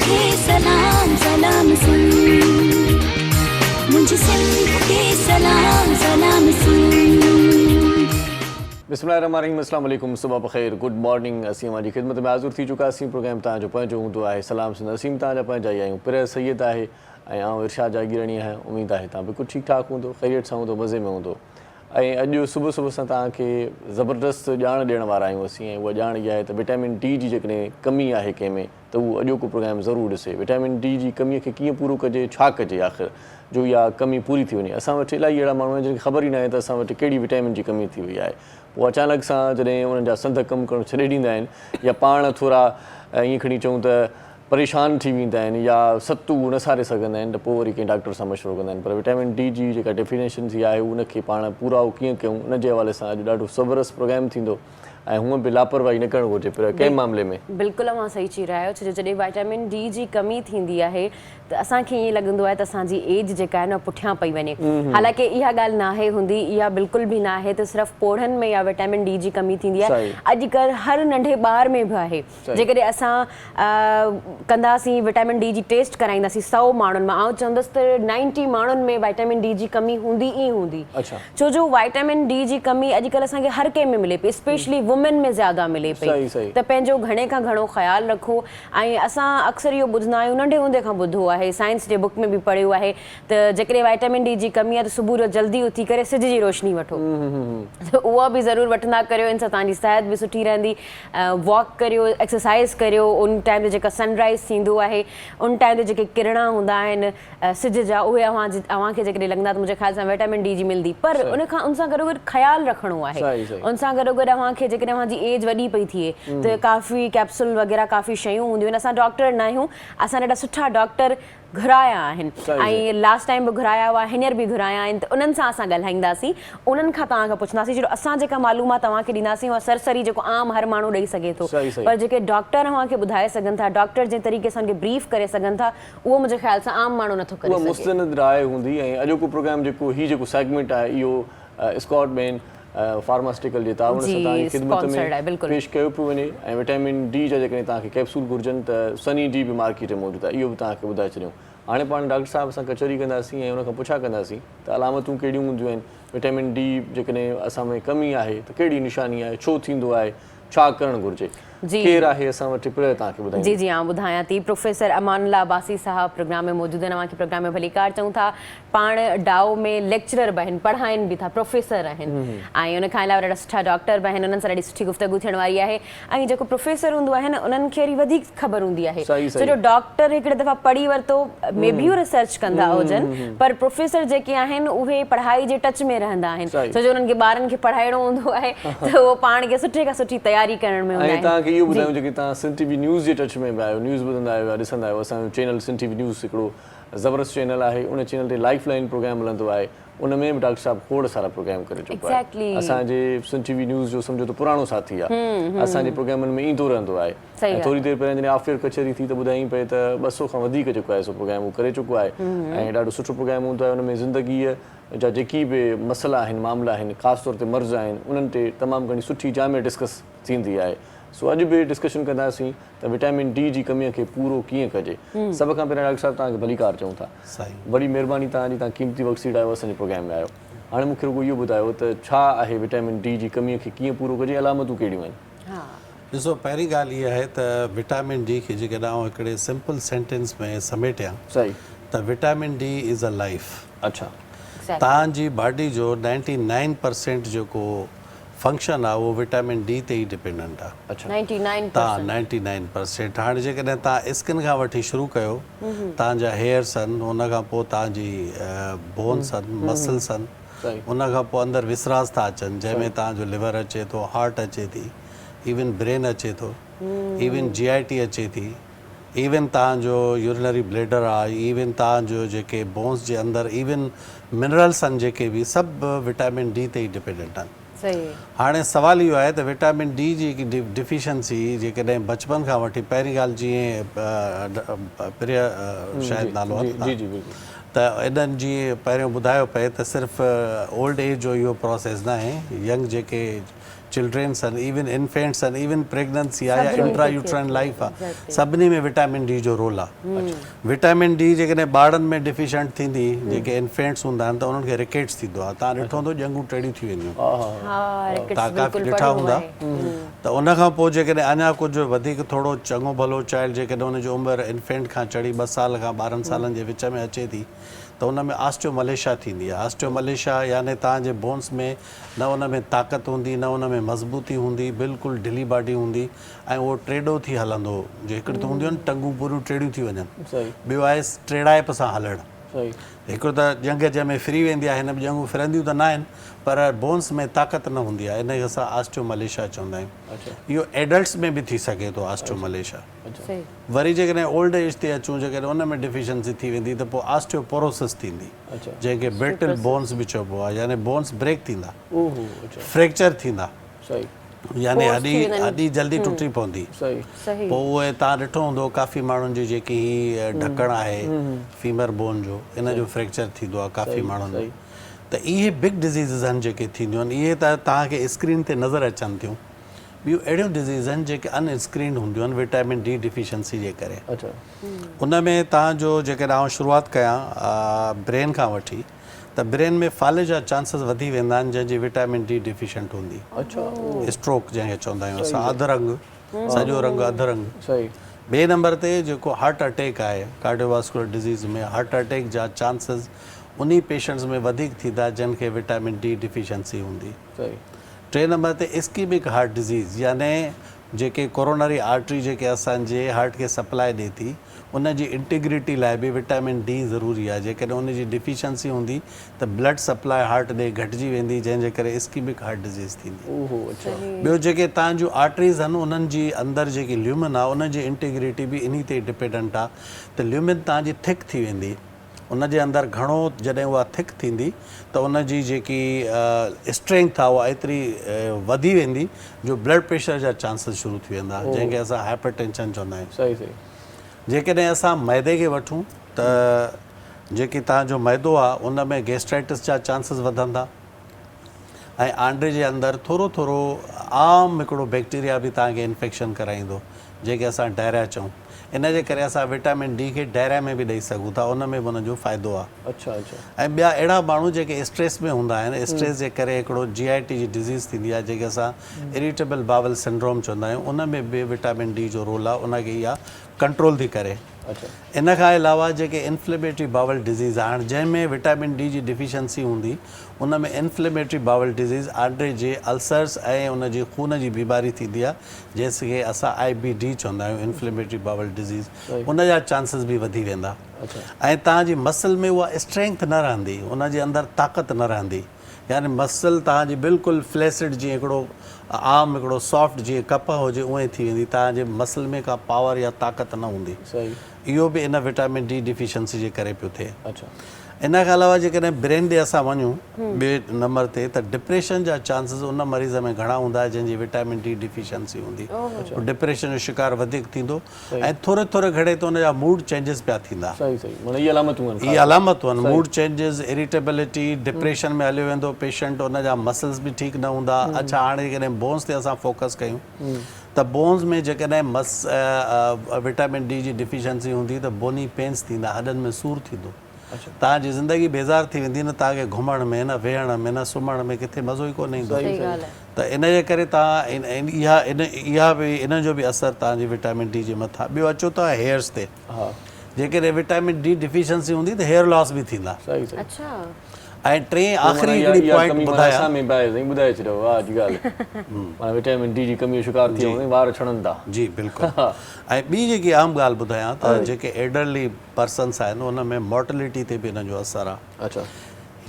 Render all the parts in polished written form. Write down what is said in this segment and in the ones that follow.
खे सलाम सलाम सुन, मुझे सिंध खे सलाम सलाम सुन। बिस्मिल्लाहिर्रहमानिर्रहीम, अस्सलाम वालेकुम, सुबह बख़ैर, गुड मॉर्निंग। असीं हमारी खिदमत में हाज़िर थी चुकासीं। प्रोग्राम तव्हांजो पंहिंजो हूंदो आहे सलाम सिंध। असीं तव्हांजा पंहिंजा ई आहियूं। पिर सैयद आहे ऐं आउं इरशाद जागीरणी आहियां। उमेद आहे तव्हां बिल्कुलु ठीकु ठाक हूंदो, ख़ैरियत सां हूंदो, मज़े में हूंदो। ऐं अॼु सुबुह सुबुह सां तव्हांखे ज़बरदस्त ॼाण ॾियण वारा आहियूं असीं। ऐं उहा ॼाण इहा आहे त विटामिन डी जी जेकॾहिं कमी आहे कंहिं में त उहो अॼोको प्रोग्राम ज़रूरु ॾिसे। विटामिन डी जी कमीअ खे कीअं पूरो कजे, छा कजे आख़िर जो इहा कमी पूरी थी वञे। असां वटि इलाही अहिड़ा माण्हू आहिनि जिनखे ख़बर ई न आहे त असां वटि कहिड़ी विटामिन जी कमी थी वई आहे। पोइ अचानक सां जॾहिं उन्हनि जा संद कमु करणु छॾे ॾींदा आहिनि या पाण थोरा ईअं खणी चऊं त परेशान थी वेंदा आहिनि या सतू न सारे सघंदा आहिनि त पोइ वरी कंहिं डॉक्टर सां मशवरो कंदा आहिनि। पर विटामिन डी जी जेका डेफिनेशंसी आहे उनखे पाण पूरा कीअं कयूं, उनजे हवाले सां अॼु ॾाढो ज़बरदस्त प्रोग्राम थींदो। ऐं हूअं बि लापरवाही न करणु घुरिजे पर कंहिं मामले में। बिल्कुलु मां सही चई रहिया आहियो, छो जो जॾहिं विटामिन डी जी कमी थींदी आहे त असांखे ईअं लॻंदो आहे त असांजी एज जेका आहे न पुठियां पई वञे। हालांकि इहा ॻाल्हि न आहे हूंदी, इहा बिल्कुलु बि न आहे त सिर्फ़ु पोढ़नि में या विटामिन डी जी कमी थींदी आहे। अॼुकल्ह हर नंढे ॿार में बि आहे। जेकॾहिं असां कंदासीं विटामिन डी जी टेस्ट कराईंदासीं 100 माण्हुनि मां, आउं चवंदसि त 90 माण्हुनि में विटामिन डी जी कमी हूंदी ई हूंदी। छो जो विटामिन डी जी कमी अॼुकल्ह असांखे हर कंहिं में मिले पई, स्पेशली वुमेन में ज़्यादा मिले पई। त पंहिंजो घणे खां घणो ख़्यालु रखो। ऐं असां अक्सर इहो ॿुधंदा आहियूं, नंढे हूंदे खां ॿुधो आहे, साइंस जे बुक में बि पढ़ियो आहे त जेकॾहिं विटामिन डी जी कमी आहे त सुबुह जो जल्दी उथी करे सिज जी रोशनी वठो। त उहा बि ज़रूरु वठंदा करियो, इन सां तव्हांजी सिहत बि सुठी रहंदी। वॉक करियो, एक्सरसाइज़ करियो। उन टाइम ते जेका सनराइज़ थींदो आहे, उन टाइम ते जेके किरणा हूंदा आहिनि सिज जा, उहे अव्हांखे जेकॾहिं लॻंदा त मुंहिंजे ख़्याल सां विटामिन डी जी मिलंदी। पर उन सां गॾोगॾु ख़्यालु रखिणो आहे। उन सां गॾोगॾु अव्हांखे जेकॾहिं अव्हांजी एज वॾी पई थिए त काफ़ी कैप्सूल वग़ैरह काफ़ी शयूं हूंदियूं आहिनि। असां डॉक्टर न आहियूं, असां ॾाढा सुठा डॉक्टर घुराया आहिनि ऐं लास्ट टाइम बि घुराया हुआ, हींअर बि घुराया आहिनि। त उन्हनि सां असां ॻाल्हाईंदासीं, उन्हनि खां तव्हांखां पुछंदासीं। जो असां जेका मालूमात तव्हांखे ॾींदासीं उहा सरसरी जेको आम हर माण्हू ॾेई सघे थो, पर जेके डॉक्टर अव्हांखे ॿुधाए सघनि था, डॉक्टर जे तरीक़े सां ब्रीफ करे सघनि था, उहो मुंहिंजे ख़्याल सां आम माण्हू नथो करे सघे। मुस्तनद राय हूंदी। ऐं अॼोको प्रोग्राम जेको सेगमेंट आहे इहो स्कॉटमैन फार्मास्यूटिकल जे ताउन सां तव्हांजी ख़िदमत में पेश कयो पियो वञे। ऐं विटामिन डी जा जेकॾहिं तव्हांखे कैप्सूल घुरिजनि त सनी डी बि मार्केट में मौजूदु आहे, इहो बि तव्हांखे ॿुधाए छॾियूं। हाणे पाण डॉक्टर साहिब सां कचहरी कंदासीं ऐं उनखां पुछा कंदासीं त अलामतूं कहिड़ियूं हूंदियूं आहिनि, विटामिन डी जेकॾहिं असां में कमी आहे त कहिड़ी निशानी आहे, छो थींदो आहे, छा करणु घुरिजे। केरु आहे असां वटि तव्हांखे ॿुधाईंदो? जी आउं ॿुधायां थी। प्रोफेसर अमानुल्लाह अब्बासी साहब प्रोग्राम में मौजूदु आहिनि। अव्हांखे प्रोग्राम में भलीकार चऊं था। पाण डाओ में लेक्चरर बि आहिनि, पढ़ाइनि बि था, प्रोफेसर आहिनि ऐं उन खां अलावा ॾाढा सुठा डॉक्टर बि आहिनि। उन्हनि सां ॾाढी सुठी गुफ़्तगू थियण वारी आहे। ऐं जेको प्रोफेसर हूंदो आहे न, उन्हनि खे वरी वधीक ख़बर हूंदी आहे। छो जो डॉक्टर हिकिड़े दफ़ा पढ़ी वरितो, मे बि उहे रिसर्च कंदा हुजनि, पर प्रोफेसर जेके आहिनि उहे पढ़ाई जे टच में रहंदा आहिनि। छो जो उन्हनि खे ॿारनि खे पढ़ाइणो हूंदो आहे त उहो पाण खे सुठे खां सुठी तयारी करण में हूंदा आहिनि। इहो ॿुधायूं जेके तव्हां सिंध टीवी न्यूज़ जे टच में बि आहियो, न्यूज़ ॿुधंदा आहियो या ॾिसंदा आहियो, असांजो चैनल सिंध टीवी न्यूज़ हिकिड़ो ज़बरदस्त चैनल आहे। उन चैनल ते लाइफ लाइन प्रोग्राम हलंदो आहे। उन में बि डॉक्टर साहिबु खोड़ सारा प्रोग्राम करे चुको आहे। असांजे सिंध टीवी न्यूज़ जो सम्झो त पुराणो साथी आहे, असांजे प्रोग्रामनि में ईंदो रहंदो आहे। थोरी देरि पहिरियों जॾहिं आफियर कचहरी थी त ॿुधाई पए त 200 खां वधीक जेको आहे सो प्रोग्राम उहो करे चुको आहे। ऐं ॾाढो सुठो प्रोग्राम हूंदो आहे। उन में ज़िंदगीअ जा जेकी बि मसइला आहिनि, मामला आहिनि, ख़ासि तौर ते मर्ज़ आहिनि, उन्हनि ते तमामु घणी सुठी जाम डिस्कस थींदी आहे। सो अॼु बि डिस्कशन कंदासीं त विटामिन डी जी कमीअ खे पूरो कीअं कजे। सभ खां पहिरियों डॉक्टर साहिबु तव्हांखे भलीकार चऊं था। बड़ी महिरबानी तव्हांजी, तव्हां क़ीमती वक़्तु सीड़ायो, असांजे प्रोग्राम में आयो। हाणे मूंखे रुॻो इहो ॿुधायो त छा आहे विटामिन डी जी कमीअ खे कीअं पूरो कजे, अलामतूं कहिड़ियूं आहिनि? ॾिसो, पहिरीं ॻाल्हि इहा आहे त विटामिन डी खे जेकॾहिं आउं हिकिड़े सिंपल सेंटेंस में समेटियां त vitamin D is a life. तव्हांजी बॉडी जो 99% जेको फंक्शन आहे उहो विटामिन डी ते ई डिपेंडेंट आहे। 99%। हाणे जेकॾहिं तव्हां स्किन खां वठी शुरू कयो, तव्हांजा हेयर्स आहिनि, उन खां पोइ तव्हांजी बोन्स आहिनि, मसल्स आहिनि, उन खां पोइ अंदरि विसरास था अचनि जंहिंमें तव्हांजो लिवर अचे थो, हार्ट अचे थी, इवन ब्रेन अचे थो, इवन GIT अचे थी, इवन तव्हांजो यूरिनरी ब्लेडर आहे, इवन तव्हांजो जेके बोन्स जे अंदरि इवन मिनरल्स आहिनि जेके बि, सभु विटामिन डी ते ई डिपेंडेंट आहिनि। हाणे सवाल इहो आहे त विटामिन डी जी डिफिशंसी जेकॾहिं बचपन खां वठी, पहिरीं ॻाल्हि जीअं प्रिय शायदि नालो आहे त इन्हनि जी पहिरियों ॿुधायो पए त सिर्फ़ु ओल्ड एज जो इहो प्रोसेस न आहे। यंग जेके चिल्ड्रेन्स आहिनि, इवन इन्फेंट्स आहिनि, इवन प्रेगनेंसी आहे या इंट्रा यूट्राइन लाइफ आहे, सभिनी में विटामिन डी जो रोल आहे। विटामिन डी जेकॾहिं ॿारनि में डिफिशेंट थींदी, जेके इन्फेंट्स हूंदा आहिनि त उन्हनि खे रिकेट्स थींदो आहे। तव्हां ॾिठो हूंदो ॼंगूं टेढ़ियूं थी वेंदियूं, तव्हां काफ़ी ॾिठा हूंदा। त उन खां पोइ जेकॾहिं अञा कुझु वधीक थोरो चङो भलो चाइल्ड जेकॾहिं उनजी उमिरि इन्फेंट खां चढ़ी 2 साल खां 12 सालनि जे विच में अचे थी त उन में ऑस्टियोमलेशिया थींदी आहे। ऑस्टियोमलेशिया यानी तव्हांजे बोन्स में न उन में ताक़त हूंदी, न उन में मज़बूती हूंदी, बिल्कुलु ढिली बाडी हूंदी ऐं उहो टेढ़ो थी हलंदो। जे हिकिड़ी त हूंदियूं आहिनि टंगूं पूरियूं टेढ़ियूं थी वञनि, ॿियो आहे टेढ़ाइप सां हलणु। हिकिड़ो त ॼंग जंहिंमें फिरी वेंदी आहे, हिन में ॼंगूं फिरंदियूं त न आहिनि पर बोन्स में ताक़त न हूंदी आहे, इन खे असां ऑस्टियोमलेशिया चवंदा आहियूं। इहो एडल्ट्स में बि थी सघे थो ऑस्टियोमलेशिया। वरी जेकॾहिं ओल्ड एज ते अचूं, जेकॾहिं उन में डिफिशंसी थी वेंदी त पोइ ऑस्टियोपोरोसिस थींदी, जंहिंखे ब्रिटल बोन्स बि चइबो आहे, यानी बोन्स ब्रेक थींदा, फ्रैक्चर थींदा, यानी हॾी जल्दी टुटी पवंदी। पोइ उहे तव्हां ॾिठो हूंदो काफ़ी माण्हुनि जी जेकी ढकण आहे फीमर बोन जो, इन जो फ्रैक्चर थींदो आहे काफ़ी माण्हुनि में। त इहे बिग डिज़ीज़िस आहिनि जेके थींदियूं आहिनि, इहे त तव्हांखे स्क्रीन ते नज़र अचनि थियूं। ॿियूं अहिड़ियूं डिज़ीज़ आहिनि जेके अनस्क्रीन हूंदियूं आहिनि विटामिन डी डिफिशंसी जे करे। उन में तव्हांजो जेकॾहिं आउं शुरूआति कयां ब्रेन खां वठी, त ब्रेन में फाले जा चांसिस वधी वेंदा आहिनि जंहिंजी विटामिन डी डिफिशेंट हूंदी। स्ट्रोक जंहिंखे चवंदा आहियूं असां, अधरंग, सॼो रंग अधरंग। ॿिए नंबर ते जेको हार्ट अटैक आहे, कार्डियोवास्कुलर डिज़ीज़ में हार्ट अटैक जा चांसिस उन्ही पेशेंट्स में वधीक थींदा जंहिंखे विटामिन डी डिफिशंसी हूंदी। 3 नंबर ते इस्कीमिक हार्ट डिज़ीज़, यानी जेके कोरोनरी आर्टरी जेके असांजे हार्ट खे सप्लाई ॾिए थी, उन जी इंटीग्रिटी लाइ बि विटामिन डी ज़रूरी आहे। जेकॾहिं उन जी डिफिशंसी हूंदी त ब्लड सप्लाई हार्ट ॾे घटिजी वेंदी, जंहिंजे करे इस्कीमिक हार्ट डिज़ीज़ थींदी। ॿियो जेके तव्हांजूं आर्टरीज़ आहिनि उन्हनि जी अंदरि जेकी ल्यूमिन आहे उन जी इंटीग्रिटी बि इन ते डिपेंडेंट आहे। त ल्यूमिन तव्हांजी थिक थी वेंदी, उन जे अंदरि घणो जॾहिं उहा थिक थींदी त उन जी जेकी स्ट्रेंथ आहे उहा एतिरी वधी वेंदी जो ब्लड प्रेशर जा चांसिस शुरू थी वेंदा, जंहिंखे असां हाइपरटेंशन चवंदा आहियूं। जेकॾहिं असां मैदे खे वठूं त जेकी तव्हांजो मैदो आहे उन में गैस्ट्राइटिस जा चांसिस वधंदा ऐं आंडे जे अंदरि थोरो थोरो आम हिकिड़ो बैक्टीरिया बि तव्हांखे इन्फेक्शन कराईंदो, जंहिंखे असां डायरिया चऊं। इन जे करे असां विटामिन डी खे डायरिया में बि ॾेई सघूं था, उन में बि उनजो फ़ाइदो आहे। ऐं ॿिया अहिड़ा माण्हू जेके स्ट्रेस में हूंदा आहिनि, स्ट्रेस जे करे हिकिड़ो GIT जी डिज़ीज़ थींदी आहे जंहिंखे असां इरिटेबल बावल सिंड्रोम चवंदा आहियूं, उन में बि विटामिन डी जो रोल आहे, उनखे इहा कंट्रोल थी करे। इन खां अलावा जेके इन्फ्लेमेटरी बावल डिज़ीज़ आहे, जंहिंमें विटामिन डी जी डिफिशंसी हूंदी, उन में इन्फ्लेमेटरी बावल डिज़ीज़ आंडे जे अल्सर्स ऐं उन जी खून जी बीमारी थींदी आहे, जंहिंखे असां IBD चवंदा आहियूं, इन्फ्लेमेटरी बावल डिज़ीज़। उन जा चांसिस बि वधी वेंदा ऐं तव्हांजी मसल में उहा स्ट्रेंथ न रहंदी, उन जे अंदरि ताक़त न रहंदी, यानी मसल तव्हांजी बिल्कुलु फ्लैसिड जीअं हिकिड़ो आम हिकिड़ो सॉफ्ट जीअं कप हुजे उएं थी वेंदी, तव्हांजे मसल में का पावर या ताक़त न हूंदी। इहो बि इन विटामिन डी डिफिशंसी जे करे पियो थिए। इन खां अलावा जेकॾहिं ब्रेन ॾे असां वञूं ॿिए नंबर ते, त डिप्रेशन जा चांसिस उन मरीज़ में घणा हूंदा जंहिंजी विटामिन डी डिफिशंसी हूंदी। डिप्रेशन जो शिकार वधीक थींदो ऐं थोरे थोरे घणे त उन जा मूड चेंजिस पिया थींदा। इहे अलामतूं आहिनि, मूड चेंजिस, इरिटेबिलिटी, डिप्रेशन में हलियो वेंदो पेशेंट, उन जा मसल्स बि ठीकु न हूंदा। अच्छा, हाणे जेकॾहिं बोन्स ते असां फोकस कयूं त बोन्स में जेकॾहिं विटामिन डी जी डिफिशंसी हूंदी त बोनी पेन्स थींदा, हॾनि में सूरु थींदो, तव्हांजी ज़िंदगी बेज़ार थी वेंदी, न तव्हांखे घुमण में, न वेहण में, न सुम्हण में किथे मज़ो ई कोन ईंदो। त इन जे करे तव्हां इहा बि इन जो बि असरु तव्हांजी विटामिन डी जे मथां। ॿियो अचो त हेयर्स ते, जेकॾहिं विटामिन डी डिफिशंसी हूंदी त हेयर लॉस बि थींदा। ऐं टे आख़िरी हिकिड़ी पॉइंट ॿुधायां, विटामिन डी जी कमी जो शिकार थी वञे, वार छणनि था। जी बिल्कुलु। ऐं ॿी जेकी आम ॻाल्हि ॿुधायां त जेके एडल्टली पर्सन्स आहिनि उन में मॉर्टेलिटी ते बि हिन जो असरु आहे।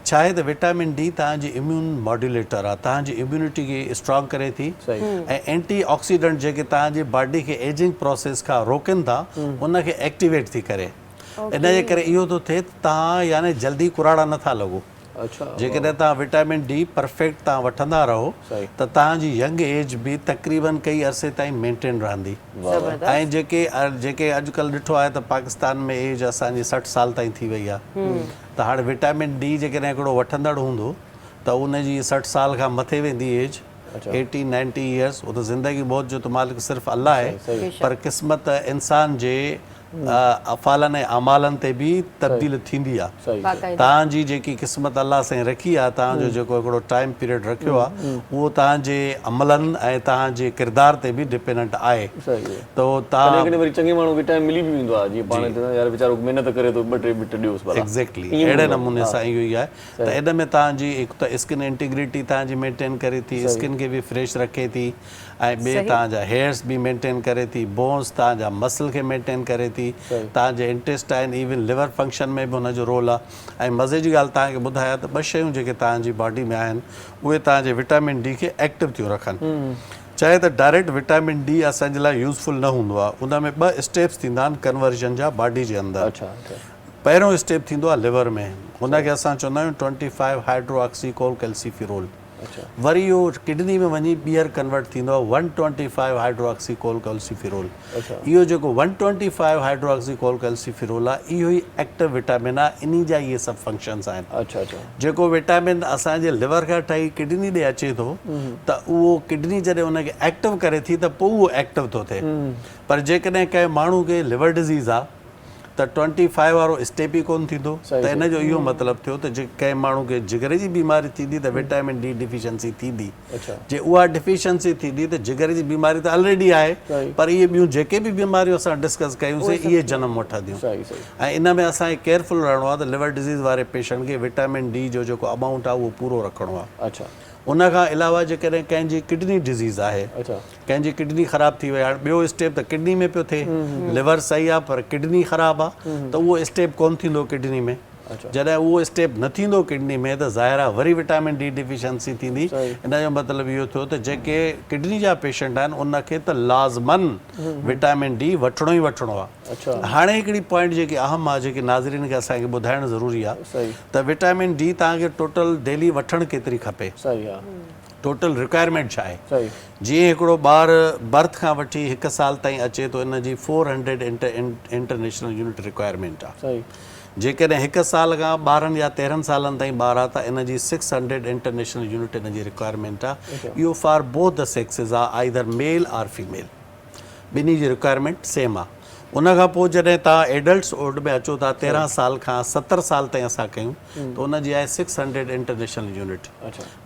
छा आहे त विटामिन डी तव्हांजी इम्यून मॉड्यूलेटर आहे, तव्हांजी इम्यूनिटी खे स्ट्रॉन्ग करे थी ऐं एंटी ऑक्सीडेंट जेके तव्हांजी बॉडी खे एजिंग प्रोसेस खां रोकनि था उनखे एक्टिवेट थी करे। इन जे करे इहो थो थिए तव्हां यानी जल्दी कुराड़ा नथा लॻो। जेकॾहिं तव्हां विटामिन डी परफेक्ट तव्हां वठंदा रहो त तव्हांजी यंग एज बि तक़रीबन कई अरसे ताईं मेंटेन रहंदी। ऐं जेके अॼुकल्ह ॾिठो आहे त पाकिस्तान में एज असांजी 60 साल ताईं थी वई आहे, त हाणे विटामिन डी जेकॾहिं हिकिड़ो वठंदड़ हूंदो त उनजी 60 साल खां मथे वेंदी एज 80-90 ईयर्स, वो तो ज़िंदगी मौत जो तो मालिक सिर्फ़ु अल्लाह आहे, बेशक। पर क़िस्मत इंसान जे अफ़ालनि ऐं अमालनि ते बि तब्दील थींदी आहे। सही बाक़ाइदा तव्हांजी जेकी क़िस्मत अलाह साईं रखी आहे, तव्हांजो जेको हिकिड़ो टाइम पीरियड रखियो आहे, उहो तव्हांजे अमलनि ऐं तव्हांजे किरदार ते बि डिपेंडेंट आहे। सही आहे। तो कॾहिं तव्हां कॾहिं वरी चङे माण्हू खे टाइम मिली बि वेंदो आहे, जीअं पाण चवंदा यार वीचारो महिनत करे थो, 2-3 बिट ॾियोसि भला। एग्ज़ैक्टली ईअं अहिड़े हूंदो आहे। नमूने सां इहो ई आहे त इन में तव्हांजी हिकु त स्किन इंटीग्रिटी तव्हांजी मेंटेन करे थी, स्किन खे बि फ्रेश रखे थी, ऐं ॿिए तव्हांजा हेयर्स बि मेंटेन करे थी, बोन्स तव्हांजा मसल खे मेंटेन करे थी, तव्हांजे इंटेस्टाइन इवन लिवर फंक्शन में बि हुनजो रोल आहे। ऐं मज़े जी ॻाल्हि तव्हांखे ॿुधाया त 2 शयूं जेके तव्हांजी बॉडी में आहिनि उहे तव्हांजे विटामिन डी खे एक्टिव थियूं रखनि। चाहे त डायरेक्ट विटामिन डी असांजे लाइ यूज़फुल न हूंदो आहे, उन में 2 स्टेप्स थींदा आहिनि कन्वर्जन जा बॉडी जे अंदरि। अच्छा अच्छा। पहिरियों स्टेप थींदो आहे लिवर में, हुनखे असां चवंदा आहियूं 25 हाइड्रोक्सीकोल कैल्सिफिरोल। वरी इहो किडनी में वञी ॿीहर कन्वर्ट थींदो आहे 125 हाइड्रोक्सीकोल कैल्सिफिरोल। इहो जेको 125 हाइड्रोक्सीकोल कैल्सिफिरोल आहे, इहो ई एक्टिव विटामिन आहे, इन जा इहे सभु फंक्शन्स आहिनि। अच्छा अच्छा। जेको विटामिन असांजे लिवर खां ठही किडनी ॾे अचे थो, त उहो किडनी जॾहिं उनखे एक्टिव करे थी त पोइ उहो एक्टिव थो थिए। पर जेकॾहिं कंहिं माण्हू खे लिवर डिज़ीज़ आहे त 25 वारो स्टेप ई कोन थींदो। त इन जो इहो मतिलबु थियो त जे कंहिं माण्हू खे जिगर जी बीमारी थींदी त विटामिन डी डिफिशियंसी थींदी। जे उहा डिफिशियंसी थींदी त जिगर जी बीमारी त ऑलरेडी आहे, पर इहे ॿियूं जेके बि बीमारियूं असां डिस्कस कयूंसीं इहे जनम वठंदियूं। ऐं इन में असांखे केयरफुल रहणो आहे त लिवर डिज़ीज़ वारे पेशेंट खे विटामिन डी जो जेको अमाउंट आहे उहो पूरो रखिणो आहे। अच्छा। उन खां अलावा जेकॾहिं कंहिंजी किडनी डिज़ीज़ आहे, कंहिंजी किडनी ख़राबु थी वई, हाणे ॿियो स्टेप त किडनी में पियो थिए, लिवर सही आहे पर किडनी ख़राबु आहे, त उहो स्टेप कोन थींदो किडनी में। जॾहिं उहो स्टेप न थींदो किडनी में त ज़ाहिर आहे वरी विटामिन डी डिफिशियंसी थींदी। इन जो मतिलबु इहो थियो त जेके किडनी जा पेशेंट आहिनि उनखे त लाज़मन विटामिन डी वठिणो ई वठिणो आहे। हाणे हिकिड़ी पॉइंट जेकी अहम आहे, जेकी नाज़रीन खे असांखे ॿुधाइणु ज़रूरी आहे त विटामिन डी तव्हांखे टोटल डेली वठणु केतिरी खपे, टोटल रिक्वायरमेंट छा आहे। जीअं हिकिड़ो ॿारु बर्थ खां वठी 1 साल ताईं अचे थो, इन जी 400 इंटरनेशनल यूनिट रिक्वायरमेंट आहे। जेकॾहिं 1 साल खां 12 या 13 सालनि ताईं ॿारु आहे त इन जी 600 international unit in ji requirement आहे। इहो फॉर बोथ द सेक्सिस आहे, आइदर मेल और फीमेल, ॿिन्ही जी रिक्वायरमेंट सेम आहे। उन खां पोइ जॾहिं तव्हां एडल्ट्स ओल्ड में अचो था, 13 साल खां 70 साल ताईं असां कयूं त उन जी आहे 600 इंटरनेशनल यूनिट।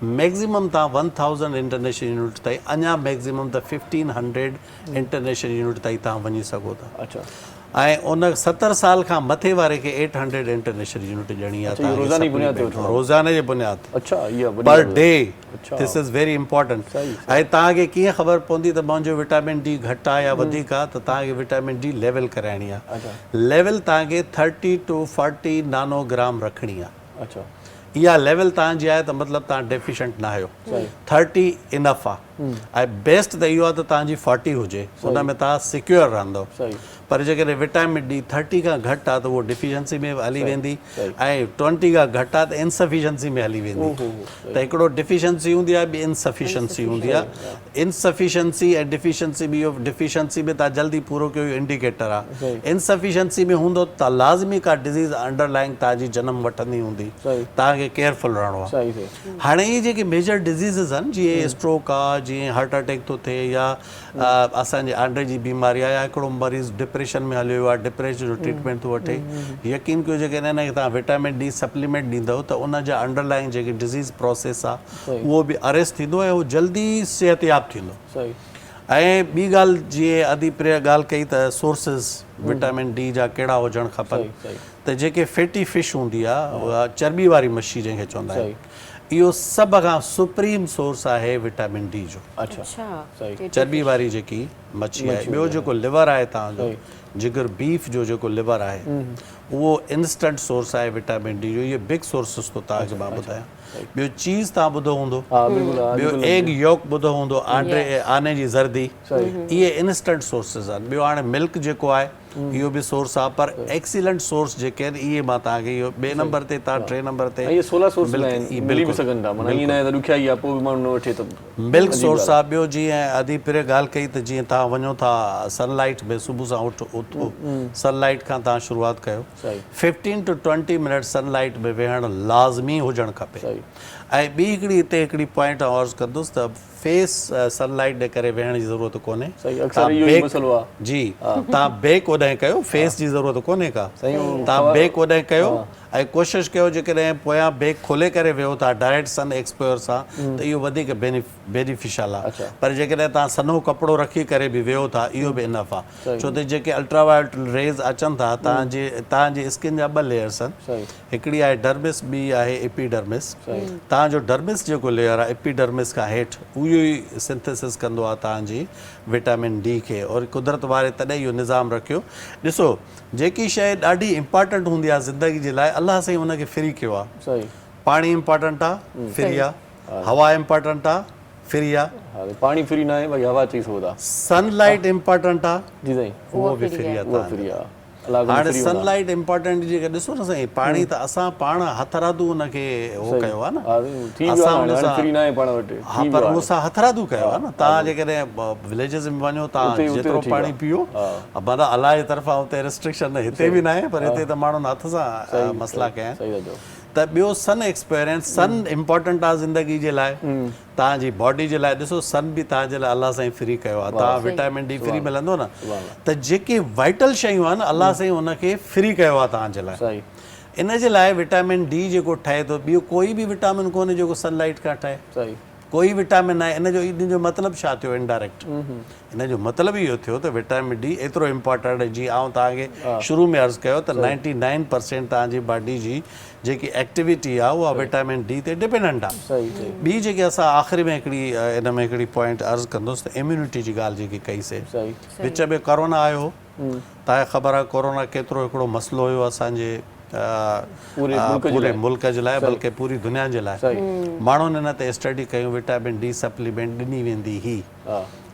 मैक्सिमम तव्हां 1000 इंटरनेशनल यूनिट ताईं, अञा मैक्सिमम त 1500 इंटरनेशनल यूनिट ताईं तव्हां वञी सघो था। ऐं उन 70 साल खां मथे वारे खे 800 इंटरनेशनल यूनिट ॾियणी आहे रोज़ाने जे बुनियाद per day. This is very important. ऐं तव्हांखे कीअं ख़बर पवंदी त मुंहिंजो विटामिन डी घटि आहे या वधीक आहे, त तव्हांखे विटामिन डी लेवल कराइणी आहे। लेवल तव्हांखे 30 to 40 नैनोग्राम रखणी आहे। इहा लेवल तव्हांजी आहे त मतिलबु तव्हां डेफिशिएंट न आहियो। 30 इनफ आहे, ऐं बेस्ट त इहो आहे त तव्हांजी 40 हुजे, हुन में तव्हां सिक्योर रहंदो। पर जेकॾहिं विटामिन डी 30 खां घटि आहे त उहो डिफिशियंसी में हली वेंदी, ऐं 20 खां घटि आहे त इनसफिशियंसी में हली वेंदी। त हिकिड़ो डिफिशियंसी हूंदी आहे, ॿी इनसफिशियंसी हूंदी आहे। इनसफिशियंसी ऐं डिफिशियंसी बि, इहो डिफिशियंसी में तव्हां जल्दी पूरो कयो इंडिकेटर आहे। इनसफिशियंसी में हूंदो त लाज़मी का डिज़ीज़ अंडरलाइंग तव्हांजी जनम वठंदी हूंदी, तव्हांखे केयरफुल रहणो आहे। हाणे इहे जेके मेजर डिज़ीज़िस आहिनि, जीअं स्ट्रोक आहे, जीअं हार्ट अटैक थो थिए, या असांजे आंडे जी बीमारी आहे, या हिकिड़ो मरीज़ डिप्रेशन में हलियो आहे, डिप्रेशन जो ट्रीटमेंट थो वठे, यकीन कयो जेकॾहिं हिनखे तव्हां विटामिन डी सप्लीमेंट ॾींदव त उन जा अंडरलाइंग जेकी डिज़ीज़ प्रोसेस आहे उहो बि अरेस्ट थींदो ऐं उहो जल्दी सिहतयाब थींदो। ऐं ॿी ॻाल्हि, जीअं अदी प्रिय ॻाल्हि कई त सोर्सिस विटामिन डी जा कहिड़ा हुजणु खपनि, त जेके फैटी फिश हूंदी आहे, उहा चर्बी वारी मच्छी जंहिंखे चवंदा आहिनि, इहो सभ खां सुप्रीम सोर्स आहे विटामिन डी जो। चर्बी वारी जेकी मच्छी आहे। ॿियो जेको लिवर आहे तव्हांजो, जिगर बीफ जो जेको लिवर आहे, उहो इंस्टेंट सोर्स आहे विटामिन डी जो। इहे बिग सोर्सिस थो तव्हांखे मां ॿुधायां। ॿियो चीज़ तव्हां ॿुधो हूंदो, ॿियो एग यॉक ॿुधो हूंदो, आने जी ज़र्दी, इहे इंस्टेंट सोर्सिस आहिनि। ॿियो हाणे मिल्क जेको आहे इहो बि सोर्स आहे, पर एक्सीलेंट सोर्स जेके आहिनि इहे मां तव्हांखे इहो 2 नंबर ते, तव्हां 3 नंबर ते मिल्क सोर्स आहे। ॿियो जीअं अदी पिरे ॻाल्हि कई त जीअं तव्हां वञो था सनलाइट में, सुबुह सां उथो, सनलाइट खां तव्हां शुरूआति कयो, 15 to 20 मिनट सनलाइट में वेहणु लाज़मी हुजणु खपे। ऐं ॿी हिकिड़ी हिते हिकिड़ी पॉइंट अर्ज़ कंदुसि त फेस सनलाइट ॾे करे वेहण जी ज़रूरत कोन्हे सही, अक्सर इहो ई मसइलो आहे। जी तव्हां बेक ओॾांहुं कयो, फेस जी ज़रूरत कोन्हे का, तव्हां बेक ओॾांहुं कयो ऐं कोशिशि कयो जेकॾहिं पोयां बेक खोले करे वियो था डायरेक्ट सन एक्सपोजर सां त इहो वधीक बेनिफिशियल आहे। पर जेकॾहिं तव्हां सन्हो कपिड़ो रखी करे बि वियो था इहो बि इनफ आहे, छो त जेके अल्ट्रावायलेट रेज़ अचनि था तव्हांजी स्किन जा 2 लेयर्स आहिनि, हिकिड़ी आहे डर्मिस, ॿी आहे एपीडर्मिस। तव्हांजो डर्मिस जेको लेयर आहे एपीडर्मिस खां हेठि उहो ई सिंथेसिस कंदो आहे तव्हांजी विटामिन डी खे, और कुदरत वारे तॾहिं इहो निज़ाम रखियो। ॾिसो जेकी शइ ॾाढी इम्पॉर्टेंट हूंदी आहे ज़िंदगी जे लाइ अलाह साईं हुनखे फ्री कयो आहे। पाणी इम्पॉर्टेंट आहे, फ्री आहे। हवा इम्पॉर्टेंट आहे, फ्री आहे। पाणी फ्री न आहे, भई हवा चई सघो था। सनलाइट इम्पॉर्टेंट आहे, जी साईं, उहो बि फ्री आहे। फ्री आहे। हाणे सनलाइट इम्पॉर्टेंट जेके ॾिसो न साईं, पाणी त असां पाण हथरादू हुनखे उहो कयो आहे न, पर उहो असां हथरादू कयो आहे न। तव्हां जेकॾहिं विलेजिस में वञो तव्हां जेतिरो पाणी पीओ, मतिलबु अलाह जे तरफ़ां हुते रिस्ट्रिक्शन हिते बि न आहे, पर हिते त माण्हुनि हथ सां मसइला कया आहिनि। त ॿियो सन एक्सपीरियंस, सन इम्पॉर्टेंट आहे ज़िंदगी जे लाइ, तव्हांजी बॉडी जे लाइ। ॾिसो सन बि तव्हांजे लाइ अलाह साईं फ्री कयो आहे, तव्हां विटामिन डी फ्री मिलंदो न, त जेके वाइटल शयूं आहिनि अलाह साईं हुनखे फ्री कयो आहे तव्हांजे लाइ। इन जे लाइ विटामिन डी जेको ठहे थो, ॿियो कोई बि विटामिन कोन्हे जेको सनलाइट खां ठहे, कोई विटामिन आहे। इन जो मतिलबु छा थियो इनडायरेक्ट? इन जो मतिलबु इहो थियो त विटामिन डी एतिरो इम्पॉर्टेंट आहे। जीअं आउं तव्हांखे शुरू में अर्ज़ु कयो त 99% तव्हांजी बॉडी जी जेकी एक्टिविटी आहे उहा विटामिन डी ते डिपेंडेंट आहे। ॿी जेके असां आख़िरी में हिकिड़ी पॉइंट अर्ज़ु कंदुसि त इम्यूनिटी जी ॻाल्हि जेकी कईसीं, विच में कोरोना आयो हो, तव्हांखे ख़बर आहे कोरोना केतिरो हिकिड़ो मसइलो हुयो असांजे पूरे मुल्क जे लाइ, बल्कि पूरी दुनिया जे लाइ। माण्हुनि हिन ते स्टडी कयूं, विटामिन डी सप्लीमेंट ॾिनी वेंदी ही।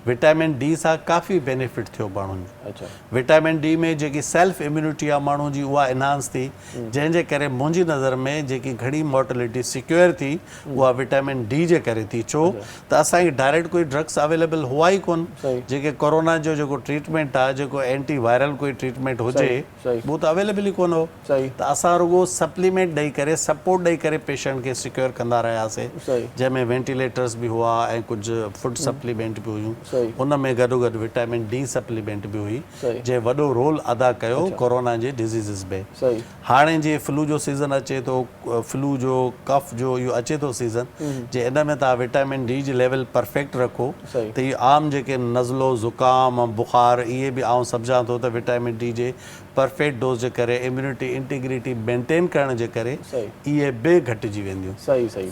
विटामिन डी सां काफ़ी बेनिफिट थियो माण्हुनि जो। विटामिन डी में जेकी सेल्फ इम्यूनिटी आहे माण्हू जी उहा इनहांस थी, जंहिंजे करे मुंहिंजी नज़र में जेकी घणी मॉर्टेलिटी सिक्योर थी उहा विटामिन डी जे करे थी। छो त असांखे डायरेक्ट कोई ड्रग्स अवेलेबल हुआ ई कोन। जेके कोरोना जो जेको ट्रीटमेंट आहे, जेको एंटी वायरल कोई ट्रीटमेंट हुजे, उहो त अवेलेबल ई कोन हो। त असां रुगो सप्लीमेंट ॾेई करे, सपोर्ट ॾेई करे पेशेंट खे सिक्योर कंदा रहियासीं, जंहिंमें वेंटिलेटर्स बि हुआ ऐं कुझु फूड सप्लीमेंट बि हुयूं। उन में गॾो गॾु विटामिन डी सप्लीमेंट बि हुई, जंहिं वॾो रोल अदा कयो कोरोना जे डिज़ीज़िस में। हाणे जीअं फ्लू जो सीज़न अचे थो, फ्लू जो, कफ जो इहो अचे थो सीज़न, जे इन में तव्हां vitamin D G level perfect रखो त इहे आम जेके नज़लो, ज़ुकाम, बुखार, इहे बि आउं सम्झां थो त विटामिन डी जे परफेक्ट डोज जे करे, इम्यूनिटी इंटीग्रिटी मेंटेन करण जे करे इहे बि घटिजी वेंदियूं।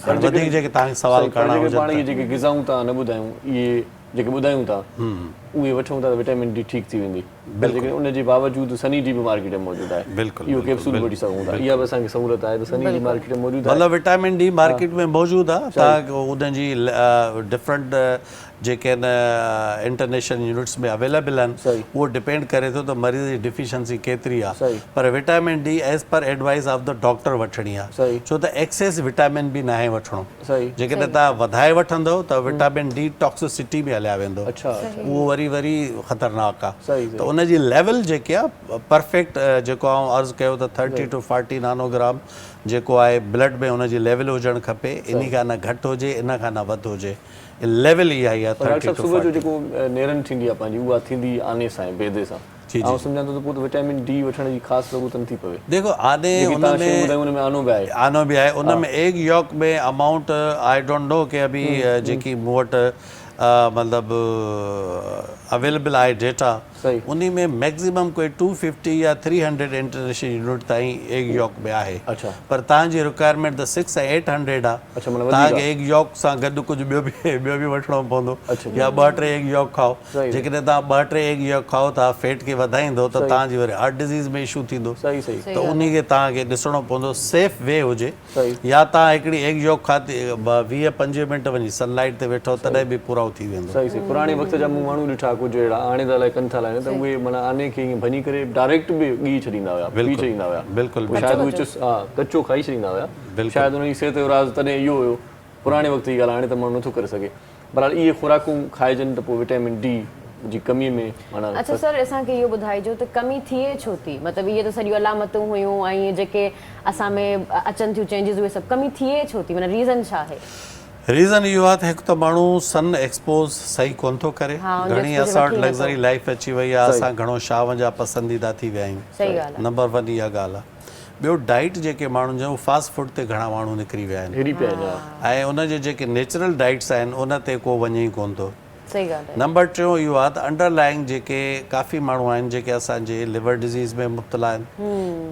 वधीक जेके तव्हांखे सवाल करणा हुजनि, जेके ग़िज़ाऊं था न ॿुधायूं, इहे जेके ॿुधायूं था उहे वठूं था त विटामिन डी ठीकु थी वेंदी। लेकिन उन जे बावजूदि सनी डी बि मार्केट में मौजूदु आहे। बिल्कुलु, इहो कैप्सूल वठी सघूं था, इहा बि असांखे सहूलियत आहे त सनी डी मार्केट में मौजूदु आहे। मतिलबु विटामिन डी मार्केट में मौजूदु आहे, तव्हांखे उनजी डिफरेंट जेके आहिनि इंटरनेशनल यूनिट्स में अवेलेबल आहिनि, उहो डिपेंड करे थो त मरीज़ जी डिफिशंसी केतिरी आहे। पर vitamin D as per advice of the doctor वठणी आहे, छो त एक्सेस विटामिन बि न आहे वठिणो। जेकॾहिं तव्हां वधाए वठंदव त विटामिन डी टॉक्सिसिटी में हलिया वेंदो, उहो वरी ख़तरनाक आहे। त उनजी लेवल जेकी आहे परफेक्ट, जेको आउं अर्ज़ु कयो त 30 to 40 नैनोग्राम जेको आहे ब्लड में हुनजी लेवल हुजणु खपे, इन खां न घटि हुजे, इन खां न वधि हुजे, लेवल इहा ई आहे। 30 to 40 सुबुह जो जेको नेरनि थींदी आहे पंहिंजी, उहा थींदी आने सां बेदे सां। ऐं सम्झां थो त पोइ विटामिन डी वठण जी ख़ासि ज़रूरत नथी पवे। देखो आने उनमें आनो बि आहे, उनमें एग यॉक में अमाउंट आई डोंट नो कि अभी जेकी मूं वटि मतलब अवेलेबल आहे डेटा, उन में मैक्सिमम कोई 250 या 300 इंटरनेशनल यूनिट ताईं एग यॉक में आहे। पर तव्हांजी रिक्वायरमेंट त 600 ऐं 800 आहे। तव्हांखे एग यॉक सां गॾु कुझु ॿियो बि वठिणो पवंदो, या 2-3 एग यॉक खाओ। जेकॾहिं तव्हां 2-3 एग यॉक खाओ था, फेट खे वधाईंदो त तव्हांजी वरी हार्ट डिज़ीज़ में इशू थींदो। त उनखे तव्हांखे ॾिसणो पवंदो, सेफ वे हुजे। या तव्हां हिकिड़ी एग यॉक खाधी 20-25 मिंट वञी सनलाइट ते वेठो, तॾहिं बि पूरो थी वेंदो। पुराणे वक़्त जा मूं माण्हू ॾिठा कुझु अहिड़ा, हाणे त अलाए कनि था त उहे माना आने खे ईअं भञी करे डायरेक्ट बि ॻी छॾींदा हुया, पी छॾींदा हुया। बिल्कुलु, शायदि उहे कचो खाई छॾींदा हुया, शायदि हुनजी सिहत जो राज़ तॾहिं इहो हुयो। पुराणे वक़्त जी ॻाल्हि, हाणे त माण्हू नथो करे सघे। बहरहाल इहे खुराकूं खाइजनि त पोइ विटामिन डी जी कमी में माना। अच्छा सर, असांखे इहो ॿुधाइजो त कमी थिए छो थी? मतिलबु इहे त सॼियूं अलामतूं हुयूं ऐं जेके असां में अचनि थियूं चेंजिस, उहे सभु कमी थिए छो थी? माना रीज़न छा आहे? रीज़न इहो आहे त हिकु त माण्हू सन एक्सपोज़ सही कोन थो करे, घणी असां वटि लग्ज़री लाइफ अची वई आहे, असां घणो शाम जा पसंदीदा थी विया आहियूं, नंबर 1 इहा ॻाल्हि आहे। ॿियो डाइट जेके माण्हुनि जो फास्ट फूड ते घणा माण्हू निकिरी विया आहिनि ऐं उनजे जेके नेचुरल डाइट्स आहिनि उन ते को वञे ई कोन थो। नंबर 3 इहो आहे त अंडरलाइंग जेके काफ़ी माण्हू आहिनि जेके असांजे लिवर डिज़ीज़ में मुब्तला आहिनि,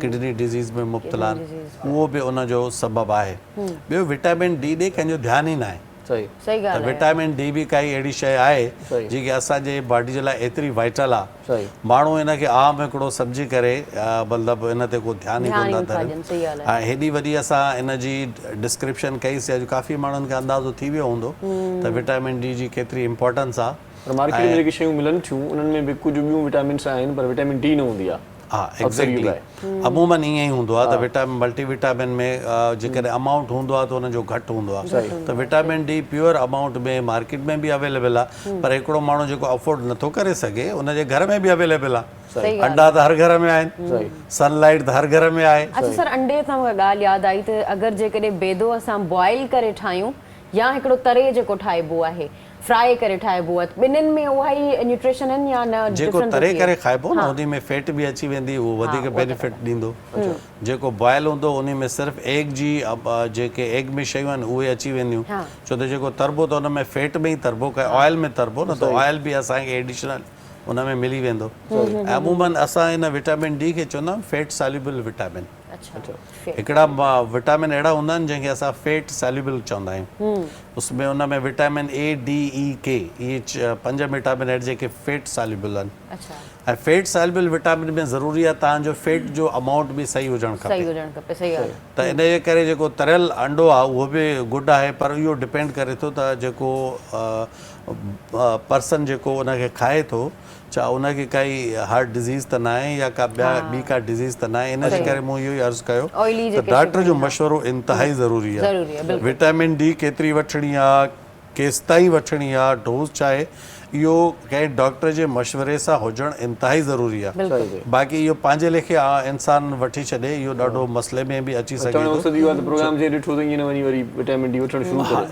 किडनी डिज़ीज़ में मुब्तला आहिनि, उहो बि उनजो सबबु आहे। ॿियो विटामिन डी ॾे कंहिंजो ध्यानु ई न आहे। त विटामिन डी बि काई अहिड़ी शइ आहे जेकी असांजे बॉडी जे लाइ एतिरी वाइटल आहे, माण्हू हिनखे आम हिकिड़ो सम्झी करे मतिलबु इन ते को ध्यानु ई कोन था ॾियनि। ऐं हेॾी वॾी असां इन जी डिस्क्रिप्शन कईसीं, अॼु काफ़ी माण्हुनि खे अंदाज़ो थी वियो हूंदो त विटामिन डी जी केतिरी इम्पोर्टेंस आहे। पर मार्केट में जेकी शयूं मिलनि थियूं उन्हनि में बि कुझु ॿियूं विटामिन्स आहिनि पर विटामिन डी न हूंदी आहे। हा एग्ज़ैक्टली, अमूमन ईअं ई हूंदो आहे त विटामिन मल्टीविटामिन में जेकॾहिं अमाउंट हूंदो आहे त उनजो घटि हूंदो आहे। त विटामिन डी प्योर अमाउंट में मार्केट में बि अवेलेबल आहे, पर हिकिड़ो माण्हू जेको अफोर्ड नथो करे सघे उनजे घर में बि अवेलेबल आहे। अंडा त हर घर में आहिनि, सनलाइट त हर घर में आहे। अच्छा सर, अंडे सां ॻाल्हि यादि आई त अगरि जेकॾहिं बेदो असां बॉइल करे ठाहियूं या हिकिड़ो तरे जेको ठाहिबो आहे, फ्राई करे ठाहिबो आहे, ॿिन्हिनि में उहा ई न्यूट्रिशन आहिनि या न? जेको तरे करे खाइबो न उन में फैट बि अची वेंदी, उहो वधीक बेनिफिट ॾींदो। जेको बॉइल हूंदो उन में सिर्फ़ु एग जी जेके एग में शयूं आहिनि उहे अची वेंदियूं, छो त जेको तरबो त उन में फैट में ई तरबो, कंहिं ऑयल में तरबो न, त ऑयल बि असांखे एडिशनल उन में मिली वेंदो। ऐं अमूमन असां इन विटामिन डी खे चवंदा आहियूं फैट सॉल्युबल विटामिन। हिकिड़ा विटामिन अहिड़ा हूंदा आहिनि जंहिंखे असां फैट सॉल्युबल चवंदा आहियूं। उसमें उन में विटामिन ए, डी, ई, के, इहे 5 विटामिन आहिनि जेके फैट सॉल्युबल आहिनि। ऐं फैट सॉल्युबल विटामिन में ज़रूरी आहे तव्हांजो फैट जो अमाउंट बि सही हुजणु खपे। त इन जे करे जेको तरियल अंडो आहे उहो बि गुड आहे, पर इहो डिपेंड करे थो त जेको पर्सन जेको उनखे खाए थो छा उनखे काई हार्ट डिज़ीज़ त न आहे या का ॿी का डिज़ीज़ त न आहे। इन जे करे मूं इहो ई अर्ज़ु कयो त डॉक्टर जो मशवरो इंतिहाई ज़रूरी आहे। विटामिन डी केतिरी वठणी आहे, केसि ताईं वठणी आहे, डोज़ छा आहे, इहो कंहिं डॉक्टर जे मशवरे सां हुजणु इंतिहाई ज़रूरी आहे। बाक़ी इहो पंहिंजे लेखे इंसान वठी छॾे इहो ॾाढो मसइले में बि अची सघे थो।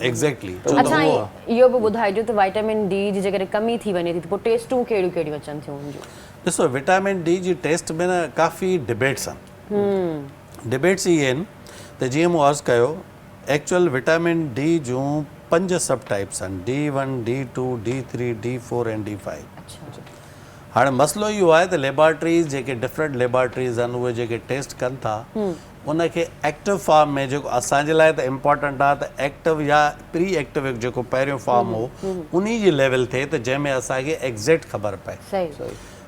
एग्ज़ैक्टली। अच्छा, इहो बि ॿुधाइजो त विटामिन डी जी जेकॾहिं कमी थी वञे थी त पोइ टेस्टूं कहिड़ियूं कहिड़ियूं अचनि थियूं हुनजूं? ॾिसो, विटामिन डी जी टेस्ट में न काफ़ी डिबेट्स आहिनि। डिबेट्स इहे आहिनि त जीअं मूं अर्ज़ु कयो, एक्चुअल विटामिन डी जूं 5 सब टाइप्स आहिनि, D1, D2, D3, D4 ऐं D5। हाणे मसइलो इहो आहे त लेबॉर्ट्रीज़ जेके डिफरेंट लेबॉर्ट्रीज़ आहिनि उहे जेके टेस्ट कनि था उनखे एक्टिव फॉर्म में, जेको असांजे लाइ त इम्पॉर्टेंट आहे त एक्टिव या प्री एक्टिव जेको पहिरियों फॉर्म हो उन जी लेवल थिए त जंहिंमें असांखे एग्ज़ैक्ट ख़बर पए।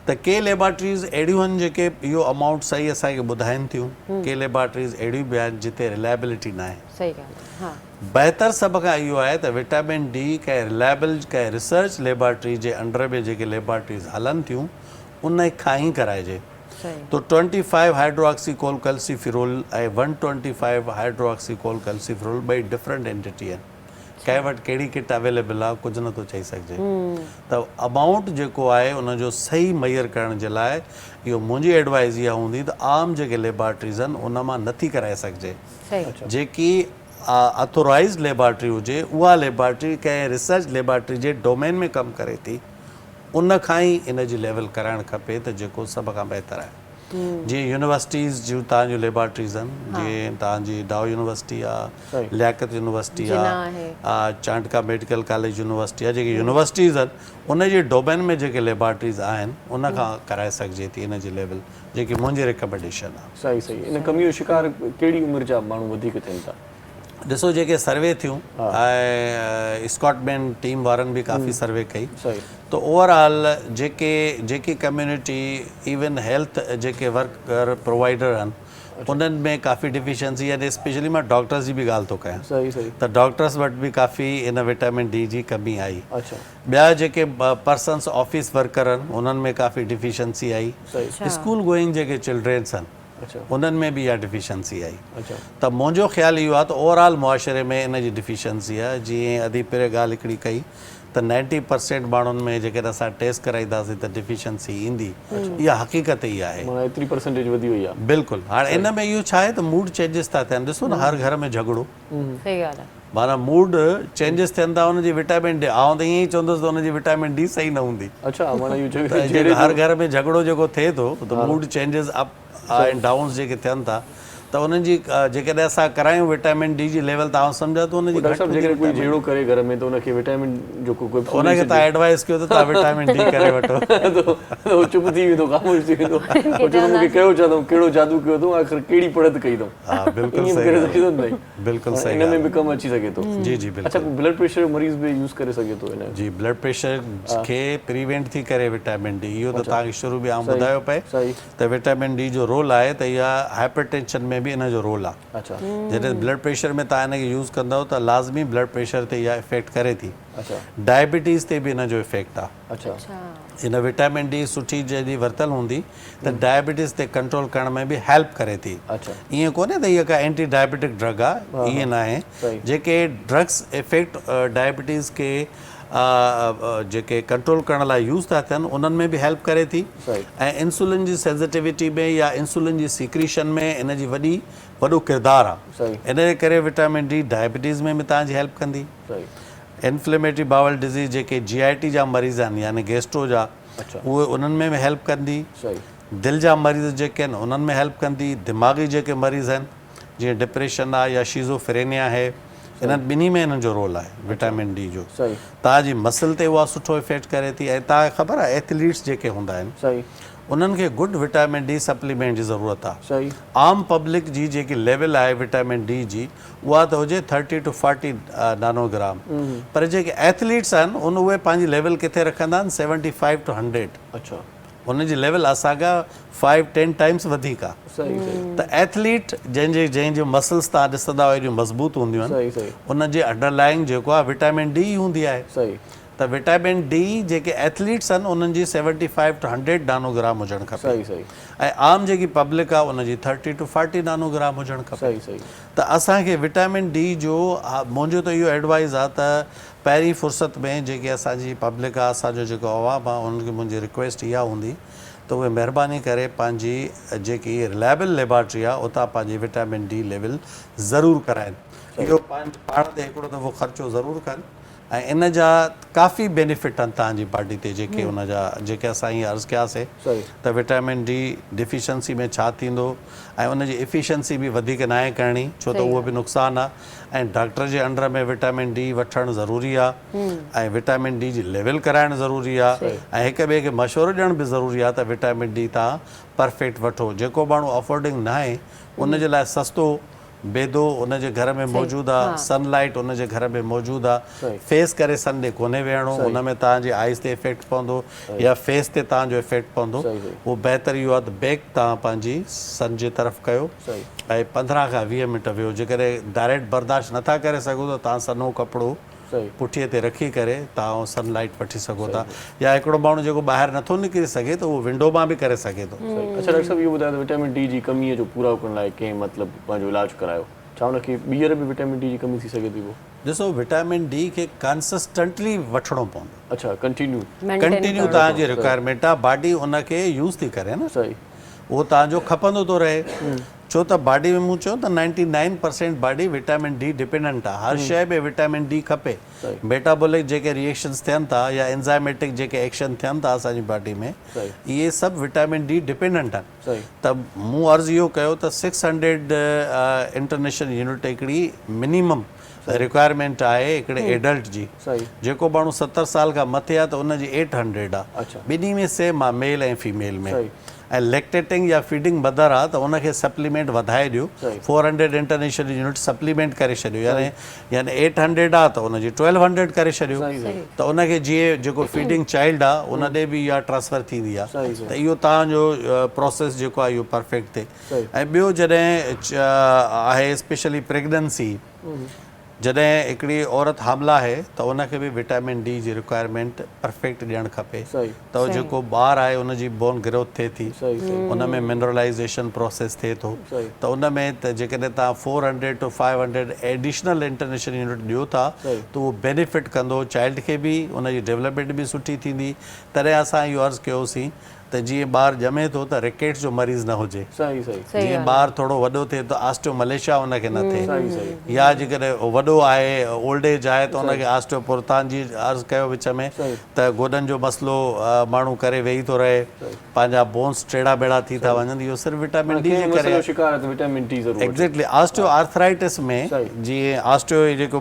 त के लेबॉर्ट्रीज़ अहिड़ियूं आहिनि जेके इहो अमाउंट सही असांखे ॿुधाइनि थियूं, के लेबॉर्ट्रीज़ अहिड़ियूं बि आहिनि जिते रिलायबिलिटी न आहे। बहितर सभ खां इहो आहे त विटामिन डी कंहिं रिलायबल कंहिं रिसर्च लेबॉर्ट्री जे अंडर में जेके लेबॉर्ट्रीज़ हलनि थियूं उन खां ई कराइजे। तो 25 हाइड्रोक्सीकोल कैल्सिफिरोल ऐं 125 हाइड्रोक्सीकोल कैल्सिफिरोल ॿई डिफरेंट एंटिटी आहिनि। कंहिं वटि कहिड़ी किट अवेलेबल आहे कुझु नथो चई सघिजे। त अमाउंट जेको आहे उनजो सही मय्यर करण जे लाइ इहो मुंहिंजी एडवाइस इहा हूंदी त आम जेके लेबॉर्ट्रीज़ आहिनि उन मां नथी कराए सघिजे। जेकी ऑथोराइज़्ड लेबॉर्ट्री हुजे उहा लेबॉर्ट्री कंहिं रिसर्च लेबॉर्ट्री जे डोमेन में कमु करे थी उन खां ई इन जी लेवल कराइणु खपे त जेको सभ खां बहितर आहे। जीअं यूनिवर्सिटीज़ जूं तव्हांजूं लेबॉर्ट्रीज़ आहिनि, जीअं तव्हांजी डाउ यूनिवर्सिटी आहे, लियाकत यूनिवर्सिटी आहे, चांटका मेडिकल कॉलेज यूनिवर्सिटी आहे, जेके यूनिवर्सिटीज़ आहिनि उन जे डोमेन में जेके लेबॉर्ट्रीज़ आहिनि उन खां कराए सघिजे थी इन जी लेवल, जेकी मुंहिंजी रिकमेंडेशन आहे। सही। इन कमी जो शिकार कहिड़ी उमिरि जा माण्हू वधीक थियनि था? ॾिसो, जेके सर्वे थियूं ऐं स्कॉटलैंड टीम वारनि बि काफ़ी सर्वे कई, त ओवरऑल जेकी कम्यूनिटी इवन हेल्थ जेके वर्कर प्रोवाइडर आहिनि उन्हनि में काफ़ी डिफिशंसी आहे। स्पेशली मां डॉक्टर्स जी बि ॻाल्हि थो कयां त डॉक्टर्स वटि बि काफ़ी इन विटामिन डी जी कमी आई। ॿिया जेके पर्सन्स ऑफिस वर्कर आहिनि उन्हनि में काफ़ी डिफिशंसी आई। स्कूल गोइंग जेके चिल्ड्रेन्स आहिनि उन्हनि में बि इहा डिफिशंसी आई। त मुंहिंजो ख़्यालु इहो आहे त ओवरऑल मुआशरे में इन जी डिफिशंसी आहे। जीअं अधी पहिरें ॻाल्हि हिकिड़ी कई त 90% माण्हुनि में जेकॾहिं असां टेस्ट कराईंदासीं त डिफिशंसी ईंदी, इहा हक़ीक़त ई आहे। एतिरी परसेंटेज वधी वई आहे। बिल्कुलु। हाणे इन में इहो छा आहे त मूड चेंजिस था थियनि। ॾिसो न, हर घर में झगड़ो, माना मूड चेंजिस थियनि था हुनजी विटामिन डी आउं त ईअं ई चवंदुसि त हुनजी विटामिन डी सही न हूंदी अच्छा माना इहो त चयो जेको हर घर में झगड़ो जेको थिए थो त mood changes up and downs जेके थियनि था त उन्हनि जी जेकॾहिं असां करायूं विटामिन डी जी लेवल त आउं सम्झां थो हुनजी डॉक्टर साहब जेकॾहिं कोई झेड़ो करे घर में त उनखे विटामिन जो कोई हुनखे तव्हां एडवाइस कयो त तव्हां विटामिन डी करे वठो तो चुप थी वेंदो ख़ामोश थी वेंदो चवंदो मूंखे कहिड़ो चवंदो कहिड़ो जादू कयो अथऊं आख़िर कहिड़ी पढ़त कई अथऊं हा बिल्कुलु ईअं सही करे ॻाल्हि सघे थो आहे। न बिल्कुलु सही इन में ॻाल्हि बि कमु अची सघे थो आहे। जी जी अच्छा बिल्कुलु ब्लड प्रेशर मरीज़ बि यूज़ करे सघे थो इन जी ब्लड प्रेशर खे प्रिवेंट थी करे विटामिन डी इहो त तव्हांखे शुरू बि आउं सही, ॿुधायो पए सही। त विटामिन डी जो रोल आहे त इहा हाइपरटेंशन में बि इन जो रोल आहे अच्छा जॾहिं ब्लड प्रेशर में तव्हां हिनखे यूज़ कंदव त लाज़मी ब्लड प्रेशर ते इहा इफेक्ट करे थी अच्छा डायबिटीज़ ते बि इन जो इफेक्ट आहे अच्छा इन विटामिन डी सुठी जॾहिं वरितलु हूंदी त डायबिटीज़ ते कंट्रोल करण में बि हेल्प करे थी अच्छा ईअं कोन्हे त इहा का एंटी डायबिटिक ड्रग आहे ईअं न आहे सही। जेके ड्रग्स इफेक्ट डायबिटीज़ खे जेके कंट्रोल करण लाइ यूज़ था थियनि उन्हनि में बि हेल्प करे थी सही। ऐं इंसुलिन जी सेंसिटिविटी में या इंसुलिन जी सीक्रीशन में इन जी वॾो किरदारु आहे सही इन जे करे विटामिन डी डायबिटीज़ में बि तव्हांजी हेल्प कंदी सही इन्फ्लेमेटरी बावल डिज़ीज़ जेके GIT जा मरीज़ आहिनि यानी गैस्ट्रो जा अच्छा उहे उन्हनि में बि हेल्प कंदी सही दिलि जा मरीज़ जेके आहिनि उन्हनि में हेल्प कंदी दिमाग़ी जेके मरीज़ आहिनि जीअं डिप्रेशन आहे या शीज़ोफ्रेनिया आहे इन्हनि ॿिन्ही में इन्हनि जो रोल आहे विटामिन डी जो सही तव्हांजी मसल ते उहा सुठो इफेक्ट करे थी ऐं तव्हांखे ख़बर आहे एथलीट्स जेके हूंदा आहिनि सही उन्हनि खे गुड विटामिन डी सप्लीमेंट जी ज़रूरत आहे सही आम पब्लिक जी जेकी लेवल आहे विटामिन डी जी उहा त हुजे 30 to 40 नैनोग्राम पर जेके एथलीट्स आहिनि उहे पंहिंजी लेवल किथे रखंदा आहिनि 75 to 100 अच्छा उनजी लेवल असांखां 5-10 टाइम्स वधीक आहे सही सही त एथलीट जंहिंजी मसल्स तव्हां ॾिसंदा आहियो एॾियूं मज़बूत हूंदियूं आहिनि सही सही उनजे अंडरलाइंग जेको आहे विटामिन डी हूंदी आहे सही त विटामिन डी जेके एथलीट्स आहिनि उन्हनि जी 75 to 100 नैनोग्राम हुजणु खपे सही सही ऐं आम जेकी पब्लिक आहे उनजी 30 to 40 नैनोग्राम हुजणु खपे सही सही त असांखे विटामिन डी जो मुंहिंजो त इहो एडवाइस आहे त पहिरीं फ़ुर्सत में जेकी असांजी पब्लिक आहे असांजो जेको अवाम आहे उन्हनि खे मुंहिंजी रिक्वेस्ट इहा हूंदी त उहे महिरबानी करे पंहिंजी जेकी रिलायबल लेबॉर्ट्री आहे उतां पंहिंजी विटामिन डी लेवल ज़रूरु कराइनि इहो पाण ते हिकिड़ो दफ़ो ख़र्चो ज़रूरु कनि ऐं इन जा काफ़ी बेनिफिट आहिनि तव्हांजी बॉडी ते जेके उन जा जेके असां हीअं अर्ज़ु कयासीं सही त विटामिन डी डिफिशंसी में छा थींदो ऐं उनजी एफिशिएंसी बि वधीक न आहे करणी छो त उहो बि नुक़सानु आहे ऐं डॉक्टर जे अंडर में विटामिन डी वठणु ज़रूरी आहे ऐं विटामिन डी जी लेवल कराइणु ज़रूरी आहे ऐं हिक ॿिए खे मशवरो ॾियणु बि ज़रूरी आहे त विटामिन डी तव्हां परफेक्ट वठो जेको माण्हू अफोर्डिंग न आहे उनजे लाइ सस्तो बेदो उनजे घर में मौजूदु आहे सनलाइट उनजे घर में मौजूदु आहे फेस करे सन ॾे कोन्हे वेहणो उन में तव्हांजी आइज़ ते इफेक्ट पवंदो या फेस ते तव्हांजो इफेक्ट पवंदो उहो बहितर इहो आहे त बैक तव्हां पंहिंजी सन जे तरफ़ कयो ऐं 15 खां 20 मिंट वियो जेकॾहिं डायरेक्ट बर्दाश्त नथा करे सघो त तव्हां सन्हो कपिड़ो पुठीअ ते रखी करे तव्हां सनलाइट वठी सघो था या हिकिड़ो माण्हू जेको ॿाहिरि नथो निकिरी सघे त उहो विंडो मां बि करे सघे थो अच्छा डॉक्टर साहब इहो ॿुधायो त विटामिन डी जी कमीअ जो पूरा करण लाइ कंहिं मतिलबु पंहिंजो इलाजु करायो छा हुनखे ॿीहर बि विटामिन डी जी कमी थी सघे थी पोइ ॾिसो विटामिन डी खे कंसिस्टेंटली वठिणो पवंदो अच्छा कंटिन्यू तव्हांजी रिक्वायरमेंट आहे बॉडी उनखे यूज़ थी करे न सही उहो तव्हांजो खपंदो थो रहे छो त बॉडी में मूं चयो त 99% बॉडी विटामिन डी डिपेंडेंट आहे हर शइ में विटामिन डी खपे मेटाबॉलिक जेके रिएक्शन्स थियनि था या एंजाइमेटिक जेके एक्शन थियनि था असांजी बॉडी में इहे सभु विटामिन डी डिपेंडेंट आहिनि त मूं अर्ज़ु इहो कयो त 600 इंटरनेशनल यूनिट हिकिड़ी मिनिमम रिक्वायरमेंट आहे हिकिड़े एडल्ट जी जेको माण्हू 70 साल खां मथे आहे त उनजी 800 आहे ॿिन्ही में सेम आहे मेल ऐं फीमेल में ऐं लैक्टेटिंग या फीडिंग मदर आहे त उनखे सप्लीमेंट वधाए ॾियो 400 इंटरनेशनल यूनिट सप्लीमेंट करे छॾियो यानी 800 आहे त उनजी 1200 करे छॾियो त उनखे जीअं जेको फीडिंग चाइल्ड आहे उन ॾे बि इहा ट्रांसफर थींदी आहे त इहो तव्हांजो प्रोसेस जेको आहे इहो परफेक्ट थिए ऐं ॿियो जॾहिं आहे स्पेशली प्रेगनेंसी जॾहिं हिकिड़ी औरत हामला आहे त उनखे बि vitamin D G requirement perfect ॾियणु खपे त जेको ॿारु आहे उनजी बोन ग्रोथ थिए थी उन में मिनरलाइज़ेशन प्रोसेस थिए थो त उन में त जेकॾहिं तव्हां 400 to 500 एडिशनल इंटरनेशनल यूनिट ॾियो था त उहो बेनिफिट कंदो चाइल्ड खे बि उनजी डेवलपमेंट बि सुठी थींदी तॾहिं असां इहो अर्ज़ु कयोसीं त जीअं ॿारु ॼमे थो त रिकेट्स जो मरीज़ न हुजे, सही सही जीअं ॿारु थोरो वॾो थिए त ऑस्टियोमलेशिया हुनखे न सही थिए, सही या जेकॾहिं वॾो आहे ओल्ड एज आहे त हुनखे ऑस्टियोपोर तव्हांजी अर्ज़ु कयो विच में त गोॾनि जो मसइलो माण्हू करे वेही थो रहे, पंहिंजा बोन्स टेड़ा बेड़ा थी था वञनि, इहो सिर्फ़ु विटामिन डी जे करे जो शिकार है तो विटामिन डी जरूर एग्ज़ैक्टली। ऑस्टियो आर्थराइटिस में जीअं ऑस्टियो जेको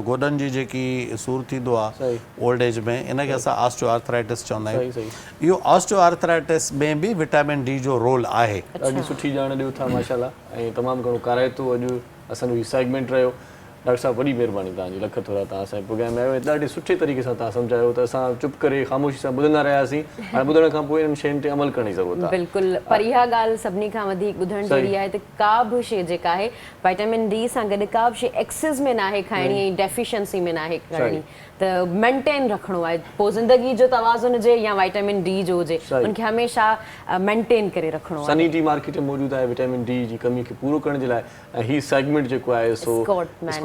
गोॾनि जी जेकी सूर थींदो आहे ओल्ड एज में, इनखे असां ऑस्टियो आर्थराइटिस चवंदा आहियूं। इहो ऑस्टियो आर्थराइटिस में बि विटामिन डी जो रोल आहे। ॾाढी सुठी ॼाण ॾियो था माशाल्लाह, ऐं तमामु घणो कराए थो अॼु असांजो हीउ सेगमेंट रहियो। डॉक्टर साहब वॾी महिरबानी तव्हांजी, लख थोरा तव्हां असांजे प्रोग्राम में आयो, ॾाढे सुठे तरीक़े सां तव्हां सम्झायो त असां चुप करे ख़ामोशी सां ॿुधंदा रहियासीं, हाणे ॿुधण खां पोइ इन्हनि शयुनि ते अमल करण जी ज़रूरत आहे। बिल्कुलु, पर इहा ॻाल्हि सभिनी खां वधीक ॿुधण जहिड़ी आहे त का बि शइ जेका आहे विटामिन डी सां गॾु का बि शइ एक्सेस में न आहे खाइणी ऐं डेफिशिएंसी में न आहे करणी, त मेंटेन रखिणो आहे। पोइ ज़िंदगी जो तवाज़ुन हुजे या विटामिन डी जो हुजे, उनखे हमेशह मेंटेन करे रखिणो आहे। सनी टी मार्केट में मौजूदु आहे विटामिन डी जी कमी खे पूरो करण जे लाइ, ऐं हीउ सेगमेंट जेको आहे सो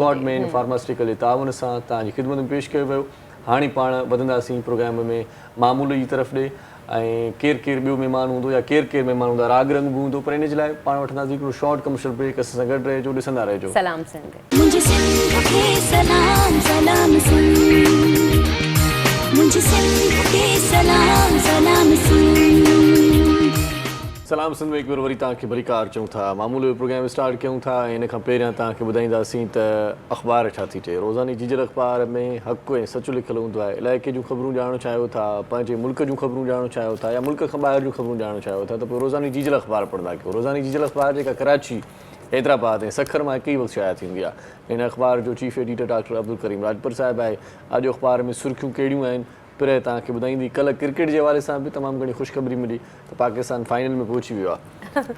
स्कॉटमैन फार्मास्यूटिकल जे ताउन सां तव्हांजी ख़िदमत में पेश कयो वियो। हाणे पाण वधंदासीं प्रोग्राम में मामूल जी तरफ़ ॾे, ऐं केरु केरु ॿियो महिमान हूंदो या केरु केरु महिमान हूंदा, राग रंग बि हूंदो, पर इन जे लाइ पाण वठंदासीं हिकिड़ो शॉर्ट कमर्शियल ब्रेक। असां सां गॾु रहिजो, ॾिसंदा रहिजो। सलाम सिंध। मुझे सिंध के सलाम सलाम सिंध, मुझे सिंध के सलाम सलाम सिंध। सलाम सिंध में हिकु भेरो वरी तव्हांखे भलीकार चऊं था। मामूल जो प्रोग्राम स्टार्ट कयूं था, ऐं इन खां पहिरियां तव्हांखे ॿुधाईंदासीं त अख़बार छा थी चए। रोज़ानी जीजल अख़बार में हक़ ऐं सचु लिखियलु हूंदो आहे। इलाइक़े जूं ख़बरूं ॼाणणु चाहियो था, पंहिंजे मुल्क जूं ख़बरूं ॼाणणु चाहियो था, या मुल्क खां ॿाहिरि जूं ख़बरूं ॼाणणु चाहियो था, त पोइ रोज़ानी जीजल अख़बार पढ़ंदा कयो। रोज़ानी जीजल अख़बार जेका कराची, हैदराबाद ऐं सखर मां हिकु ई वक़्तु शाया थींदी आहे। इन अख़बार जो chief editor doctor Abdul Karim Rajpar साहिबु आहे। अॼु अख़बार में सुर्खियूं कहिड़ियूं आहिनि पिरे तव्हांखे ॿुधाईंदी। कल्ह क्रिकेट जे हवाले सां बि तमामु घणी ख़ुशख़बरी मिली त पाकिस्तान फाइनल में पहुची वियो आहे।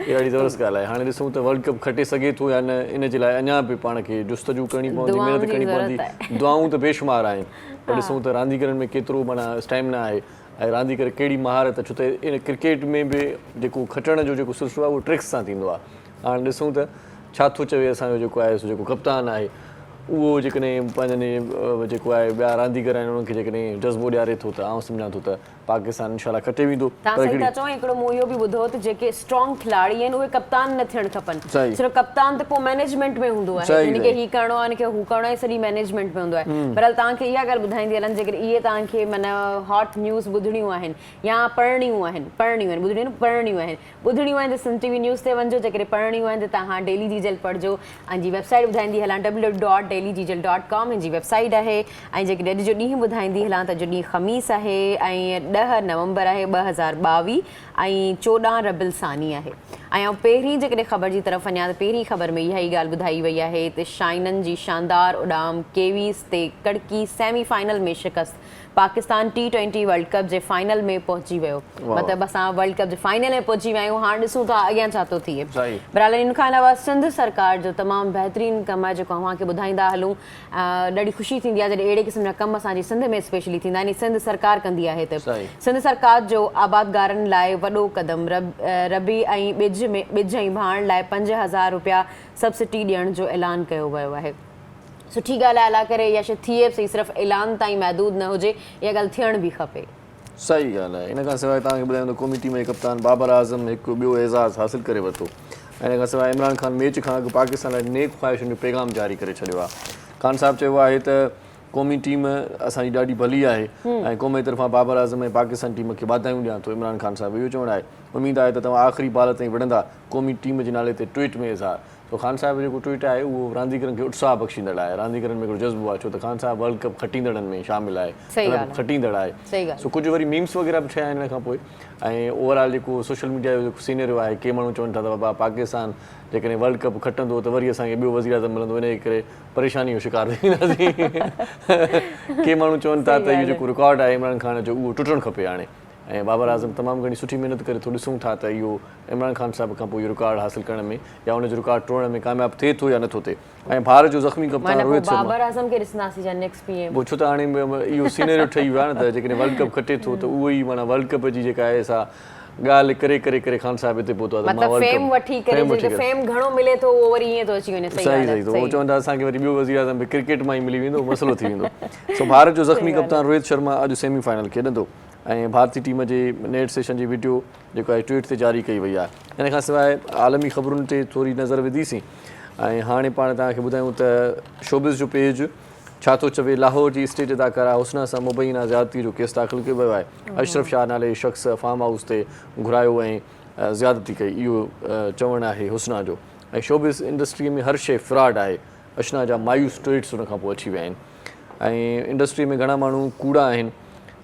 इहा ॾाढी ज़बरदस्त ॻाल्हि आहे। हाणे ॾिसूं त वर्ल्ड कप खटे सघे थो या न, इन जे लाइ अञा बि पाण खे जुस्तजू करणी पवंदी, महिनत करणी पवंदी। दुआऊं त बेशुमार आहिनि, पर ॾिसूं त रांदीगरनि में केतिरो माना स्टैमिना आहे, ऐं रांदीगर कहिड़ी महारत, छो त इन क्रिकेट में बि जेको खटण जो जेको सिलसिलो आहे उहो ट्रिक्स सां थींदो आहे। हाणे ॾिसूं त छा थो चवे असांजो जेको आहे सो जेको कप्तान आहे, उहो जेकॾहिं पंहिंजे जेको आहे ॿिया रांदीगर आहिनि उन्हनि खे जेकॾहिं जज़्बो ॾियारे थो त आउं सम्झां थो त पाकिस्तान इनशाला खटे वेंदो। तव्हां सही था चओ। हिकिड़ो मूं इहो बि ॿुधो त जेके स्ट्रॉन्ग खिलाड़ी आहिनि उहे कप्तान न थियणु खपनि। सिर्फ़ु कप्तान त पोइ मैनेजमेंट में हूंदो आहे, हिनखे हीउ करिणो आहे, हिनखे हू करिणो आहे, सॼी मैनेजमेंट में हूंदो आहे। पर तव्हांखे इहा ॻाल्हि ॿुधाईंदी हलनि, जेकर इहे तव्हांखे माना हॉट न्यूज़ ॿुधणियूं आहिनि या पढ़णियूं आहिनि, ॿुधणियूं आहिनि त सिंध टीवी न्यूज़ ते वञिजो। जेकॾहिं पढ़णियूं आहिनि त तव्हां डेली जीजल पढ़जो। पंहिंजी वेबसाइट ॿुधाईंदी हलां www.dailyjijal.com मुंहिंजी वेबसाइट आहे। ऐं जेकॾहिं अॼु जो ॾींहुं ॿुधाईंदी हलां त अॼु ॾींहुं ख़मीस आहे ऐं 10 नवंबर आहे 2022 ऐं 14 रबिल सानी आहे। ऐं पहिरीं जेकॾहिं ख़बर जी तरफ़ वञा त पहिरीं ख़बर में इहा ई ॻाल्हि ॿुधाई वई आहे त शाइननि जी शानदार उॾाम केवीज़ ते कड़की सेमीफाइनल में शिकस्त। पाकिस्तान T20 वर्ल्ड कप जे फाइनल में पहुची वियो, मतिलबु असां वर्ल्ड कप जे फाइनल में पहुची विया आहियूं। हाणे ॾिसूं था अॻियां छा थो थिए। बहरहाल इन खां अलावा सिंध सरकार जो तमामु बहितरीनु कमु आहे जेको अव्हांखे ॿुधाईंदा हलूं। ॾाढी ख़ुशी थींदी आहे जॾहिं अहिड़े क़िस्म जा कम असांजी सिंध में स्पेशली थींदा आहिनि। सिंध सरकार कंदी आहे त सिंध सरकार जो आबादगारनि लाइ वॾो क़दम रबी ऐं ॿिज ऐं भाण लाइ 5000 रुपया सब्सिडी ॾियण जो ऐलान कयो वियो आहे। सुठी ॻाल्हि आहे। अला करे इहा शइ थिए सही, सिर्फ़ु ऐलान ताईं महदूद न हुजे, इहा ॻाल्हि थियण बि खपे। सही ॻाल्हि आहे। इन खां सवाइ तव्हांखे ॿुधायां त क़ौमी टीम जे कप्तान बाबर आज़म हिकु ॿियो एज़ाज़ हासिलु करे वरितो। ऐं इन खां सवाइ इमरान ख़ान मैच खां अॻु पाकिस्तान लाइ नेक ख़्वाहिशुनि जो पैगाम जारी करे छॾियो आहे। ख़ान साहिबु चयो आहे त क़ौमी टीम असांजी ॾाढी भली आहे ऐं क़ौम जी तरफ़ां बाबर आज़म ऐं पाकिस्तान टीम खे वाधायूं ॾियां थो। इमरान ख़ान साहिबु इहो चवणु आहे। उमेदु आहे त तव्हां आख़िरी बाल ताईं विढ़ंदा। क़ौमी टीम जे नाले ते ट्वीट में इज़हार। तो ख़ान साहिब जेको ट्वीट आहे उहो रांदीगरनि खे उत्साह बख़्शींदड़ आहे। रांदीगरनि में हिकिड़ो जज़्बो आहे, छो त ख़ान साहिबु वर्ल्ड कप खटींदड़नि में शामिलु आहे, खटींदड़ आहे। सो कुझु वरी मीम्स वग़ैरह बि ठहिया आहिनि हिन खां पोइ। ऐं ओवरऑल जेको सोशल मीडिया जो जेको सीनियर आहे, के माण्हू चवनि था त बाबा पाकिस्तान जेकॾहिं वर्ल्ड कप खटंदो त वरी असांखे ॿियो वज़ीर आज़म मिलंदो, इन करे परेशानी जो शिकार थी वेंदासीं। के माण्हू चवनि था त इहो जेको रिकॉर्ड आहे इमरान ख़ान जो उहो टुटणु खपे हाणे। ऐं बाबर आज़म तमामु घणी सुठी महिनत करे थो। ॾिसूं था त इहो इमरान ख़ान साहिब खां पोइ इहो रिकॉर्ड हासिलु करण में या हुनजो रिकॉर्ड तोड़ण में कामयाबु थिए थो या नथो थिए। ऐं भारत जो ज़ख़्मी कप्तान रोहित शर्मा, पोइ छो त हाणे इहो सीनियर ठही वियो आहे न, त जेकॾहिं वर्ल्ड कप खटे थो त उहो ई माना वर्ल्ड कप जी जेका आहे सा ॻाल्हि करे करे करे ख़ान साहिब हिते पहुतो आहे। सही उहो चवंदा असांखे वरी ॿियो वज़ीर आज़म बि क्रिकेट मां ई मिली वेंदो, मसइलो थी वेंदो। सो भारत जो ज़ख़्मी कप्तान रोहित शर्मा अॼु सेमीफाइनल खेॾंदो ऐं भारतीय टीम जे नेट सेशन जी वीडियो जेको आहे ट्वीट ते जारी कई वई आहे। इन खां सवाइ आलमी ख़बरुनि ते थोरी नज़र विधीसीं ऐं हाणे पाण तव्हांखे ॿुधायूं त शोबिस जो पेज छा थो चवे। लाहौर जी स्टेज अदाकारा हुस्ना सां मुबैना ज़्यादती जो केस दाख़िल कयो वियो आहे। अशरफ शाह नाले शख़्स फार्म हाउस ते घुरायो ऐं ज़्यादती कई, इहो चवणु आहे हुस्ना जो। ऐं शोबिस इंडस्ट्रीअ में हर शइ फ्रॉड आहे। हुस्ना जा मायूस ट्वीट्स हुन खां पोइ अची विया आहिनि। ऐं इंडस्ट्री में घणा माण्हू कूड़ा आहिनि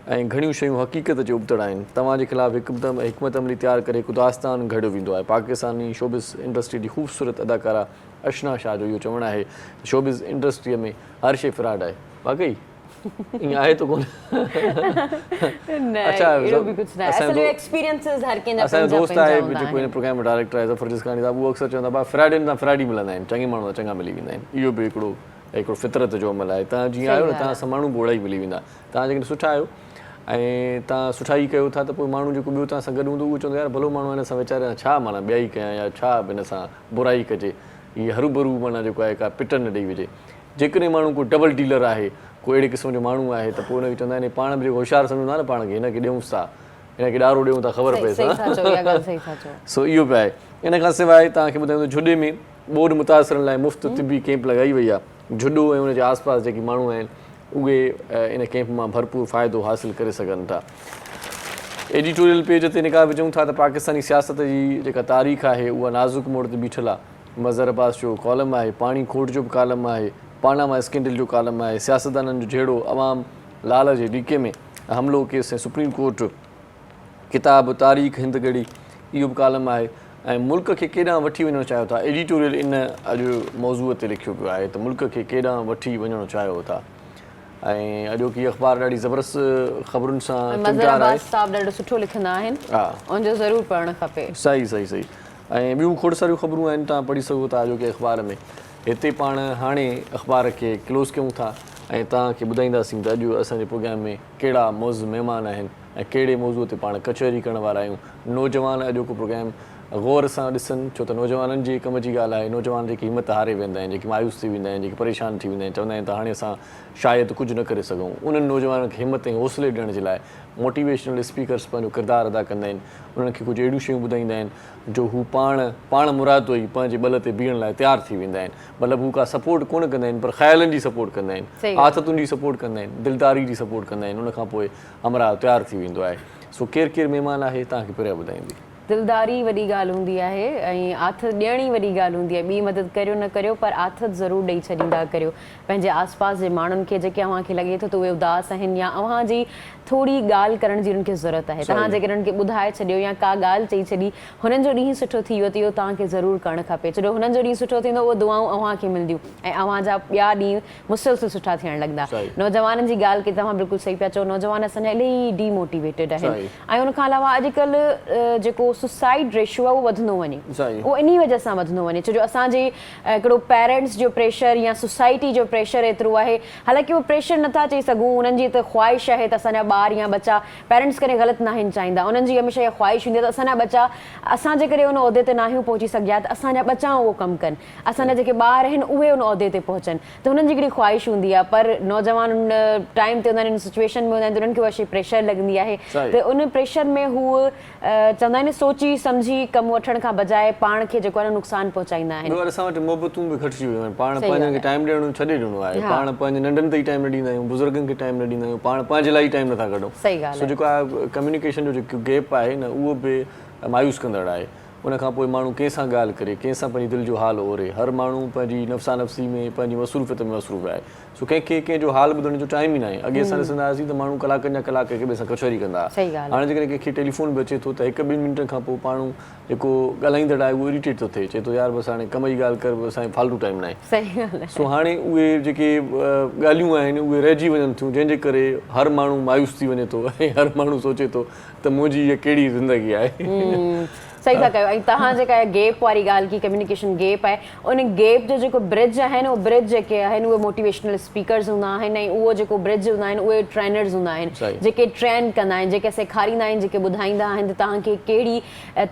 ऐं घणियूं शयूं हक़ीक़त जे उबतड़ आहिनि। तव्हांजे ख़िलाफ़ु हिकमत अमली तयारु करे हिकु दास्तान घड़ियो वेंदो आहे। पाकिस्तानी शोबिस इंडस्ट्री जी ख़ूबसूरत अदाकारा अशना शाह जो इहो चवणु आहे शोबिस इंडस्ट्रीअ में हर शइ फ्रॉड आहे। वाकई ईअं आहे त कोन? असांजो दोस्त आहे जेको हिन प्रोग्राम में डायरेक्टर आहे ज़फ़र जिस्कानी साहिबु, उहो अक्सर चवंदा भाउ फ्रॉड आहिनि, तव्हां फ्रॉड ई मिलंदा आहिनि, चङे माण्हू चङा मिली वेंदा आहिनि। इहो बि हिकिड़ो फितरत जो अमल आहे। तव्हां जीअं आहियो न, तव्हां सां माण्हू बोड़ा ई मिली वेंदा। तव्हां जेकॾहिं सुठा आहियो ऐं तव्हां सुठा ई कयो था त पोइ माण्हू जेको ॿियो तव्हां सां गॾु हूंदो उहो चवंदो यार भलो माण्हू हिन सां वीचारे छा माना ॿियाई कयां या छा हिन सां बुराई कजे, हीअ हरूभरू माना जेको आहे का पिट न ॾेई विझे। जेकॾहिं माण्हू को डबल डीलर आहे, को अहिड़े क़िस्म जो माण्हू आहे त पोइ हुनखे चवंदा आहिनि पाण बि जेको होशियारु सम्झंदा न पाण खे, हिनखे ॾियूंसि था, हिनखे ॾारो ॾियूं था, ख़बर पए। सो इहो बि आहे। इन खां सवाइ तव्हांखे ॿुधायूं त झुॾे में ॿोॾ मुतासिरनि लाइ मुफ़्त तिबी कैंप लॻाई वई आहे। झुॾो ऐं हुनजे आसपास जेके माण्हू आहिनि उहे इन कैंप मां भरपूर फ़ाइदो हासिलु करे सघनि था। एडिटोरियल पेज ते निगाह विझूं था त पाकिस्तानी सियासत जी जेका तारीख़ आहे उहा नाज़ुक मोड़ ते बीठल आहे। मज़हर अब्बास जो कॉलम आहे, पाणी खोट जो बि कॉलम आहे, पानामा स्कैंडल जो कॉलम आहे, सियासतदाननि जो जहिड़ो अवाम लाल जे डीके में हमिलो केस ऐं सुप्रीम कोर्ट किताब तारीख़ हिंदगड़ी इहो बि कॉलम आहे। ऐं मुल्क खे केॾांहुं वठी वञणु चाहियो था, एडिटोरियल इन अॼु मौज़ूअ ते लिखियो पियो आहे त मुल्क खे केॾांहुं वठी वञणु चाहियो था। ऐं अॼोकी अख़बार ॾाढी ज़बरदस्त ख़बरुनि सां ॾाढो सुठो लिखंदा आहिनि, उनजो ज़रूरु पढ़णु खपे। सही ऐं ॿियूं खोड़ सारियूं ख़बरूं आहिनि, तव्हां पढ़ी सघो था अॼोके अख़बार में। हिते पाण हाणे अख़बार खे क्लोज़ कयूं था ऐं तव्हांखे ॿुधाईंदासीं त अॼु असांजे प्रोग्राम में कहिड़ा मौज़ महिमान आहिनि ऐं कहिड़े मौज़ूअ ते पाण कचहरी करण वारा आहियूं। नौजवान अॼोको प्रोग्राम गौर सां ॾिसनि, छो त नौजवाननि जे कम जी ॻाल्हि आहे। नौजवान जेके हिमत हारे वेंदा आहिनि, जेके मायूस थी वेंदा आहिनि, जेके परेशान थी वेंदा आहिनि, चवंदा आहिनि त हाणे असां शायदि कुझु न करे सघूं, उन्हनि नौजवाननि खे हिमत ऐं हौसले ॾियण जे लाइ मोटिवेशनल स्पीकर्स पंहिंजो किरदारु अदा कंदा आहिनि। उन्हनि खे कुझु अहिड़ियूं शयूं ॿुधाईंदा आहिनि जो हू पाण मुरादो ई पंहिंजे बल ते बीहण लाइ तयारु थी वेंदा आहिनि। मतिलबु हू का सपोर्ट कोन कंदा आहिनि पर ख़्यालनि जी सपोर्ट कंदा आहिनि, आदतुनि जी सपोर्ट कंदा आहिनि, दिलदारी जी सपोर्ट कंदा आहिनि। उनखां पोइ हमराह तयारु थी वेंदो आहे। सो केरु महिमान आहे तव्हांखे पहिरियां ॿुधाईंदी। दिलदारी वॾी ॻाल्हि हूंदी आहे ऐं आथ ॾियणी वॾी ॻाल्हि हूंदी आहे। ॿी मदद करियो न करियो पर आथ ज़रूरु ॾेई छॾींदा करियो पंहिंजे आसपास जे माण्हुनि खे जेके अव्हांखे लॻे थो त उहे उदास आहिनि या अव्हांजी थोरी ॻाल्हि करण जी उन्हनि खे ज़रूरत आहे। तव्हां जेकॾहिं उन्हनि खे ॿुधाए छॾियो या का ॻाल्हि चई छॾी, हुननि जो ॾींहुं सुठो थी वियो त इहो तव्हांखे ज़रूरु करणु खपे। छो जो हुननि जो ॾींहुं सुठो थींदो, उहे दुआऊं अव्हांखे मिलंदियूं ऐं अव्हांजा ॿिया ॾींहं मुसलसिल सुठा थियणु लॻंदा। नौजवाननि जी ॻाल्हि खे तव्हां बिल्कुलु सही पिया चओ, नौजवान असांजा इलाही डीमोटिवेटेड आहिनि ऐं उनखां अलावा अॼुकल्ह जेको सुसाइड रेशियो आहे उहो वधंदो वञे, उहो इन वजह सां वधंदो वञे। छो जो असांजे हिकिड़ो पेरेंट्स जो प्रेशर या सोसाइटी जो प्रेशर एतिरो आहे। हालांकि उहो प्रेशर नथा चई सघूं, उन्हनि जी त ख़्वाहिश आहे त असांजा ॿार या बचा, पेरेंट्स करे ग़लति न आहिनि चाहींदा, उन्हनि जी हमेशह इहा ख़्वाहिश हूंदी आहे त असांजा बचा असांजे करे उन उहिदे ते न आहियूं पहुची सघिया त असांजा बचा उहो कमु कनि, असांजा जेके ॿार आहिनि उहे उन उहिदे ते पहुचनि, त हुननि जी हिकिड़ी ख़्वाहिश हूंदी आहे। पर नौजवान उन टाइम ते हूंदा आहिनि, सिचुएशन में हूंदा आहिनि त उन्हनि खे उहा शइ प्रेशर लॻंदी आहे त उन प्रेशर में हू चवंदा आहिनि सोची सम्झी कमु वठण खां बजाए पाण खे जेको आहे नुक़सानु पहुचाईंदा आहिनि। असां वटि मोहबतूं बि घटिजी वियूं आहिनि, पाण पंहिंजनि खे टाइम ॾियणो छॾे ॾियणो आहे, पाण पंहिंजे नंढनि ते ई टाइम न ॾींदा आहियूं, बुज़ुर्गनि खे टाइम न ॾींदा आहियूं, पाण पंहिंजे लाइ टाइम नथा कढूं। सही ॻाल्हि आहे। जेको आहे कम्युनिकेशन जो जेको गैप आहे न उहो बि मायूस कंदड़ आहे। उनखां पोइ माण्हू कंहिंसां ॻाल्हि करे, कंहिंसां पंहिंजी दिलि जो हाल ओरे, हर माण्हू पंहिंजी नफ़्सा नफ़्सी में पंहिंजी मसरूफ़ियत में मसरूफ़ आहे। सो कंहिंखे कंहिंजो हाल ॿुधण जो टाइम ई न आहे। अॻे असां ॾिसंदा हुआसीं त माण्हू कलाकनि जा कलाक हिक ॿिए सां कचहरी कंदा। हाणे जेकॾहिं कंहिंखे टेलीफोन बि अचे थो त हिकु ॿिनि मिंटनि खां पोइ माण्हू जेको ॻाल्हाईंदड़ आहे उहो इरिटेट थो थिए, चए थो यार बसि हाणे कम जी ॻाल्हि कर, असांखे फालतू टाइम न आहे। सो हाणे उहे जेके ॻाल्हियूं आहिनि उहे रहिजी वञनि थियूं, जंहिंजे करे हर माण्हू मायूस थी वञे थो ऐं हर माण्हू सोचे थो त मुंहिंजी इहा कहिड़ी ज़िंदगी आहे। सही था कयो। ऐं तव्हां जेका गैप वारी ॻाल्हि की कम्युनिकेशन गैप आहे, उन गैप जो जेको ब्रिज आहिनि, उहो ब्रिज जेके आहिनि उहे मोटिवेशनल स्पीकर्स हूंदा आहिनि, ऐं उहो जेको ब्रिज हूंदा आहिनि उहे ट्रेनर्स हूंदा आहिनि, जेके ट्रेन कंदा आहिनि, जेके सेखारींदा आहिनि, जेके ॿुधाईंदा आहिनि त तव्हांखे कहिड़ी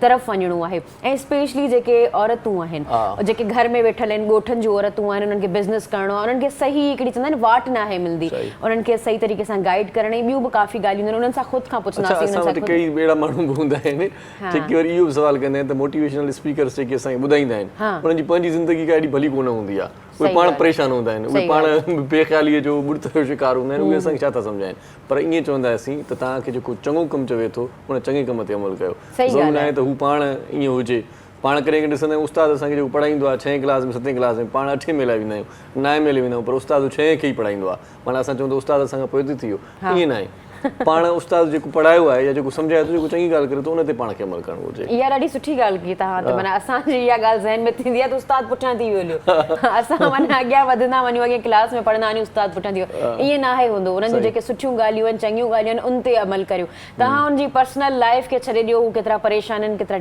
तरफ़ वञिणो आहे। ऐं स्पेशली जेके औरतूं आहिनि, जेके घर में वेठल आहिनि, ॻोठनि जूं औरतूं आहिनि, उन्हनि खे बिज़नेस करणो आहे, उन्हनि खे सही हिकिड़ी चवंदा आहिनि वाट न आहे मिलंदी, उन्हनि खे सही तरीक़े सां गाइड करण, ऐं ॿियूं बि काफ़ी ॻाल्हियूं आहिनि, उन्हनि सां ख़ुदि खां पुछंदासीं। असां वटि कई अहिड़ा माण्हू बि हूंदा आहिनि जेके वरी इहो बि सवाल कंदा आहिनि त मोटिवेशनल स्पीकर्स जेके असांखे ॿुधाईंदा आहिनि, उन्हनि जी पंहिंजी ज़िंदगी का एॾी भली कोन हूंदी आहे, उहे पाण परेशान हूंदा आहिनि, उहे पाण बेख़्यालीअ जो बुर्त जो शिकार हूंदा आहिनि, उहे असांखे छा था सम्झाइनि। पर ईअं चवंदासीं त तव्हांखे जेको चङो कमु चवे थो उन चङे कम ते अमल कयो। ज़रूरी न आहे त हू पाण ईअं हुजे। पाण करे ॾिसंदा आहियूं उस्ताद असांखे जेको पढ़ाईंदो आहे 6 क्लास में 7 क्लास में, पाण 8 में लाइ वेंदा आहियूं, 9 में वेंदा आहियूं, पर उस्ताद 6 खे ई पढ़ाईंदो आहे। माना असां चऊं त उस्ताद असांखां पोइ थी वियो, ईअं न आहे। पाण उस्ताद जेको पढ़ायो आहे या जेको सम्झाए थो, जेको चङी ॻाल्हि करे थो, उन ते पाण खे अमल करणो घुरिजे। इहा ॾाढी सुठी ॻाल्हि की तव्हां त, माना असांजी इहा ॻाल्हि ज़हन में थींदी आहे त उस्ताद पुठियां थी वियो, असां माना अॻियां वधंदा वञूं, अॻियां क्लास में पढ़ंदा वञूं, उस्ताद पुठियां थी वियो, ईअं न आहे हूंदो। उन्हनि जी जेके सुठियूं ॻाल्हियूं आहिनि, चङियूं ॻाल्हियूं आहिनि, उन ते अमल करियो। तव्हां उनजी पर्सनल लाइफ खे छॾे ॾियो, हू केतिरा परेशान आहिनि, केतिरा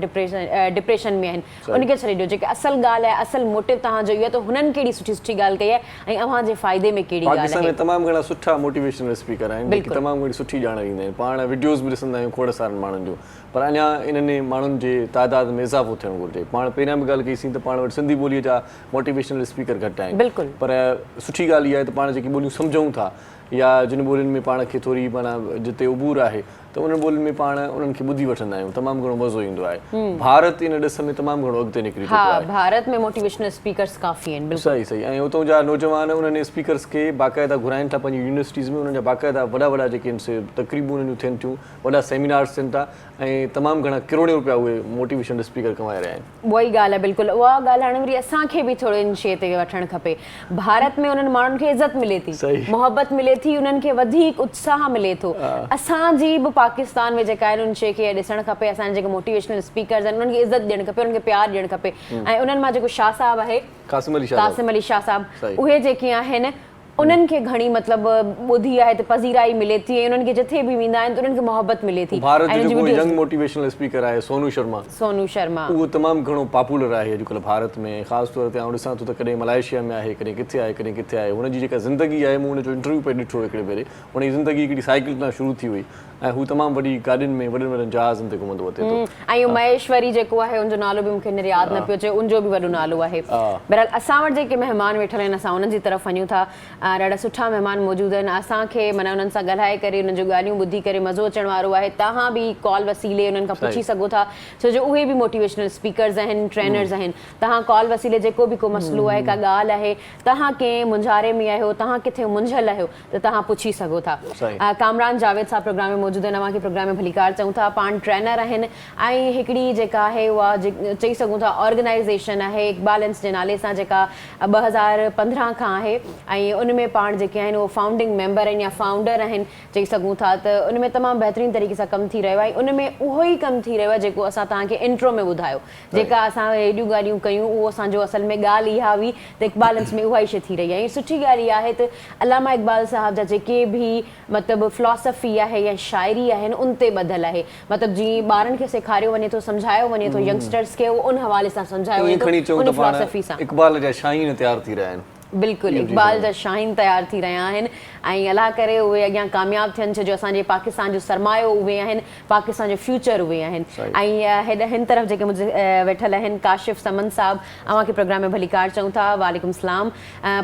डिप्रेशन में आहिनि, उनखे छॾे ॾियो। जेके असल ॻाल्हि आहे, असल मोटिव तव्हांजो इहो आहे त हुननि कहिड़ी सुठी सुठी ॻाल्हि कई आहे ऐं अव्हांजे फ़ाइदे में कहिड़ी ॻाल्हि आहे। पाकिस्तान में तमामु घणा सुठा मोटिवेशनल स्पीकर आहिनि, जेके तमामु घणी सुठी ॼाण ॾींदा आहिनि। पाण वीडियोज़ बि ॾिसंदा आहियूं खोड़ सारनि माण्हुनि जो, पर अञा इन्हनि माण्हुनि जे तादाद में इज़ाफ़ो थियणु घुरिजे। पाण पहिरियां बि ॻाल्हि कईसीं त पाण वटि सिंधी ॿोलीअ जा मोटिवेशनल स्पीकर घटि आहिनि, पर सुठी ॻाल्हि इहा आहे त पाण जेकी ॿोलियूं सम्झूं था या जिन ॿोलियुनि में पाण खे थोरी माना जिते उबूर आहे त उन ॿोलियुनि में पाण उन्हनि खे ॿुधी वठंदा आहियूं, तमामु घणो मज़ो ईंदो आहे। भारत इन ॾिस में तमामु घणो अॻिते निकिरी चुको आहे। भारत में मोटिवेशनल स्पीकर्स काफ़ी आहिनि। सही सही। ऐं उतां जा नौजवान उन्हनि स्पीकर्स खे बाक़ाइदा घुराइनि था पंहिंजी यूनिवर्सिटीज़ में, उन्हनि जा बाक़ाइदा वॾा वॾा जेके आहिनि तक़रीबूं उन्हनि जूं थियनि थियूं, वॾा सेमिनार्स थियनि था, ऐं तमामु घणा किरोड़ियूं रुपया उहे मोटिवेशनल स्पीकर कमाए रहिया आहिनि। उहा ई ॻाल्हि आहे, बिल्कुलु उहा ॻाल्हि हाणे वरी असांखे बि थोरो इन शइ ते वठणु खपे। भारत में उन्हनि माण्हुनि खे इज़त मिले थी, मोहबत मिले थी, उन्हनि खे वधीक उत्साह मिले थो। असांजी बि पाकिस्तान में जेका आहिनि उन शइ खे ॾिसणु खपे। असांजे जेके मोटिवेशनल स्पीकर्स आहिनि उन्हनि खे इज़त ॾियणु खपे, उन्हनि खे प्यारु ॾियणु खपे। ऐं उन्हनि मां जेको शाह साहब आहे, कासिम अली शाह साहब, उहे जेके आहिनि उन्हनि खे घणी मतिलबु ॿुधी आहे त पज़ीराई मिले थी, ऐं उन्हनि खे जिथे बि वेंदा आहिनि त उन्हनि खे मोहबत मिले थी। भारत जो जेको यंग मोटिवेशनल स्पीकर आहे सोनू शर्मा, उहो तमामु घणो पॉपुलर आहे अॼुकल्ह भारत में। ख़ासि तौर ते आउं ॾिसां थो त कॾहिं मलेशिया में आहे, कॾहिं किथे आहे, कॾहिं किथे आहे। हुनजी जेका ज़िंदगी आहे, मूं हुनजो इंटरव्यू पे ॾिठो हिकिड़े भेरे, हुनजी ज़िंदगी हिकिड़ी साइकिल खां शुरू थी हुई, ऐं हू तमामु वॾी गाॾियुनि में वॾनि वॾनि जहाज़नि ते घुमंदो अचे थो। ऐं महेश्वरी जेको आहे उनजो नालो बि मूंखे हींअर यादि न पियो अचे, उनजो बि वॾो नालो आहे। बहरहाल असां वटि जेके महिमान वेठल आहिनि, असां उन्हनि जी तरफ़ वञूं था। ॾाढा सुठा महिमान मौजूदु आहिनि। असांखे माना उन्हनि सां ॻाल्हाए करे, उन्हनि जूं ॻाल्हियूं ॿुधी करे मज़ो अचण वारो आहे। तव्हां बि कॉल वसीले उन्हनि खां पुछी सघो था, छो जो उहे बि मोटिवेशनल स्पीकर्स आहिनि, ट्रेनर्स आहिनि। तव्हां कॉल वसीले जेको बि को मसइलो आहे, का ॻाल्हि आहे, तव्हां कंहिं मुंझारे में आहियो, तव्हां किथे मुंझल आहियो, त तव्हां पुछी सघो था। कामरान जावेद साहब प्रोग्राम में मौजूदु आहिनि, अव्हांखे प्रोग्राम में भलीकार चऊं था। पाण ट्रेनर आहिनि, ऐं हिकिड़ी जेका आहे उहा चई सघूं था ऑर्गेनाइज़ेशन आहे इक़बालेंस जे नाले सां, जेका 2015 खां आहे, ऐं उन में पाण जेके आहिनि उहे फाउंडिंग मेंबर आहिनि या फाउंडर आहिनि चई सघूं था। त उन में तमामु बहितरीन तरीक़े सां कमु थी रहियो आहे। उन में उहो ई कमु थी रहियो आहे जेको असां तव्हांखे इंट्रो में ॿुधायो। जेका असां हेॾियूं ॻाल्हियूं कयूं, उहो असांजो असल में ॻाल्हि इहा हुई त इक़बालेंस में उहा ई शइ थी रही आहे। ऐं सुठी ॻाल्हि इहा आहे त अलामा इक़बाल साहब जा जेके बि मतिलबु फ़िलॉसफ़ी आहे या शाइरी आहिनि, उन ते ॿधल आहे। मतिलबु जीअं ॿारनि खे सेखारियो वञे थो, सम्झायो वञे थो, यंगस्टर्स खे उन हवाले सां सम्झायो वञे थो, उन फ़िलॉसफ़ी सां। इक़बाल जा शाहीन तयारु थी रहिया आहिनि। बिल्कुलु इक़बाल जा शाहीन तयारु थी रहिया आहिनि, ऐं अलाह करे उहे अॻियां कामयाबु थियनि, छो जो असांजे पाकिस्तान जो सरमायो उहे आहिनि, पाकिस्तान जो फ्यूचर उहे आहिनि। ऐं हिन तरफ़ जेके मुंहिंजे वेठल आहिनि काशिफ़ समन साहब, अव्हांखे प्रोग्राम में भलीकार चऊं था। वालेकुम सलाम।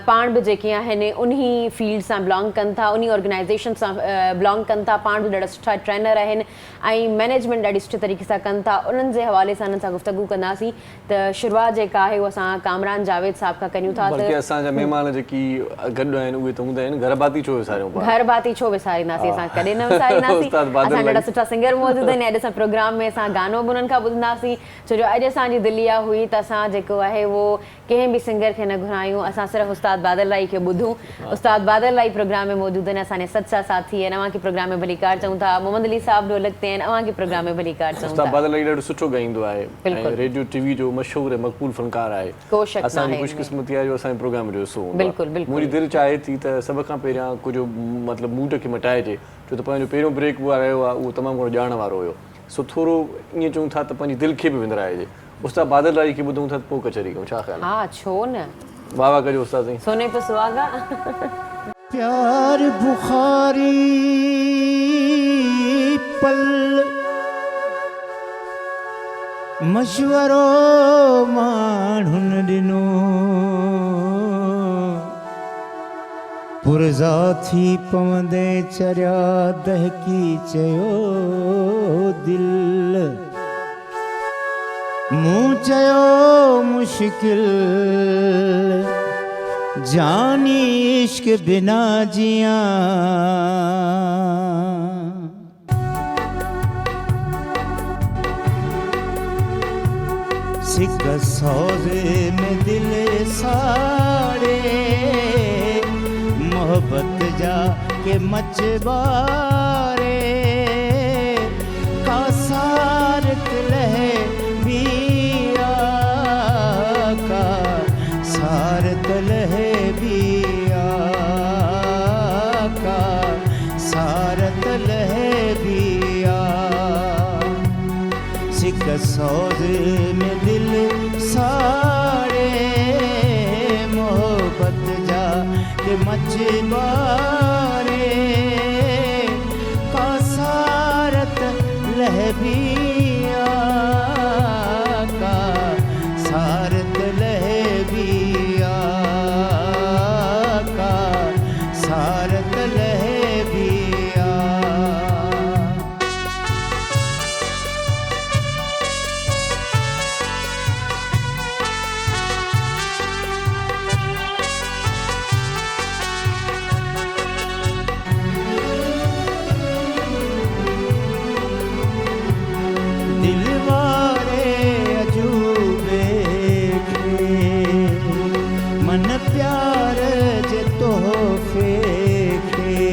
पाण बि जेके आहिनि उन फील्ड सां बिलोंग कनि था, उन ऑर्गेनाइज़ेशन सां बिलोंग कनि था। पाण बि ॾाढा सुठा ट्रेनर आहिनि ऐं मैनेजमेंट ॾाढी सुठे तरीक़े सां कनि था। उन्हनि जे हवाले सां उन्हनि सां गुफ़्तगू कंदासीं। त शुरूआत जेका आहे उहा असां कामरान जावेद साहब खां कयूं था। महिमान जेकी गॾु आहिनि उहे त हूंदा आहिनि, घर भाती छो विसारियूं? घर भाती छो विसारींदासीं, असां कॾहिं न विसारींदासीं। असां ॾाढा सुठा सिंगर मौजूदु आहिनि। अॼु असां प्रोग्राम में असां गानो बि उन्हनि खां ॿुधंदासीं, छो जो अॼु असांजी दिलि इहा हुई त असां जेको आहे उहो कंहिं बि सिंगर खे न घुरायूं, असां सिर्फ़ु उस्ताद बादल लाई खे ॿुधूं। उस्ताद बादल लाई प्रोग्राम में मौजूदु आहिनि, असांजे सच्चा साथी आहिनि। अव्हांखे प्रोग्राम में भलीकार चऊं था। मोहम्मद अली साहब ढोलक ते आहिनि, अव्हांखे प्रोग्राम में भलीकार चऊं था। उस्ताद बादल लाई ॾाढो सुठो ॻाईंदो आहे, रेडियो टीवी जो मशहूरु ऐं मक़बूल फ़नकार आहे। असांजी ख़ुशकिस्मती आहे जो असांजे प्रोग्राम जो हिसो हूंदो आहे। मुंहिंजी दिलि चाहे थी त सभ खां पहिरियां कुझु मतिलबु मूड खे मटाइजे, छो त पंहिंजो पहिरियों ब्रेक उहा रहियो आहे, उहो तमामु घणो ॼाण वारो हुयो। सो थोरो ईअं चऊं था त पंहिंजी दिलि खे बि विंदराइजे। उस्ताद बादल राई खे ॿुधूं था त पोइ कचहरी कयूं, छा ख़्यालु आहे? हा छो न, वाह वाह कजो उस्ताद साईं। सोने पे सुहागा। प्यार बुखारी पल मशवरो माण्हुनि ॾिनो, पुरज़ा थी पवंदे चरिया दहकी चयो दिल, मूं चयो मुश्किल जानी इश्क बिना जिया, सिक सौजे में दिल साड़े, मोहब्बत जा के मचबारे, का सारत लहे बिया, का सारत लहे बिया, का सारत लहे बिया, सिक सौज में दिल साड़े, मोहब्बत जा के मचबारे, का सारत लहे बिया, का सारत लहे बिया, का सारत लहे बिया। दिलवारे अजूबे खे मन प्यार जे तोहफे खे,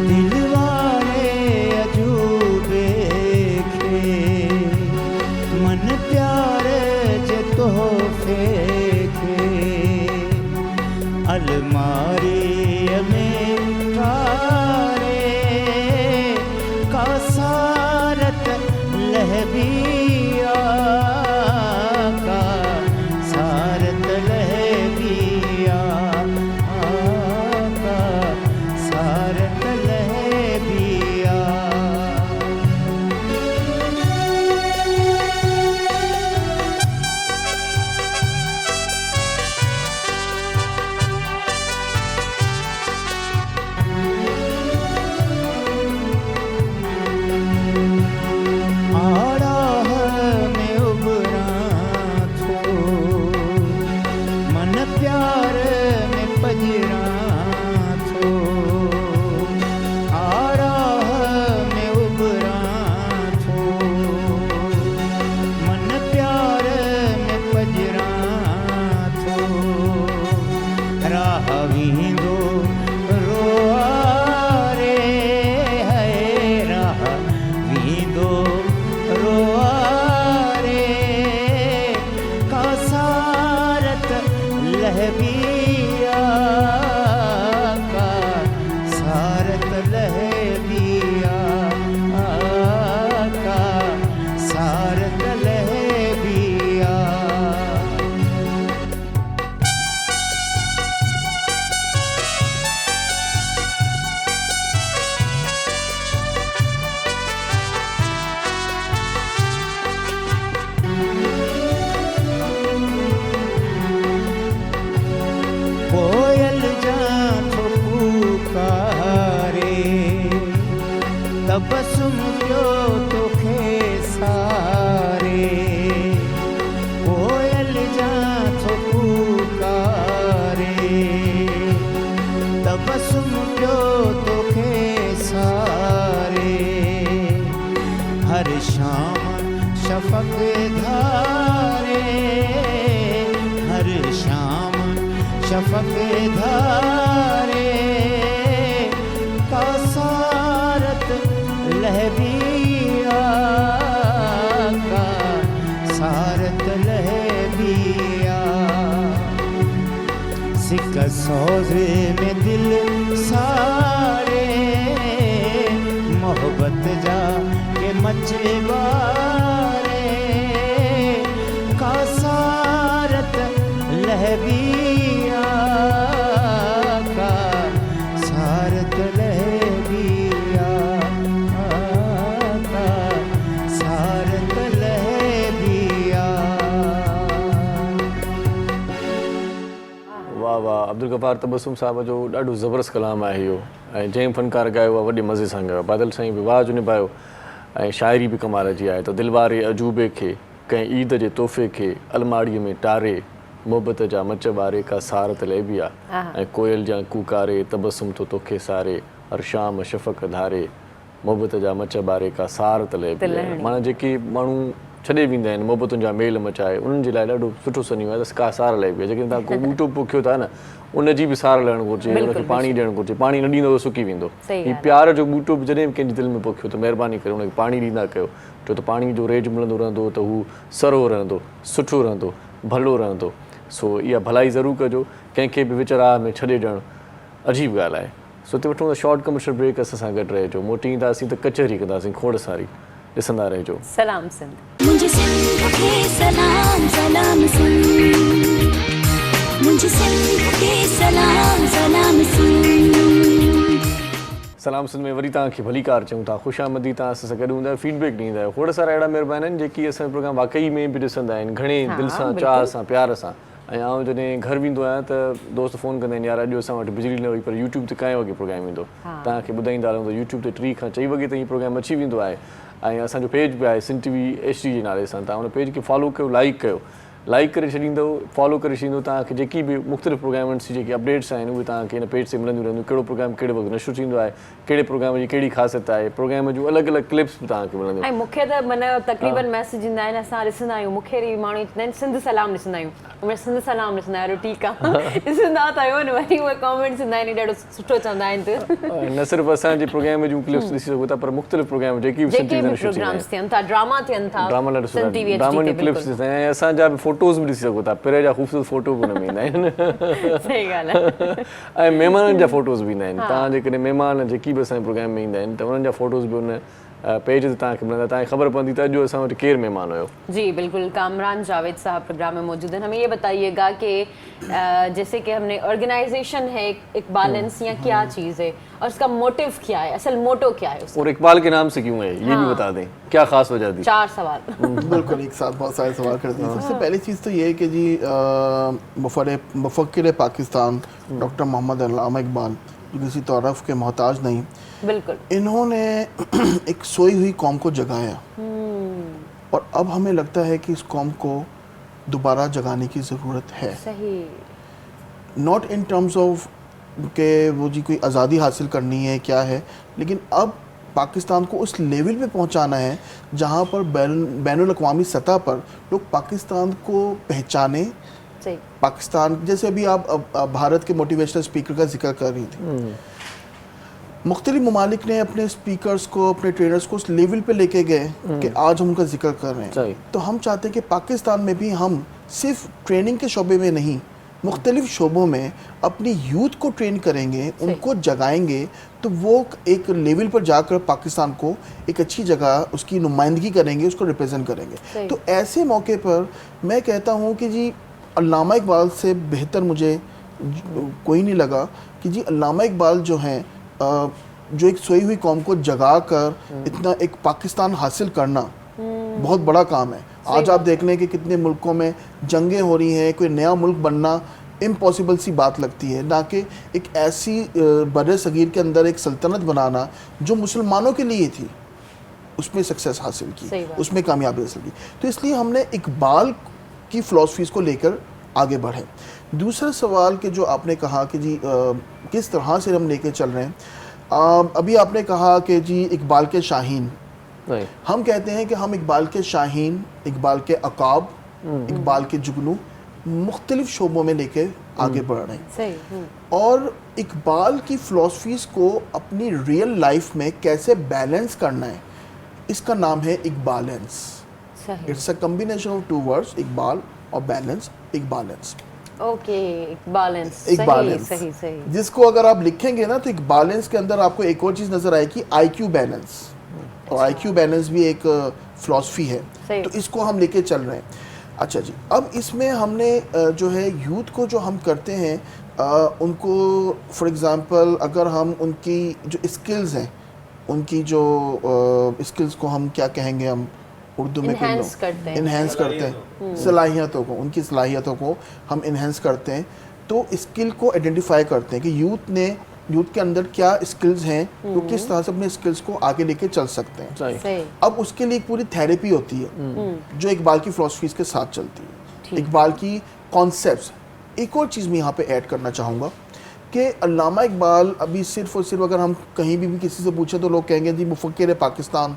दिलवारे अजूबे खे मन प्यार जे तोहफे खे, अलमारी में कारे, का सारत लहबिया, का सारत लहबिया, का सारत लहबिया। आड़ाह में उबरा थो, मन प्यार में पजरा थो, आड़ाह में उबरा थो, मन प्यार में पजरा थो, राह वींदो रोआरे है, राह वींदो रोआरे, का सारत लहबिया, का सारत लहबिया, का सारत लहबिया। कोयल जाथो पुकारे, तबसुम पियो तोखे सारे, कोयल जाथो पुकारे, तबसुम पियो तोखे सारे, हर शाम शफक धारे, हर शाम शफक धारे, का सारत लहबिया, का सारत लहबिया, सिक्का सौजे में दिल सारे मोहब्बत जा के मचवारे का सारत लहबिया का सारत लहबिया का सारत लहबिया। वाह वाह, अब्दुल गफ़ार तबस्सुम साहब जो ॾाढो ज़बरदस्त कलाम आहे इहो, ऐं जंहिं फ़नकार ॻायो आहे वॾे मज़े सां ॻायो। बादल साईं बि वाह जो निभायो ऐं शाइरी बि कमाल जी आहे। त दिलवारे अजूबे खे कंहिं ईद जे तोहफ़े खे अलमाड़ीअ में टारे मोहबत जा मच ॿारे का सारत लेबिया ऐं कोयल जा कूकारे तबस्सुम तो तोखे सारे हर शाम शफ़क़ धारे मोहबत जा मच ॿारे का सारत लेबिया। माना जेके माण्हू छॾे वेंदा आहिनि मोहबतुनि जा मेल मचाए, उन्हनि जे लाइ ॾाढो सुठो सन्यो आहे त का सार लेबिया। जेके तव्हां को ॿूटो पोखियो था न, उनजी बि सार लहणु घुरिजे, उनखे पाणी ॾियणु घुरिजे। पाणी न ॾींदो त सुकी वेंदो। हीउ प्यार जो ॿूटो बि जॾहिं बि कंहिंजे दिलि में पोखियो त महिरबानी करे उनखे पाणी ॾींदा कयो, छो त पाणी जो रेज मिलंदो रहंदो त हू सरो रहंदो, सुठो रहंदो, भलो रहंदो। सो इहा भलाई ज़रूरु कजो, कंहिंखे बि विच राह में छॾे ॾियणु अजीब ॻाल्हि आहे। सो हिते वठूं त शॉर्ट कमर्शियल ब्रेक, असां सां गॾु रहिजो। मोटी ईंदासीं त कचहरी कंदासीं खोड़ सारी, ॾिसंदा रहिजो। सलाम सिंध। मुझे सिंध के सलाम सलाम सिंध, मुझे सिंध के सलाम सलाम सिंध। सलाम सिंध में वरी तव्हांखे भली कार चऊं था, ख़ुशि आमदी। तव्हां असां सां गॾु हूंदा आहियो, फीडबैक ॾींदा आहियो। खोड़ सारा अहिड़ा महिरबानी आहिनि जेकी असांजो प्रोग्राम वाक़ई में बि ॾिसंदा आहिनि, घणे दिलि सां, चाह सां, प्यार सां। ऐं आउं जॾहिं घर वेंदो आहियां त दोस्त फ़ोन कंदा आहिनि, यार अॼु असां वटि बिजली न हुई पर यूट्यूब ते काएं वॻे प्रोग्राम ईंदो। तव्हांखे ॿुधाईंदा रहूं त यूट्यूब ते 3 खां 4 वॻे ताईं प्रोग्राम अची वेंदो आहे। ऐं असांजो पेज बि आहे सिंध टीवी HD जे नाले सां। तव्हां हुन पेज खे फॉलो कयो, लाइक कयो। लाइक करे छॾींदो, फॉलो करे छॾींदो, तव्हांखे जेकी बि मुख़्तलिफ़ प्रोग्रामनि जी जेकी अपडेट्स आहिनि उहे तव्हांखे हिन पेज ते मिलंदियूं रहंदियूं। कहिड़ो प्रोग्राम कहिड़े वक़्तु नशर थींदो आहे, कहिड़े प्रोग्राम जी कहिड़ी ख़ासियत आहे, प्रोग्राम जूं अलॻि अलॻि क्लिप्स बि तव्हांखे मिलंदियूं। ऐं मूंखे त माना तक़रीबन मैसेज ईंदा आहिनि, असां ॾिसंदा आहियूं। मूंखे वरी माण्हू चवंदा आहिनि सिंध सलाम ॾिसंदा आहियूं, सिंध सलाम ॾिसंदा आहियो, ठीकु आहे ॾिसंदा त आहियो न। वरी उहे कॉमेंट्स ईंदा आहिनि, ॾाढो सुठो चवंदा आहिनि त न सिर्फ़ु असांजे प्रोग्राम जूं क्लिप्स ॾिसी सघो था, पर मुख़्तलिफ़ प्रोग्राम जेकी बि सिंध टीवी ते नशर थींदा आहिनि, प्रोग्राम्स थियनि था, ड्रामा थियनि था, ड्रामा ॾाढो सुठा, सिंध टीवी ड्रामा HD जूं क्लिप्स ॾिसंदा आहियूं। ऐं असांजा बि फोटोज़ बि ॾिसी सघो था, पहिरें जा ख़ूबसूरत फोटो बि हुन में ईंदा आहिनि। सही ॻाल्हि आहे। ऐं महिमाननि जा फोटोज़ बि ईंदा आहिनि। तव्हां जेकॾहिं महिमान जेकी बि असांजे प्रोग्राम में ईंदा आहिनि त उन्हनि जा फोटोज़ बि हुन पेज ते तव्हांखे मिलंदा। तव्हांखे ख़बर पवंदी त अॼु असां वटि केरु महिमान हुयो। जी बिल्कुल, कामरान जावेद साहब प्रोग्राम में मौजूद हैं। हमें ये बताइएगा कि जैसे कि हमने ऑर्गेनाइजेशन है एक बैलेंस, या क्या चीज़ है और उसका मोटिव क्या है, असल मोटो क्या है उसका? और इकबाल के नाम से क्यों है ये भी बता दें, क्या खास वजह थी? 4 सवाल। बिल्कुल, एक साथ बहुत सारे सवाल कर दिए। सबसे पहली चीज़ तो ये है कि जी मुफक्किर पाकिस्तान डॉक्टर मोहम्मद अल्लामा इकबाल, जो किसी तौरफ़ के मोहताज नहीं, बिल्कुल, इन्होंने एक सोई हुई कौम को जगाया और अब हमें लगता है कि इस कौम को दोबारा जगाने की ज़रूरत है। सही। नॉट इन टर्म्स ऑफ के वो जी कोई आज़ादी हासिल करनी है क्या है, लेकिन अब पाकिस्तान को उस लेवल पे पहुंचाना है जहां पर बैनुल अक़वामी सतह पर लोग पाकिस्तान को पहचाने। सही। पाकिस्तान जैसे अभी आप भारत के मोटिवेशनल स्पीकर का जिक्र कर रही थी, मुख्तलिफ ममालिक ने अपने स्पीकर्स को, अपने ट्रेनर्स को उस लेवल पे लेके गए कि आज हम उनका जिक्र कर रहे हैं। तो हम चाहते हैं कि पाकिस्तान में भी हम सिर्फ ट्रेनिंग के शोबे में नहीं, मुख्तलिफ शोबों में अपनी यूथ को ट्रेन करेंगे, उनको जगाएंगे, तो वो एक लेवल पर जाकर पाकिस्तान को एक अच्छी जगह उसकी नुमाइंदगी करेंगे, उसको रिप्रेजेंट करेंगे। तो ऐसे मौके पर मैं कहता हूँ कि जी अल्लामा इकबाल से बेहतर मुझे कोई नहीं लगा कि जी अल्लामा इकबाल जो हैं, जो एक सोई हुई कौम को जगा कर इतना एक पाकिस्तान हासिल करना बहुत बड़ा काम है। आज आप देख लें कि कितने मुल्कों में जंगें हो रही हैं, कोई नया मुल्क बनना इम्पॉसिबल सी बात लगती है, ना कि एक ऐसी बड़े सगीर के अंदर एक सल्तनत बनाना जो मुसलमानों के लिए थी, उसमें सक्सेस हासिल की, उसमें कामयाबी हासिल की। तो इसलिए हमने इकबाल की फ़िलासफ़ीज़ को लेकर आगे बढ़े। दूसरा सवाल कि जो आपने कहा कि जी किस तरह से हम लेके चल रहे हैं, अभी आपने कहा कि जी इकबाल के शाहीन, हम कहते हैं कि हम इकबाल के शाहीन, इकबाल के अकाब, इकबाल के जुगनू मुख्तलिफ शोबों में लेके आगे बढ़ रहे हैं। और इकबाल की फ़िलासफ़ीज़ को अपनी रियल लाइफ में कैसे बैलेंस करना है, इसका नाम है Iqbalance. It's a combination of 2 words, Iqbal और बैलेंस, इकबालेंस। ओके, एक बैलेंस, एक सही बैलेंस सही सही। जिसको अगर आप लिखेंगे ना तो एक बैलेंस के अंदर आपको एक और चीज़ नज़र आएगी, IQ बैलेंस। और IQ बैलेंस भी एक फिलॉसफी है, सही। तो इसको हम लेके चल रहे हैं। अच्छा जी, अब इसमें हमने जो है यूथ को जो हम करते हैं उनको फॉर एग्ज़ाम्पल अगर हम उनकी जो स्किल्स हैं, उनकी जो स्किल्स को हम क्या कहेंगे, हम उर्दू में Enhance करते हैं। इन्हेंस करते हैं, सलाहियतों को, उनकी सलाहियतों को हम इन्हेंस करते हैं। तो स्किल को आइडेंटिफाई करते हैं कि यूथ के अंदर क्या स्किल्स हैं, तो किस तरह से अपने स्किल्स को आगे लेके चल सकते हैं। सही। अब उसके लिए एक पूरी थेरेपी होती है जो इकबाल की फिलॉसफीज के साथ चलती है, ठीक। इकबाल की कॉन्सेप्ट्स। एक और चीज़ मैं यहाँ पे ऐड करना चाहूँगा कि अल्लामा इकबाल अभी सिर्फ और सिर्फ अगर हम कहीं भी किसी से पूछें तो लोग कहेंगे जी मुफक्किर है पाकिस्तान,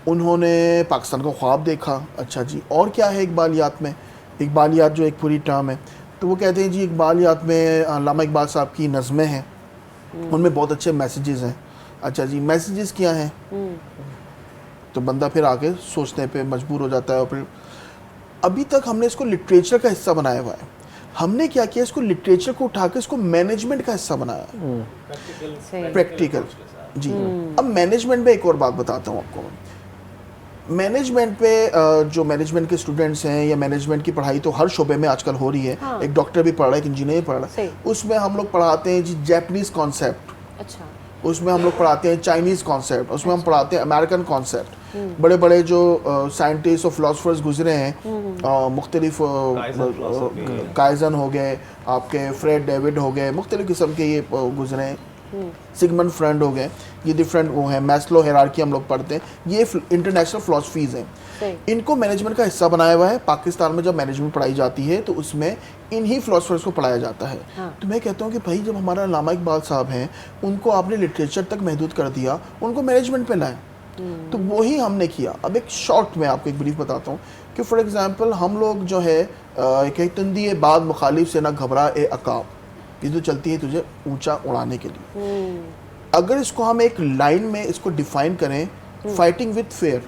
उन्होंने पाकिस्तान का ख्वाब देखा। अच्छा जी, और क्या है इकबालियात में? इकबालियात जो एक पूरी टर्म है, तो वो कहते हैं जी इकबालियात में अल्लामा इकबाल साहब की नज़में हैं, उनमें बहुत अच्छे मैसेजेस हैं। अच्छा जी, मैसेजेस क्या हैं? तो बंदा फिर आगे सोचने पे मजबूर हो जाता है। और फिर अभी तक हमने इसको लिटरेचर का हिस्सा बनाया हुआ है। हमने क्या किया, इसको लिटरेचर को उठा के इसको मैनेजमेंट का हिस्सा बनाया, सही। प्रैक्टिकल जी। अब मैनेजमेंट में एक और बात बताता हूँ आपको। मैनेजमेंट पे जो मैनेजमेंट के स्टूडेंट्स हैं या मैनेजमेंट की पढ़ाई तो हर शोबे में आजकल हो रही है। हाँ। एक डॉक्टर भी पढ़ रहा है, एक इंजीनियर भी पढ़ रहा सही। है। उसमें हम लोग पढ़ाते हैं जी जैपनीज कॉन्सेप्ट, अच्छा, उसमें हम लोग पढ़ाते हैं चाइनीज़ कॉन्सेप्ट, उसमें हम पढ़ाते हैं अमेरिकन कॉन्सेप्ट। बड़े बड़े जो साइंटिस्ट और फिलोसफर्स गुजरे हैं, मुख्तलिफ काइजन हो गए, आपके फ्रेड डेविड हो गए, मुख्तलिफ किस्म के ये गुजरे हैं, सिगमंड फ्रेंड हो गए, ये डिफरेंट वो हैं, मैस्लो हायरार्की हम लोग पढ़ते हैं, ये इंटरनेशनल फिलोसफीज़ हैं। सही। इनको मैनेजमेंट का हिस्सा बनाया हुआ है। पाकिस्तान में जब मैनेजमेंट पढ़ाई जाती है तो उसमें इन्हीं फिलोसफर्स को पढ़ाया जाता है। हाँ। तो मैं कहता हूँ कि भाई जब हमारा अल्लामा इकबाल साहब हैं, उनको आपने लिटरेचर तक महदूद कर दिया, उनको मैनेजमेंट पे लाएं। तो वही हमने किया। अब एक शॉर्ट में आपको एक ब्रीफ बताता हूँ कि फॉर एग्जांपल हम लोग जो है एक तंदी बाद मुखालिफ से ना घबरा ए अकाब, ये जो चलती है तुझे ऊंचा उड़ाने के लिए। अगर इसको हम एक लाइन में इसको डिफाइन करें, फाइटिंग विद फेयर,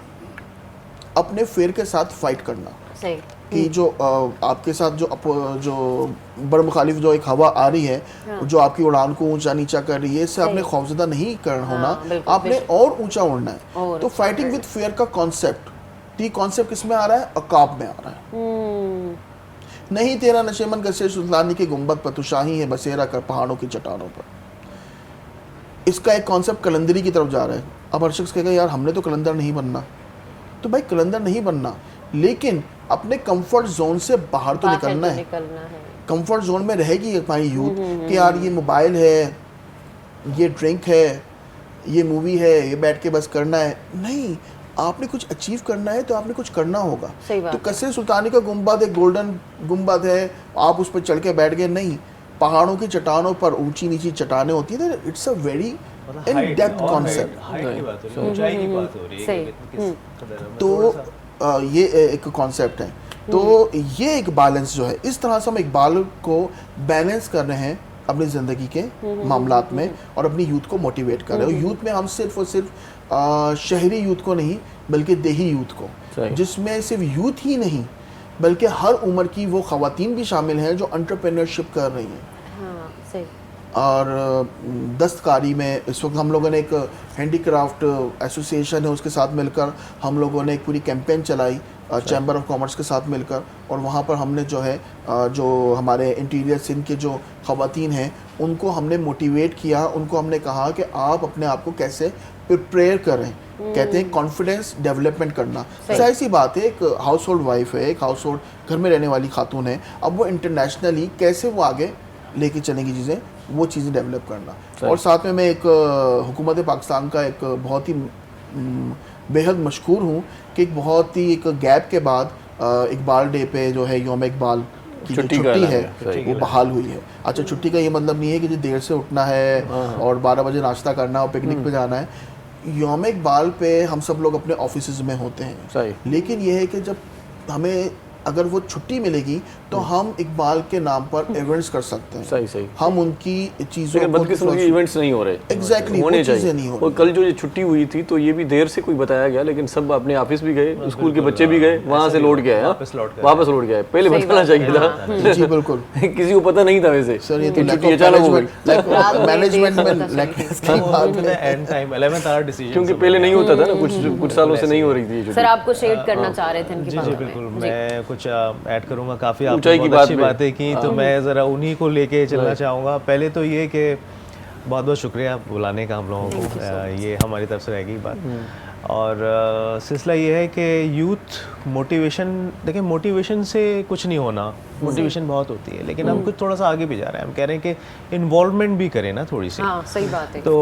अपने फेयर के साथ फाइट करना। सही। कि जो आपके साथ जो बड़ मुखालिफ जो एक हवा आ रही है, जो आपकी उड़ान को ऊंचा नीचा कर रही है, इससे आपने खौफजदा नहीं करना होना, बिल्कुल, आपने और ऊंचा उड़ना है। और तो फाइटिंग विद फेयर का कॉन्सेप्ट, कॉन्सेप्ट किस में आ रहा है? अकाब में आ रहा है। नहीं तेरा नशेमन गसे सुल्तानी के गुंबद पर, तू शाही है बसेरा कर पहाड़ों की चट्टानों पर। इसका एक कॉन्सेप्ट कलंदरी की तरफ जा रहा है। अब हर शख्स कहेगा यार हमने तो कलंदर नहीं बनना, तो भाई कलंदर नहीं बनना, लेकिन अपने कंफर्ट जोन से बाहर तो निकलना है। कंफर्ट जोन में रहेगी हमारी यूथ कि यार ये मोबाइल है, ये ड्रिंक है, ये मूवी है, ये बैठ के बस करना है। नहीं, आपने कुछ अचीव करना है तो आपने कुछ करना होगा। सही बात तो कसरे सुल्तानी का गुंबद एक गोल्डन गुंबद है, आप उस पर चढ़ के बैठ गए, नहीं। पहाड़ों की चट्टानों पर ऊंची नीची चट्टानें होती है, it's a very in depth concept. तो ये एक कॉन्सेप्ट है। तो ये एक बैलेंस जो है, इस तरह से हम इकबाल को बैलेंस कर रहे हैं अपनी ज़िंदगी के मामलात में और अपनी यूथ को मोटिवेट कर रहे हैं। और यूथ में हम सिर्फ और सिर्फ शहरी यूथ को नहीं बल्कि देही यूथ को, जिसमें सिर्फ यूथ ही नहीं बल्कि हर उम्र की वो ख़वातीन भी शामिल हैं जो एंटरप्रेन्योरशिप कर रही हैं। हाँ, सही। और दस्तकारी में इस वक्त हम लोगों ने एक हैंडीक्राफ्ट एसोसिएशन है, उसके साथ मिलकर हम लोगों ने एक पूरी कैंपेन चलाई चैम्बर ऑफ कॉमर्स के साथ मिलकर। और वहाँ पर हमने जो है जो हमारे इंटीरियर सिंध के जो ख़वातीन हैं उनको हमने मोटिवेट किया, उनको हमने कहा कि आप अपने आप को कैसे प्रिपेयर करें। कहते हैं कॉन्फिडेंस डेवलपमेंट करना। जाहिर सी बात है, एक हाउस होल्ड वाइफ है, एक हाउस होल्ड घर में रहने वाली खातून है, अब वो इंटरनेशनली कैसे वो आगे लेके चलेंगी चीज़ें, वो चीज़ें डेवलप करना। और साथ में मैं एक हुकूमत पाकिस्तान का एक बहुत ही बेहद मशकूर हूँ कि एक बहुत ही एक गैप के बाद इकबाल डे पे जो है यौम इकबाल की जो छुट्टी है वो बहाल हुई है। अच्छा, छुट्टी का ये मतलब नहीं है कि जो देर से उठना है और 12 बजे नाश्ता करना और पिकनिक पे जाना है। यौम इकबाल पे हम सब लोग अपने ऑफिस में होते हैं, लेकिन ये है कि जब हमें अगर वो छुट्टी मिलेगी तो हम इकबाल के नाम पर इवेंट्स कर सकते हैं। सही सही। हम उनकी चीज़ों लेकिन बदकिस्मती के इवेंट्स नहीं हो रहे। एग्जैक्टली होने वो चीज़ें चाहिए। नहीं हो और कल जो ये छुट्टी हुई थी तो ये भी देर से कोई बताया गया, लेकिन सब अपने ऑफिस भी गए, स्कूल के बच्चे भी गए, वहाँ से लौट गए, वापस लौट गए। पहले बताना चाहिए था। रही। जी बिल्कुल किसी को पता नहीं था वैसे। सर, ये तो छुट्टी अचानक हो गई। मैनेजमेंट में and time 11th our decision, क्योंकि पहले नहीं होता था ना, कुछ सालों से नहीं हो रही थी ये सर छुट्टी। आपको शेड करना चाह रहे थे इनकी जी बातों बिल्कुल, में। मैं कुछ ऐड करूंगा। काफ़ी ऊंचाई आपने की बहुत बात अच्छी में। बातें की, तो मैं ज़रा उन्हीं को लेके चलना चाहूँगा। पहले तो ये कि बहुत बहुत शुक्रिया बुलाने का हम लोगों को, ये हमारी तरफ से रहेगी बात। और सिलसिला ये है कि यूथ मोटिवेशन, देखिए मोटिवेशन से कुछ नहीं होना, मोटिवेशन बहुत होती है, लेकिन हम कुछ थोड़ा सा आगे भी जा रहे हैं। हम कह रहे हैं कि इन्वॉल्वमेंट भी करें ना थोड़ी सी। हाँ सही बात है। तो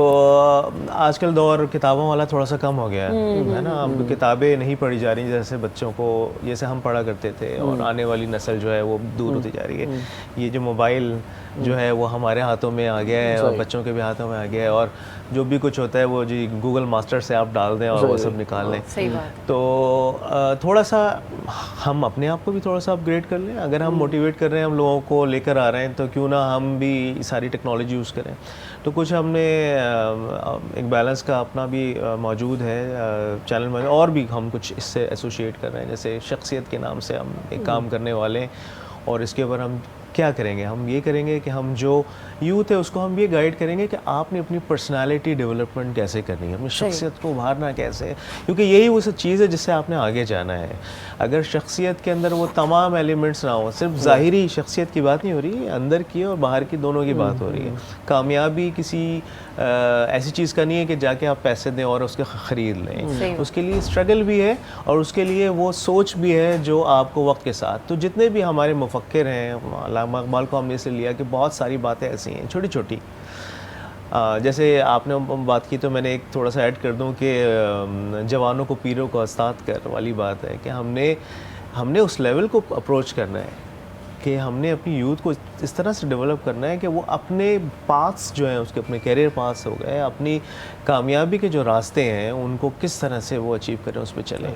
आजकल दौर किताबों वाला थोड़ा सा कम हो गया है ना। अब किताबें नहीं पढ़ी जा रही जैसे बच्चों को, जैसे हम पढ़ा करते थे, और आने वाली नस्ल जो है वो दूर होती जा रही है। ये जो मोबाइल जो है वो हमारे हाथों में आ गया है और बच्चों के भी हाथों में आ गया है, और जो भी कुछ होता है वो जी गूगल मास्टर से आप डाल दें और वो सब निकाल लें। सही बात। तो थोड़ा सा हम अपने आप को भी थोड़ा सा अपग्रेड कर लें। अगर हम मोटिवेट कर रहे हैं, हम लोगों को लेकर आ रहे हैं, तो क्यों ना हम भी सारी टेक्नोलॉजी यूज़ करें। तो कुछ हमने एक बैलेंस का अपना भी मौजूद है चैनल में, और भी हम कुछ इससे एसोसिएट कर रहे हैं, जैसे शख्सियत के नाम से हम एक काम करने वाले हैं। और इसके ऊपर हम क्या करेंगे, हम ये करेंगे कि हम जो यूथ है उसको हम ये गाइड करेंगे कि आपने अपनी पर्सनालिटी डेवलपमेंट कैसे करनी है, अपनी शख्सियत को उभारना कैसे है, क्योंकि यही वो सब चीज़ है जिससे आपने आगे जाना है। अगर शख्सियत के अंदर वो तमाम एलिमेंट्स ना हो, सिर्फ ज़ाहिरी शख्सियत की बात नहीं हो रही, अंदर की और बाहर की दोनों की बात हो रही है। कामयाबी किसी ऐसी चीज़ का नहीं है कि जाके आप पैसे दें और उसके ख़रीद लें। उसके लिए स्ट्रगल भी है और उसके लिए वो सोच भी है जो आपको वक्त के साथ, तो जितने भी हमारे मुफक्किर हैं, अल्लामा इकबाल को हमने इसे लिया कि बहुत सारी बातें ऐसी हैं छोटी छोटी। जैसे आपने बात की तो मैंने एक थोड़ा सा ऐड कर दूं कि जवानों को पीरों को उस्ताद कर वाली बात है कि हमने उस लेवल को अप्रोच करना है कि हमने अपनी यूथ को इस तरह से डेवलप करना है कि वो अपने पाथ्स जो हैं, उसके अपने कैरियर पाथ्स हो गए, अपनी कामयाबी के जो रास्ते हैं उनको किस तरह से वो अचीव करें, उस पर चलें।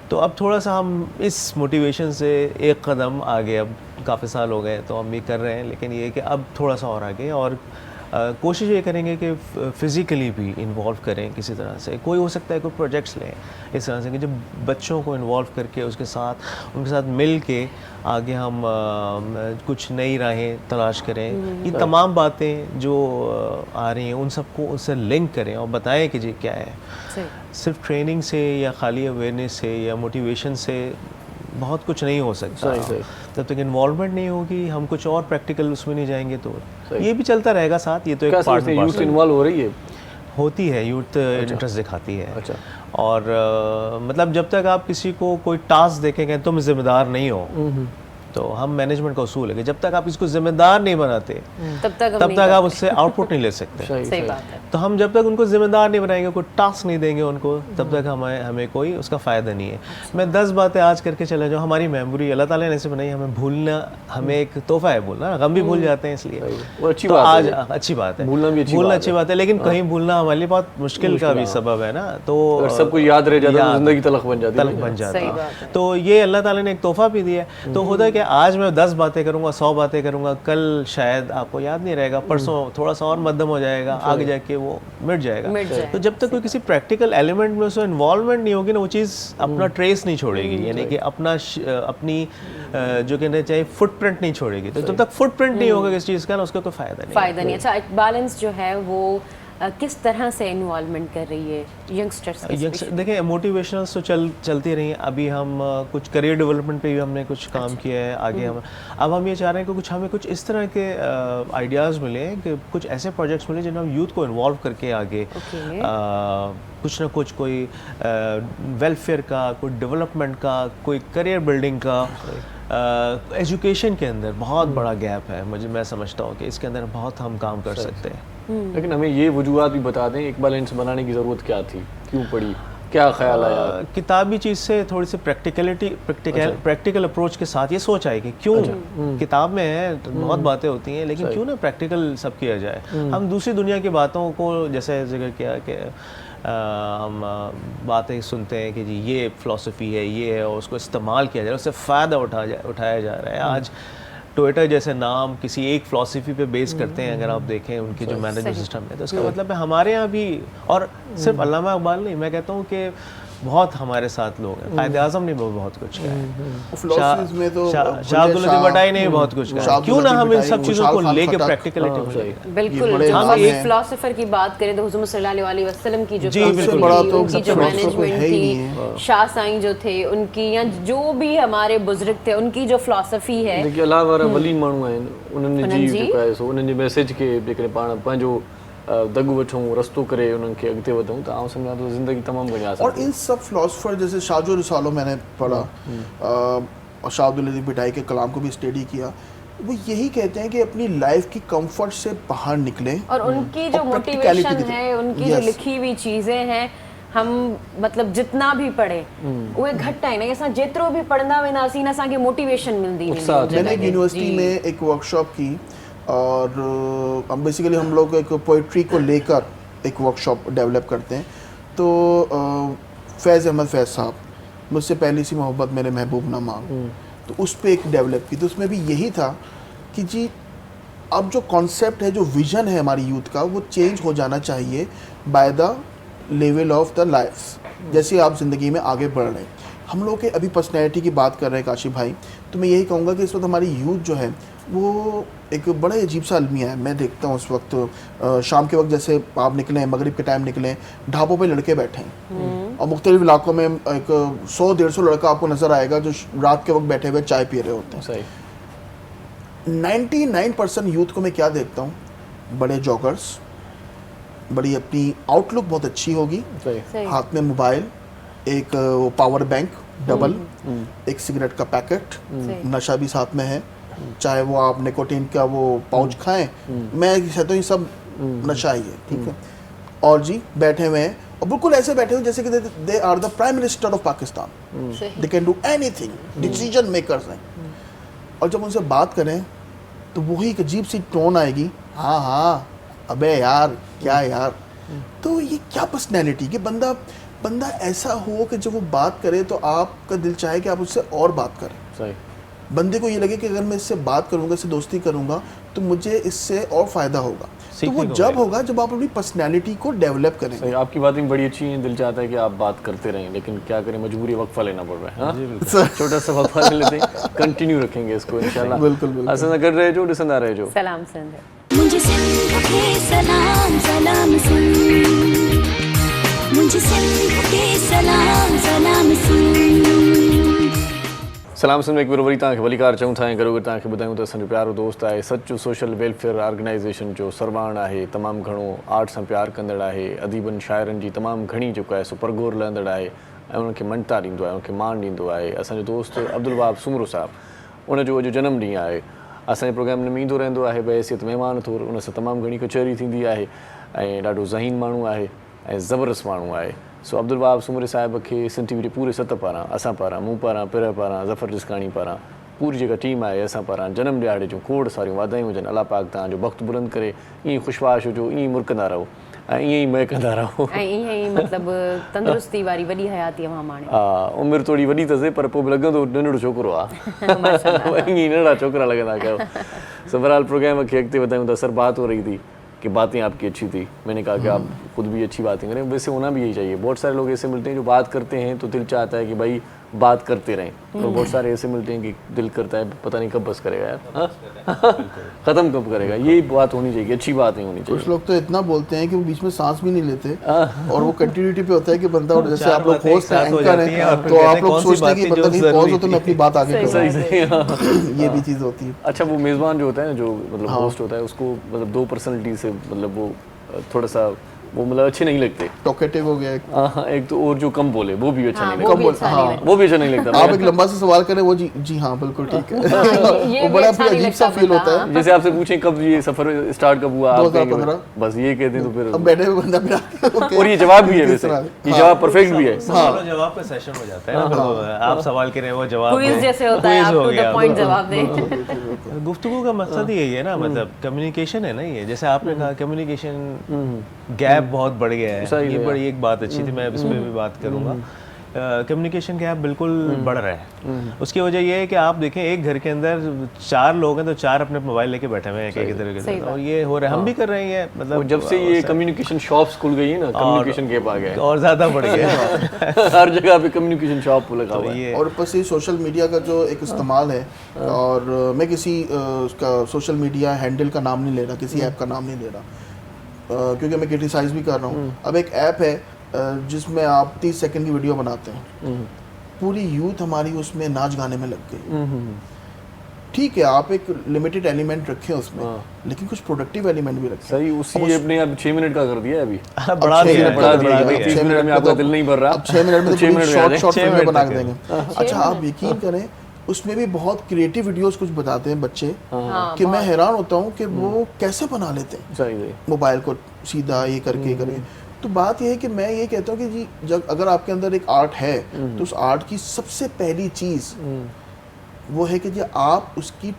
तो अब थोड़ा सा हम इस मोटिवेशन से एक कदम आगे, अब काफ़ी साल हो गए तो हम भी कर रहे हैं, लेकिन ये कि अब थोड़ा सा और आगे, और कोशिश ये करेंगे कि फ़िज़िकली भी इन्वॉल्व करें किसी तरह से। कोई हो सकता है कोई प्रोजेक्ट्स लें इस तरह से कि जब बच्चों को इन्वॉल्व करके उनके साथ मिल के आगे हम कुछ नई राहें तलाश करें। ये तमाम बातें जो आ रही हैं उन सबको उससे लिंक करें और बताएं कि जी क्या है। सिर्फ ट्रेनिंग से या खाली अवेयरनेस से या मोटिवेशन से बहुत कुछ नहीं हो सकता। जब तक इन्वॉल्वमेंट नहीं होगी, हम कुछ और प्रैक्टिकल उसमें नहीं जाएंगे, तो ये भी चलता रहेगा साथ। ये तो एक पार्ट में यूथ इन्वॉल्व हो रही है, होती है, यूथ इंटरेस्ट दिखाती है। अच्छा। और मतलब जब तक आप किसी को कोई टास्क देखेंगे तुम जिम्मेदार नहीं हो, तो हम मैनेजमेंट का उसूल है कि जब तक आप इसको जिम्मेदार नहीं बनाते तब तक आप उससे आउटपुट नहीं ले सकते। सही बात है। तो हम जब तक उनको जिम्मेदार नहीं बनाएंगे, कोई टास्क नहीं देंगे उनको, तब तक हमें कोई उसका फ़ायदा नहीं है। मैं 10 बातें आज करके चला जाऊँ, हमारी मेमोरी अल्लाह ताला ने ऐसे बनाई, हमें भूलना, हमें एक तोहफा है भूलना, गम भी भूल जाते हैं, इसलिए वो अच्छी तो बात आज है। अच्छी बात है, भूलना भी अच्छी बात है, लेकिन कहीं भूलना हमारे लिए बहुत मुश्किल का भी सबब है ना। तो सबको याद रह जाता है, जिंदगी तलख बन जाती है। तो ये अल्लाह ताला ने एक तोहफा भी दिया है। तो होता है कि आज मैं 10 बातें करूंगा, 100 बातें करूंगा, कल शायद आपको याद नहीं रहेगा, परसों थोड़ा सा और मध्यम हो जाएगा, आगे जाके वो मिट जाएगा। तो जब तक कोई किसी प्रैक्टिकल एलिमेंट में उसमें इन्वॉल्वमेंट नहीं होगी ना, वो चीज़ अपना ट्रेस नहीं छोड़ेगी, यानी कि अपनी जो कहना चाहिए फुटप्रिंट नहीं छोड़ेगी। तो जब तक फुटप्रिंट नहीं होगा किसी चीज़ का ना, उसका कोई फ़ायदा नहीं। अच्छा, बैलेंस जो है वो किस तरह से इन्वॉल्वमेंट कर रही है यंगस्टर्स? देखिए मोटिवेशनल्स तो चलती रही हैं। अभी हम कुछ करियर डेवलपमेंट पे भी हमने कुछ काम किया है। आगे हम ये चाह रहे हैं कि हमें कुछ इस तरह के आइडियाज़ मिले कि कुछ ऐसे प्रोजेक्ट्स मिले जिन्हें हम यूथ को इन्वॉल्व करके आगे कुछ ना कुछ, कोई वेलफेयर का, कोई डेवलपमेंट का, कोई करियर बिल्डिंग का। एजुकेशन के अंदर बहुत बड़ा गैप है, मैं समझता हूँ कि इसके अंदर बहुत हम काम कर सकते हैं। लेकिन हमें ये वजूहात भी बता दें, एक बैलेंस बनाने की ज़रूरत क्या थी, क्यों पड़ी, क्या ख्याल आया? किताबी चीज़ से थोड़ी सी प्रैक्टिकल अप्रोच के साथ ये सोच आई कि क्यों किताब में है बहुत बातें होती हैं, लेकिन क्यों ना प्रैक्टिकल सब किया जाए। हम दूसरी दुनिया की बातों को, जैसे जिक्र किया कि हम बातें सुनते हैं कि जी ये फ़िलासफ़ी है, ये है, और उसको इस्तेमाल किया जा रहा है, उससे फ़ायदा उठाया जा रहा है। आज टोयोटा जैसे नाम किसी एक फ़िलासफ़ी पे बेस करते हैं, अगर आप देखें उनके जो मैनेजमेंट सिस्टम है, तो उसका मतलब है हमारे यहाँ भी, और सिर्फ अल्लामा इकबाल नहीं, मैं कहता हूँ कि बहुत हमारे साथ लोग हैं। कायदे आज़म ने बहुत कुछ कहा है, फिलोसफीज में तो शाह अब्दुल लतीफ़ भट्टाई ने बहुत कुछ कहा है। क्यों ना हम इन सब चीज़ों को लेके प्रैक्टिकलिटी हो जाए। बिल्कुल, बड़े जो नाम हम एक हैं। फिलोसोफर की बात करें तो हुज़ूर सल्लल्लाहु अलैहि वसल्लम की जो जी, philosophy बिल्कुल। थी, बड़ा तो उनकी जो philosopher कोई मैनेजमेंट है ही थी, नहीं शाह साईं जो थे उनकी, या जो भी हमारे बुजुर्ग थे उनकी जो फिलोसफी है, देखिए अलाह वारा वली माण्हू आहिनि, उन्हनि उन्हनि जी जी। जेको आहे सो उन्हनि जे मैसेज खे जेकॾहिं पाण पंहिंजो दॻु वठूं, रस्तो करे उन्हनि खे अॻिते वधूं, त आउं सम्झां थो ज़िंदगी तमामु घणी आसान और इन सब फिलोसफर जैसे शाहजो रिसालो मैंने पढ़ा और शाह अब्दुल लतीफ़ भट्टाई के कलाम को भी स्टडी किया, वो यही कहते हैं कि अपनी लाइफ की कंफर्ट से बाहर निकलें और उनकी जो और practicality मोटिवेशन की है, तरफ। उनकी जो Yes. लिखी हुई चीज़ें हैं, हम मतलब जितना भी पढ़े उहे घटि आहिनि, ऐं असां जेतिरो बि पढ़ंदा वेंदासीं न असांखे मोटिवेशन मिलंदी वेंदी उत्साह उन जॻह मैंने एक ते। यूनिवर्सिटी जी। में एक वर्कशॉप की और हम बेसिकली हम लोग एक पोइट्री को लेकर एक वर्कशॉप डेवलप करते हैं। तो फैज़ अहमद फैज़ साहब, मुझसे पहली सी मोहब्बत मेरे महबूब ना मांग, तो उस पर एक डेवलप की। तो उसमें भी यही था कि जी अब जो कॉन्सेप्ट है, जो विज़न है हमारी यूथ का, वो चेंज हो जाना चाहिए by the level of the life. जैसे आप ज़िंदगी में आगे बढ़ रहे हैं, हम लोग के अभी पर्सनैलिटी की बात कर रहे हैं काशिफ भाई, तो मैं यही कहूँगा कि इस वक्त हमारी यूथ जो है वो एक बड़ा ही अजीब सा अलमिया है। मैं देखता हूँ उस वक्त शाम के वक्त, जैसे आप निकलें, मगरिब के टाइम निकलें, ढाबों पे लड़के बैठे हैं और मुख्तलिफ इलाकों में एक 100-150 लड़का आपको नज़र आएगा जो रात के वक्त बैठे हुए चाय पी रहे होते हैं। सही 99% यूथ को मैं क्या देखता हूँ, बड़े जॉगर्स, बड़ी अपनी आउटलुक बहुत अच्छी होगी, सही सही। हाथ में मोबाइल, एक वो पावर बैंक डबल, एक सिगरेट का पैकेट, नशा भी साथ में है, चाहे वो आप निकोटीन का वो पाउच खाएं, मैं कहता हूँ ये सब नशा ही है, ठीक है। और जी बैठे हुए हैं और बिल्कुल ऐसे बैठे हुए जैसे कि they are the prime minister of Pakistan, सही। They can do anything, decision makers हैं। और जब उनसे बात करें तो वही एक अजीब सी टोन आएगी, हाँ हाँ अबे यार क्या यार। तो ये क्या पर्सनैलिटी कि बंदा ऐसा हो कि जब वो बात करे तो आपका दिल चाहे कि आप उससे और बात करें। सही बंदे को ये लगे कि अगर मैं इससे बात करूंगा, इससे दोस्ती करूंगा, तो मुझे इससे और फ़ायदा होगा। तो सीखने वो को जब मिलेगा। होगा जब आप अपनी पर्सनैलिटी को डेवलप करेंगे। सही, आपकी बातें बड़ी अच्छी हैं, दिल चाहता है कि आप बात करते रहें, लेकिन क्या करें, मजबूरी वक्फा लेना पड़ रहा है। हाँ? छोटा सा वक्फा ले लेते हैं, कंटिन्यू रखेंगे इसको इंशाल्लाह। बिल्कुल, बिल्कुल। असां गॾु रहिजो, ॾिसंदा रहिजो। सलाम सिंध। मुझे सिंध के सलाम सलाम सिंध, मुझे सिंध के सलाम सलाम सिंध। सलाम सिंध में हिकु भेरो वरी तव्हांखे वलीकार चऊं था ऐं गॾोगॾु तव्हांखे ॿुधायूं त असांजो प्यारो दोस्त आहे सचु सोशल वेलफेयर ऑर्गेनाइज़ेशन जो सरवाण आहे, तमामु घणो आर्ट सां प्यारु कंदड़ आहे, अदीबनि शाइरनि जी तमामु घणी जेको आहे सो परगोर लहंदड़ आहे ऐं उन्हनि खे मञता ॾींदो आहे, उनखे मान ॾींदो आहे। असांजो दोस्त अब्दुल वहाब सुमरो साहिबु, उनजो अॼु जनम ॾींहुं आहे। असांजे प्रोग्राम में ईंदो रहंदो आहे बहैसियत महिमान तौरु, उन सां तमामु घणी कचहरी थींदी आहे ऐं ॾाढो ज़हीन माण्हू आहे ऐं ज़बरदस्त माण्हू आहे। सो अब्दुल वहाब सुमरे साहिब खे सिंध टीवी जे पूरे सत पारां, असां पारां, मूं पारां, पिर पारां, ज़फ़र जिसकाणी पारां, पूरी जेका टीम आहे असां पारां जनम ॾियारे जूं खोड़ सारियूं वाधायूं हुजनि। अलाह पाक तव्हांजो वक़्तु बुलंद करे, ईअं ख़ुशवाश हुजो, ईअं मुरकंदा रहो ऐं ईअं ई महकंदा रहो। ऐं ईअं ई मतिलबु तंदुरुस्ती वारी वॾी हयाती अवां माणे। हा, उमिरि थोरी वॾी अथसि पर पोइ बि लॻंदो नंढड़ो छोकिरो आहे। ईअं ई नंढड़ा छोकिरा लॻंदा कयो। सो बहरहाल प्रोग्राम खे अॻिते वधायूं था। सर बात हो रही थी कि बातें आपकी अच्छी थी, मैंने कहा कि आप खुद भी अच्छी बातें करें, वैसे होना भी यही चाहिए। बहुत सारे लोग ऐसे मिलते हैं जो बात करते हैं तो दिल चाहता है कि भाई बात करते रहें, और बहुत सारे ऐसे मिलते हैं कि दिल करता है पता नहीं कब बस करेगा यार, ख़त्म कब करेगा। ये बात होनी चाहिए, अच्छी बात नहीं होनी चाहिए। कुछ लोग तो इतना बोलते हैं कि वो बीच में सांस भी नहीं लेते और वो कंटिन्यूटी पे होता है कि बंदा, और जैसे आप लोग होस्ट हैं, एंकर हैं, तो आप लोग सोचते हैं कि बंदा कहीं पॉज हो तो मैं अपनी बात आगे करूँ। सही सही, हाँ। ये भी चीज़ होती है। अच्छा, वो मेज़बान जो होता है ना, जो मतलब होस्ट होता है, उसको मतलब दो पर्सनैलिटी से मतलब वो थोड़ा सा वो मतलब अच्छे नहीं लगते। टॉकेटिव हो गया एक। हाँ, एक तो और जो कम बोले वो भी अच्छा हाँ, नहीं वो लगता। भी अच्छा नहीं लगता। वो भी अच्छा नहीं लगता। आप एक लंबा सा सवाल करें, वो जी हाँ बिल्कुल ठीक है। ये वो भी बड़ा अच्छा नहीं अजीब सा लगता फील बंदा, होता है। जैसे आपसे पूछें कब ये सफर स्टार्ट कब हुआ, आप कहेंगे 2015। बस ये कहते हैं तो अब फिर। बैठे हुए बंदा भी और ये जवाब भी है वैसे, ये जवाब परफेक्ट भी है। सवाल और जवाब का सेशन हो जाता है ना, फिर वो आप सवाल करें वो जवाब क्विज दें। जैसे होता है, Quiz आप हो टू द गया। पॉइंट जवाब दें। गुफ्तगू का मकसद ही यही है ना, मतलब कम्युनिकेशन है ना, ये जैसे आपने कहा कम्युनिकेशन गैप गैप बहुत बढ़ गया है, सही ये है। बड़ी एक बात अच्छी थी, मैं इस पर भी बात करूँगा। कम्युनिकेशन गैप बिल्कुल बढ़ रहा है। उसकी वजह ये है कि आप देखें एक घर के अंदर 4 लोग हैं तो 4 अपने मोबाइल लेके बैठे हुए हैं एक इधर सही के, बात। और ये हो रहा है, हम भी कर रहे हैं ये, और मतलब जब से ये कम्युनिकेशन शॉप्स खुल गई है ना, कम्युनिकेशन गैप आ गया और ज़्यादा बढ़ गया है। है। हर जगह पे कम्युनिकेशन शॉप लगा तो हुआ है। ये और ऊपर से सोशल मीडिया का जो एक इस्तेमाल है, और मैं किसी उसका सोशल मीडिया हैंडल का नाम नहीं ले रहा, किसी ऐप का नाम नहीं ले रहा, क्योंकि मैं क्रिटिसाइज भी कर रहा हूँ। अब एक ऐप है जिसमें आप 30 सेकंड की वीडियो बनाते हैं, पूरी यूथ हमारी उसमें नाच गाने में लग गई। ठीक है, आप एक लिमिटेड एलिमेंट रखें उसमें, लेकिन कुछ प्रोडक्टिव एलिमेंट भी रखें। सही, उसी ऐप ने अब 6 मिनट का कर दिया है अभी। बढ़ा अब 6 दिया मिनट है, बढ़ा दिया है, बढ़ा दिया 30 है। मिनट में आपका दिल नहीं भर रहा, अब 6 मिनट में तो 6 मिनट में आ जाए। शॉर्ट 6 फिल्म मिनट बना तक के है। देंगे। अच्छा, आप यकीन करें उसमें भी बहुत क्रिएटिव वीडियोस कुछ बताते हैं बच्चे, हाँ, कि मैं हैरान होता हूँ कि वो कैसे बना लेते हैं सही। मोबाइल को सीधा ये करके। तो बात ये है कि मैं ये कहता हूँ कि जी, जब अगर आपके अंदर एक आर्ट है तो उस आर्ट की सबसे पहली चीज़ वो है कि जी आप उसकी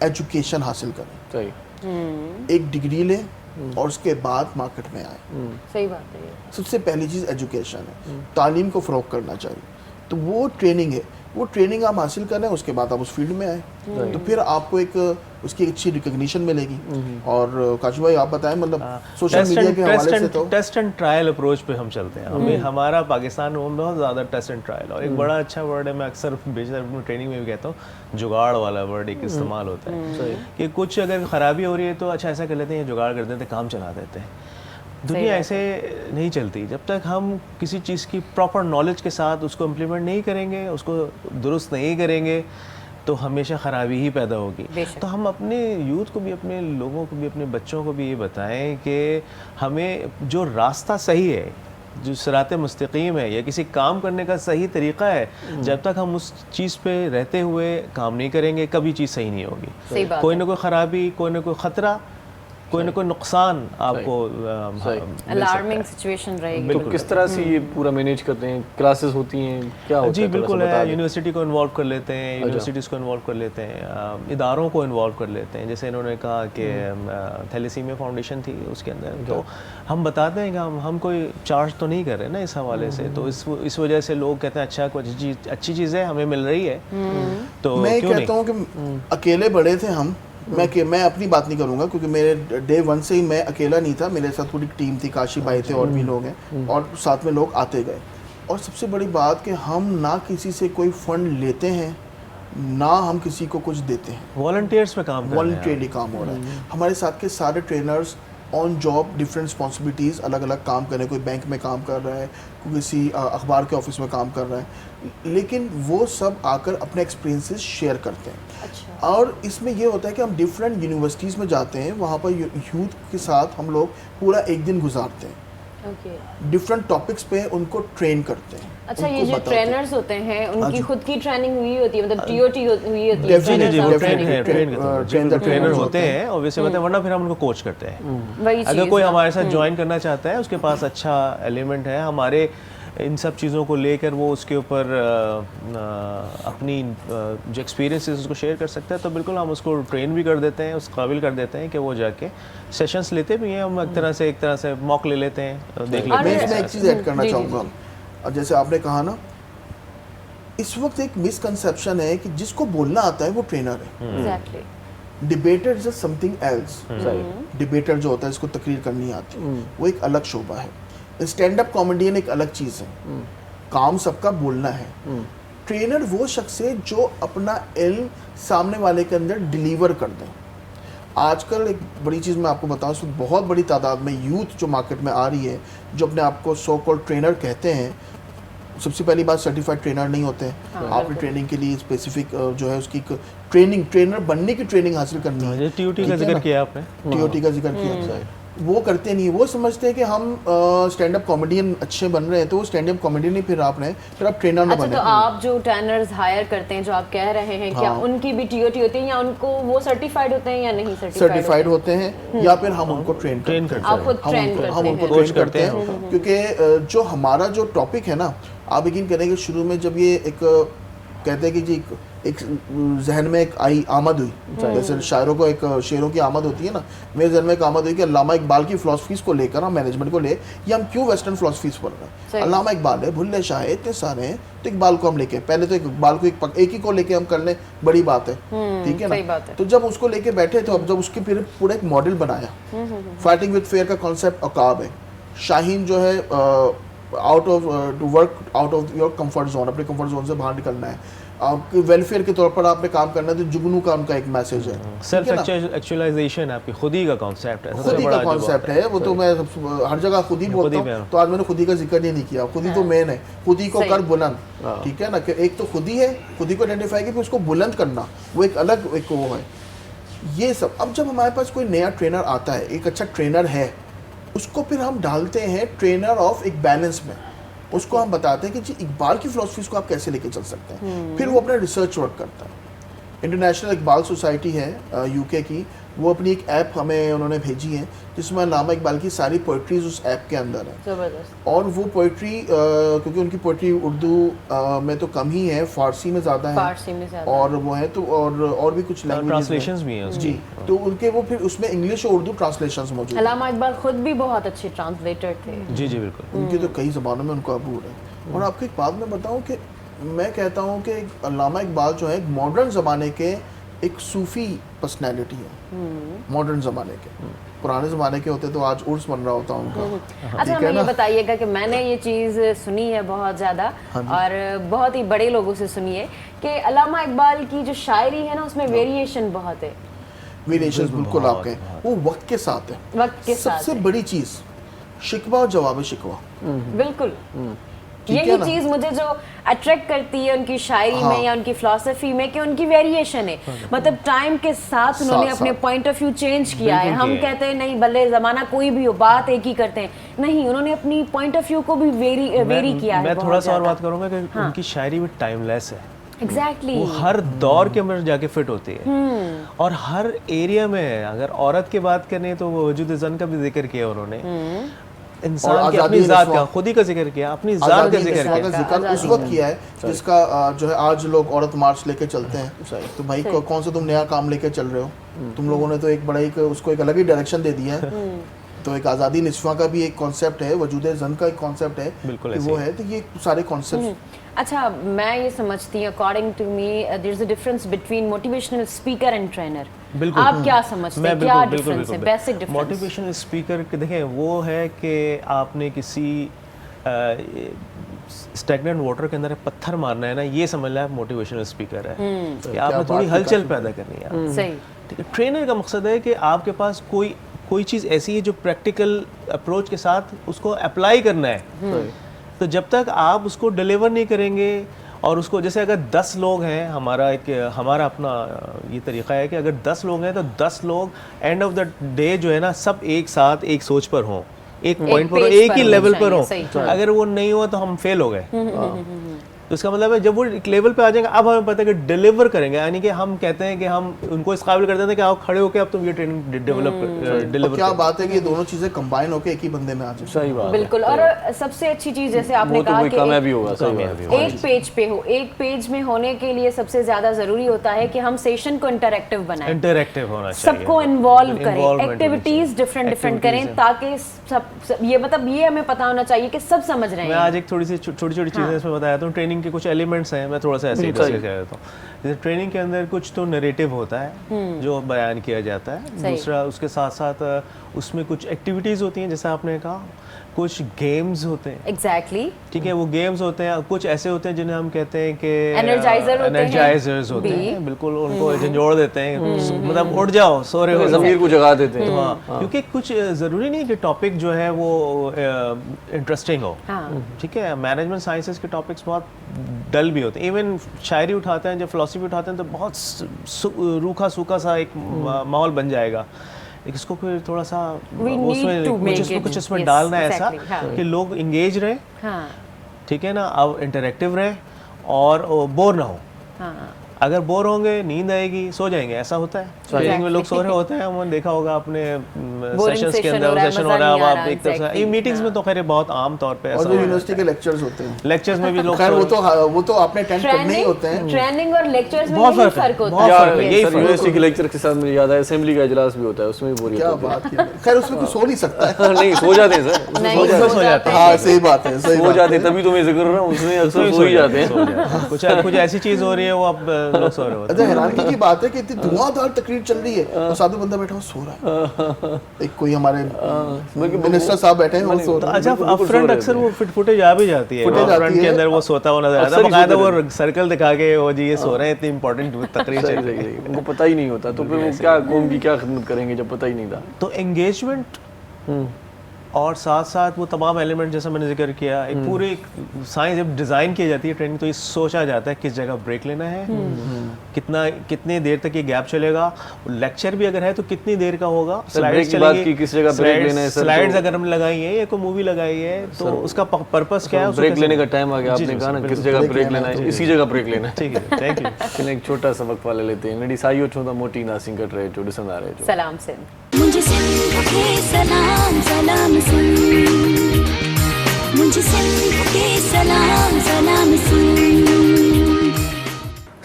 एजुकेशन हासिल करें, सही। एक डिग्री लें और उसके बाद मार्केट में आए। सही बात है ये। सबसे पहली चीज़ एजुकेशन है, तालीम को फ़रोग करना चाहिए। तो वो ट्रेनिंग है, वो ट्रेनिंग आप हासिल करें, उसके बाद आप उस फील्ड में आए, तो फिर आपको एक उसकी एक अच्छी रिकग्निशन मिलेगी। और काशू भाई आप बताएं, मतलब सोशल मीडिया के हवाले से तो टेस्ट एंड ट्रायल अप्रोच पे हम चलते हैं। हमें हमारा पाकिस्तान में बहुत ज़्यादा टेस्ट एंड ट्रायल, और एक बड़ा अच्छा वर्ड है, मैं अक्सर बेशतर ट्रेनिंग में भी कहता हूँ, जुगाड़ वाला वर्ड एक इस्तेमाल होता है कि कुछ अगर ख़राबी हो रही है तो अच्छा ऐसा कर लेते हैं, जुगाड़ कर देते हैं, काम चला देते हैं। दुनिया ऐसे नहीं चलती। जब तक हम किसी चीज़ की प्रॉपर नॉलेज के साथ उसको इम्प्लीमेंट नहीं करेंगे, उसको दुरुस्त नहीं करेंगे, तो हमेशा ख़राबी ही पैदा होगी। तो हम अपने यूथ को भी, अपने लोगों को भी, अपने बच्चों को भी ये बताएं कि हमें जो रास्ता सही है, जो सिरात मुस्तकीम है, या किसी काम करने का सही तरीक़ा है, जब तक हम उस चीज़ पे रहते हुए काम नहीं करेंगे, कभी चीज़ सही नहीं होगी। कोई ना कोई ख़राबी, कोई ना कोई ख़तरा, कोई ना कोई नुकसान आपको अलार्मिंग सिचुएशन रहेगी। तो किस तरह से ये पूरा मैनेज करते हैं? क्लासेस होती हैं, क्या होता है? जी बिल्कुल थोड़ा सा बता है, दें। यूनिवर्सिटी को इन्वॉल्व कर लेते हैं, यूनिवर्सिटीज़ को इन्वॉल्व कर लेते हैं, इदारों को इन्वॉल्व कर लेते हैं। जैसे इन्होंने कहा कि थैलेसीमिया फाउंडेशन थी उसके अंदर, तो हम बताते हैं कि हम कोई चार्ज तो नहीं कर रहे ना इस हवाले से, तो इस वजह से लोग कहते हैं अच्छा कुछ अच्छी चीज़ है, हमें मिल रही है, तो मैं क्यों कहता नहीं। हूँ कि अकेले बड़े थे हम। मैं अपनी बात नहीं करूँगा, क्योंकि मेरे डे 1 से ही मैं अकेला नहीं था, मेरे साथ पूरी टीम थी, काशी भाई थे और भी लोग हैं, और साथ में लोग आते गए। और सबसे बड़ी बात कि हम ना किसी से कोई फंड लेते हैं, ना हम किसी को कुछ देते हैं। वॉलंटियर्स पे काम कर रहे हैं। वॉलंटियरली काम हो रहा है। हमारे साथ के सारे trainers on job different responsibilities, अलग अलग काम कर रहे हैं। कोई बैंक में काम कर रहा है, कोई किसी अखबार के ऑफिस में काम कर रहा है, लेकिन वो सब आकर अपने एक्सपीरियंसेस शेयर करते हैं। अच्छा। और इसमें ये होता है कि हम डिफरेंट यूनिवर्सिटीज़ में जाते हैं, वहाँ पर यूथ के साथ हम लोग पूरा एक दिन गुजारते हैं, ओके। डिफरेंट टॉपिक्स पे उनको ट्रेन करते हैं। अच्छा, ये उनको जो बताते हैं। ट्रेनर्स होते हैं उनकी जी। खुद की ट्रेनिंग हुई होती है, मतलब टीओटी हुई होती है? जी जी जी, वो Definitely, ट्रेन है, train- ट्रेनर होते हैं और वैसे होते हैं, वरना फिर हम उनको कोच करते हैं। वही अगर चीज़ कोई ना। हमारे साथ ज्वाइन करना चाहता है, उसके पास अच्छा एलिमेंट है, हमारे इन सब चीज़ों को लेकर वो उसके ऊपर अपनी जो एक्सपीरियंसेस उसको शेयर कर सकता है, तो बिल्कुल हम उसको ट्रेन भी कर देते हैं, उस काबिल कर देते हैं कि वो जाके सेशंस लेते भी हैं। हम एक तरह से मॉक ले लेते हैं, देख लेते मैं हैं। इसमें एक चीज़ ऐड करना जी, जी, चाहूँगा। और जैसे आपने कहा ना, इस वक्त एक मिसकंसेप्शन है कि जिसको बोलना आता है वो ट्रेनर है। Exactly. Debater is something else. Debater जो होता है, इसको तकरीर करनी आती है, वो एक अलग शोबा है। स्टैंड अप कॉमेडियन एक अलग चीज़ है, काम सबका बोलना है। ट्रेनर वो शख्स है जो अपना इल्म सामने वाले के अंदर डिलीवर कर दे। आजकल एक बड़ी चीज़ मैं आपको बताऊं, इसमें बहुत बड़ी तादाद में यूथ जो मार्केट में आ रही है, जो अपने आप को सो कॉल्ड ट्रेनर कहते हैं। सबसे पहली बात, सर्टिफाइड ट्रेनर नहीं होते हैं। आपने ट्रेनिंग के लिए स्पेसिफिक जो है उसकी ट्रेनर बनने की ट्रेनिंग हासिल करनी है। टीओटी का जिक्र किया आपने, टीओटी का जिक्र किया, वो करते नहीं। वो समझते हैं कि हम स्टैंड अप कॉमेडियन अच्छे बन रहे हैं, तो वो स्टैंड अप कॉमेडियन ही फिर आप रहे, फिर आप ट्रेनर ना अच्छा, बने। तो आप जो ट्रेनर्स हायर करते हैं, जो आप कह रहे हैं, क्या उनकी भी टीओटी होती है, या उनको वो सर्टिफाइड होते हैं या नहीं सर्टिफाइड होते हैं, या फिर हम उनको ट्रेन करते हैं। आप खुद ट्रेन करते हम उनको हैं? ट्रेन करते हैं, क्योंकि जो हमारा जो टॉपिक है ना, आप यकीन करेंगे शुरू में जब ये एक कहते हैं कि जी एक जहन में एक आई आमद हुई, जैसे शायरों को एक शेरों की आमद होती है ना, मेरे जहन में एक आमद हुई कि अल्लामा इकबाल की फ़िलासफ़ीज़ को लेकर हम मैनेजमेंट को ले, ये हम क्यों वेस्टर्न फ़िलासफ़ीज़ पढ़ रहे हैं। अल्लामा इकबाल है, भुल्ले शाह है, इतने सारे हैं, तो इकबाल को हम लेके पहले तो इकबाल को एक ही को लेके हम कर लें, बड़ी बात है, ठीक है ना। तो जब उसको लेके बैठे तो अब जब उसके फिर पूरा एक मॉडल बनाया, फाइटिंग विद फेयर का कॉन्सेप्ट अकाब है, शाहीन जो है out of to work out of your comfort zone, अपने कंफर्ट जोन से बाहर निकलना है, आपके वेलफेयर के तौर पर आपने काम करना है, तो जुगनू का उनका एक मैसेज है, सेल्फ एक्चुअलाइजेशन आपकी खुद ही का कॉन्सेप्ट है, खुद ही का कॉन्सेप्ट है वो। तो मैं हर जगह खुद ही बोलता हूँ, तो आज मैंने खुद ही का जिक्र नहीं किया, खुद ही तो मेन है, खुद ही को कर बुलंद, ठीक है ना, कि एक तो खुद ही है, खुद ही को आइडेंटिफाई किया, फिर उसको बुलंद करना, वो एक अलग एक वो है ये सब। अब जब हमारे पास कोई नया ट्रेनर आता है, एक अच्छा ट्रेनर है, उसको फिर हम डालते हैं ट्रेनर ऑफ एक बैलेंस में, उसको हम बताते हैं कि जी इकबाल की फ़िलासफ़ीज़ को आप कैसे लेके चल सकते हैं। फिर वो अपना रिसर्च वर्क करता है। इंटरनेशनल इकबाल सोसाइटी है यूके की, वो अपनी एक ऐप हमें उन्होंने भेजी है जिसमें अल्लामा इकबाल की सारी पोइट्रीज उस ऐप के अंदर है। जबरदस्त। और वो पोइट्री क्योंकि उनकी पोइट्री उर्दू में तो कम ही है, फारसी में ज़्यादा है, फारसी में ज़्यादा और वो है तो और भी कुछ ट्रांसलेशंस भी हैं जी, तो उनके वो फिर उसमें इंग्लिश और उर्दू ट्रांसलेशंस मौजूद हैं। अल्लामा इकबाल खुद भी बहुत अच्छे ट्रांसलेटर थे। जी जी बिल्कुल, उनके तो कई ज़बानों में उनको अबूर है। और आपको एक बात मैं बताऊं कि मैं कहता हूं कि अल्लामा इकबाल जो है मॉडर्न ज़माने के एक सूफ़ी पर्सनैलिटी है, मॉडर्न ज़माने के। पुराने ज़माने के होते तो आज उर्स बन रहा होता उनका। अच्छा, हमें ये बताइएगा कि मैंने ये चीज़ सुनी है बहुत ज़्यादा और बहुत ही बड़े लोगों से सुनी है कि अल्लामा इकबाल की जो शायरी है ना उसमें वेरिएशन बहुत है। वेरिएशंस बिल्कुल आपके, वो वक्त के साथ है, वक्त के साथ सबसे बड़ी चीज़ शिकवा और जवाब शिकवा। बिल्कुल, ठीक है यही ना? चीज मुझे जो अट्रैक्ट करती है उनकी शायरी में या उनकी फिलॉसफी में कि उनकी वेरिएशन है, मतलब टाइम के साथ उन्होंने अपने पॉइंट ऑफ व्यू चेंज किया है। हम कहते हैं नहीं भले जमाना कोई भी हो, बात एक ही करते हैं, नहीं, उन्होंने अपनी पॉइंट ऑफ व्यू को भी वेरी किया है। मैं थोड़ा सा और बात करूंगा कि उनकी शायरी भी टाइमलेस है। एग्जैक्टली, वो हर दौर के अंदर जाके फिट होती है और हर एरिया में है। अगर औरत की बात करें तो वो वजूद ज़न का भी जिक्र किया उन्होंने, इंसान की अपनी ज़ात का, खुद ही का जिक्र किया, अपनी ज़ात का जिक्र किया, उस वक्त किया है जिसका जो है आज लोग औरत मार्च लेके चलते हैं। तो भाई कौन सा तुम नया काम लेके चल रहे हो, तुम लोगों ने तो एक बड़ा ही उसको एक अलग ही डायरेक्शन दे दिया है। तो एक आज़ादी निस्वा का भी एक कॉन्सेप्ट है, वजूद ज़न का एक कॉन्सेप्ट है, बिल्कुल वो है। तो ये सारे कॉन्सेप्ट। अच्छा, मैं ये समझती हूँ according to me there is a difference between motivational speaker and trainer. बिल्कुल, आप क्या समझते हैं, क्या डिफरेंस है, बेसिक डिफरेंस? मोटिवेशनल स्पीकर के देखें वो है कि आपने किसी स्टैग्नेंट वाटर के अंदर पत्थर मारना है ना, ये समझ लें आप मोटिवेशनल स्पीकर है कि आपने थोड़ी हलचल पैदा करनी है। सही, ठीक है। ट्रेनर का मकसद है कि आपके पास कोई चीज़ ऐसी है जो प्रैक्टिकल अप्रोच के साथ उसको अप्लाई करना है। तो जब तक आप उसको डिलीवर नहीं करेंगे और उसको, जैसे अगर 10 लोग हैं, हमारा अपना ये तरीका है कि अगर 10 लोग हैं तो 10 लोग एंड ऑफ द डे जो है ना सब एक साथ एक सोच पर हों, एक पॉइंट पर हो, एक ही लेवल पर हो। अगर वो नहीं हुआ तो हम फेल हो गए। तो इसका मतलब है जब वो एक लेवल पे आ जाएंगे, अब हमें पता है कि डिलीवर करेंगे, यानी कि हम कहते हैं कि हम उनको इस काबिल कर देते हैं कि आप खड़े होकर अब तुम ये ट्रेनिंग डिलीवर। क्या बात है कि ये दोनों चीजें कंबाइन होकर एक ही बंदे में आ जाए। सही बात, बिल्कुल। और सबसे अच्छी चीज जैसे आपने कहा कि कामयाबी होगा, सही बात है। एक पेज पे हो, एक पेज में होने के लिए सबसे ज्यादा जरूरी होता है कि हम सेशन को इंटरैक्टिव बनाएं, इंटरैक्टिव होना चाहिए, सबको इन्वॉल्व करें, एक्टिविटीज डिफरेंट करें, ताकि सब ये मतलब ये हमें पता होना चाहिए कि सब समझ रहे हैं। मैं आज एक थोड़ी छोटी चीजें इसमें बताया था। ट्रेनिंग के कुछ एलिमेंट्स हैं, मैं थोड़ा सा ऐसे ही डिस्कस कर देता हूँ। जैसे ट्रेनिंग के अंदर कुछ तो नरेटिव होता है जो बयान किया जाता है, दूसरा उसके साथ साथ उसमें कुछ एक्टिविटीज होती हैं जैसे आपने कहा, कुछ गेम्स होते हैं। एग्जैक्टली, ठीक है, वो गेम्स होते हैं, कुछ ऐसे होते हैं जिन्हें हम कहते हैं कि एनर्जाइजर्स होते हैं, बिल्कुल उनको झंझोड़ देते हैं, मतलब उठ जाओ, सो रहे हो, ज़मीर को जगा देते हैं। हाँ, क्योंकि कुछ ज़रूरी नहीं कि टॉपिक जो है वो इंटरेस्टिंग हो। ठीक है, मैनेजमेंट साइंसेस के टॉपिक्स बहुत डल भी होते हैं। इवन शायरी उठाते हैं, जब फिलॉसफी उठाते हैं तो बहुत रूखा सूखा सा एक माहौल बन जाएगा। इसको फिर थोड़ा सा उसमें कुछ इसमें डालना है ऐसा कि लोग इंगेज रहे, ठीक है ना, अब इंटरेक्टिव रहे और बोर ना हो। अगर बोर होंगे, नींद आएगी, सो जाएंगे, ऐसा होता है। ट्रेनिंग में लोग सो रहे होते हैं, उन्होंने देखा होगा अपने सेशंस के अंदर, सेशन हो रहा है, आप एक तरफ से, ये मीटिंग्स में तो खैर बहुत आम तौर पे और ऐसा जो यूनिवर्सिटी के लेक्चर्स होते हैं, लेक्चर्स में भी लोग खैर वो तो आपने अटेंड करने ही होते हैं। ट्रेनिंग और लेक्चर्स में बहुत यही फर्क है, फर्क होता बहुत है। फर्क है, यही सर फर्क यूनिवर्सिटी के लेक्चर के साथ मुझे याद है असेंबली का इजलास भी होता है, उसमें भी बोरियत क्या होती है। बात की, खैर उसमें कोई सो नहीं सकता है। नहीं सो जाते हैं सर, नहीं, सो जाते हैं। हाँ सही बात है, सही सो बात जाते हैं, तभी तो मैं जिक्र कर रहा हूँ, उसमें अक्सर सो ही जाते हैं। कुछ ऐसी चीज हो रही है, वो अब लोग सो रहे होते अच्छा हैरानगी की बात है कि इतनी धुआंधार तकरीर चल रही है और साधु बंदा बैठा हुआ सो रहा है। एक कोई हमारे मिनिस्टर साहब बैठे हैं, वो सो हैं। रहे हैं। अच्छा, अपफ्रंट अक्सर वो फुटेज आ भी जाती है, Footage आती अपफ्रंट के है। अंदर वो सोता हुआ नजर आता अक्सर है, ही बकायदा सोते वो सर्कल दिखा के वो जी ये सो रहे हैं, इतनी इंपॉर्टेंट तकरीर चल रही है। उनको पता ही नहीं होता, तो फिर वो क्या कौम की क्या खिदमत करेंगे जब पता ही नहीं था। तो एंगेजमेंट और साथ साथ वो तमाम एलिमेंट जैसा मैंने जिक्र किया, एक पूरे साइंस जब डिज़ाइन की जाती है ट्रेनिंग, तो ये सोचा जाता है किस जगह ब्रेक लेना है, कितनी देर तक ये गैप चलेगा, लेक्चर भी अगर है तो कितनी देर का होगा, break की बात की, किस जगह break लेना है सर, स्लाइड्स तो- अगर हमने लगाई है या कोई मूवी लगाई है तो उसका पर्पस क्या है, उसको ब्रेक कैसे- लेने का टाइम आ गया, जी, आपने जी, कहा ना बिल्कुल। किस जगह ब्रेक लेना है, इसी जगह ब्रेक लेना है। ठीक है, थैंक यू। लेकिन एक छोटा सबक पाले लेते हैं नडी साइयो छो त मोटी नासिंग कट रहे जो डिसन आ रहे जो सलाम सिंध। मुझे सिंध के सलाम सलाम सिंध, मुझे सिंध के सलाम सलाम सिंध।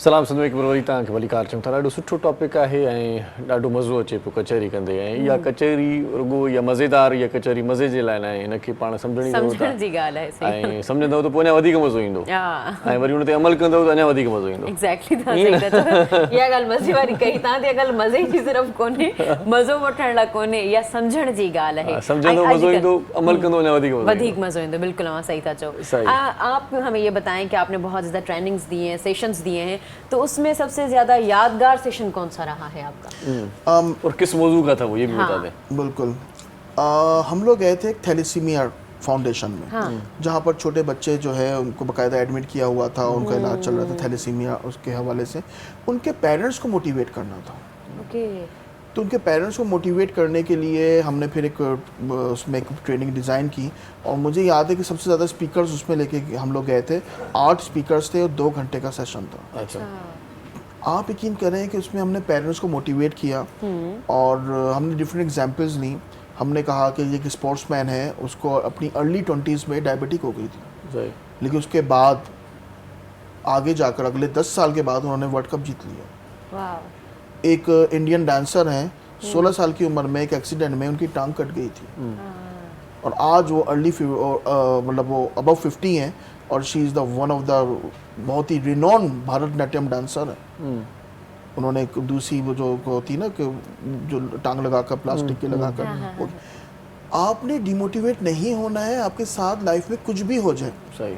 सलाम सिंध में हिकु वरी तव्हांखे भली कार चऊं था। ॾाढो सुठो टॉपिक आहे ऐं ॾाढो मज़ो अचे पियो कचहरी कंदे, ऐं इहा कचहरी रुॻो या मज़ेदार या कचहरी मज़े जे लाइ न आहे, हिनखे पाण सम्झणी ज़रूरत समझण जी ॻाल्हि आहे, आहे सही। ऐं सम्झंदव त पोइ अञा वधीक मज़ो ईंदो हा, ऐं वरी हुन ते अमल कंदव त अञा वधीक मज़ो ईंदो। एग्जैक्टली तव्हां सही था चओ। इहा ॻाल्हि मज़े वारी कही तव्हां, इहा ॻाल्हि मज़े जी सिर्फ़ु कोन्हे, मज़ो वठण लाइ कोन्हे, इहा सम्झण जी ॻाल्हि आहे। सम्झंदो ऐं मज़ो अॼुकल्ह- ईंदो, अमल कंदो अञा वधीक मज़ो ईंदो, बिल्कुल आप सही था चो। सही। आप हमें ये बताएं कि आपने बहुत ज़्यादा ट्रेनिंग्स दी हैं, सेशंस दिए हैं, तो उसमें सबसे ज़्यादा यादगार सेशन कौन सा रहा है आपका? और किस मौजू का था वो ये भी बता दें। बिल्कुल हम लोग गए थे एक थैलेसीमिया फाउंडेशन में, जहाँ पर छोटे बच्चे जो है उनको बाकायदा एडमिट किया हुआ था, उनका इलाज चल रहा था थैलेसीमिया, उसके हवाले से उनके पेरेंट्स को मोटिवेट करना था। ओके, तो उनके पेरेंट्स को मोटिवेट करने के लिए हमने फिर एक उसमें एक ट्रेनिंग डिज़ाइन की, और मुझे याद है कि सबसे ज़्यादा स्पीकर्स उसमें लेके हम लोग गए थे। 8 स्पीकर्स थे और 2 घंटे का सेशन था। अच्छा, आप यकीन करें कि उसमें हमने पेरेंट्स को मोटिवेट किया और हमने डिफरेंट एग्जांपल्स ली। हमने कहा कि ये एक स्पोर्ट्समैन है, उसको अपनी अर्ली 20s में डायबिटिक हो गई थी, सही, लेकिन उसके बाद आगे जाकर अगले 10 साल के बाद उन्होंने वर्ल्ड कप जीत लिया। वाह, एक इंडियन डांसर हैं, 16 साल की उम्र में एक एक्सीडेंट में उनकी टांग कट गई थी, और आज वो मतलब वो अबव 50 हैं, और she is the one of the बहुत ही रिनॉन भारतनाट्यम डांसर है। उन्होंने एक दूसरी वो जो होती ना कि जो टांग लगाकर प्लास्टिक के लगाकर, आपने डिमोटिवेट नहीं होना है, आपके साथ लाइफ में कुछ भी हो जाए। सही,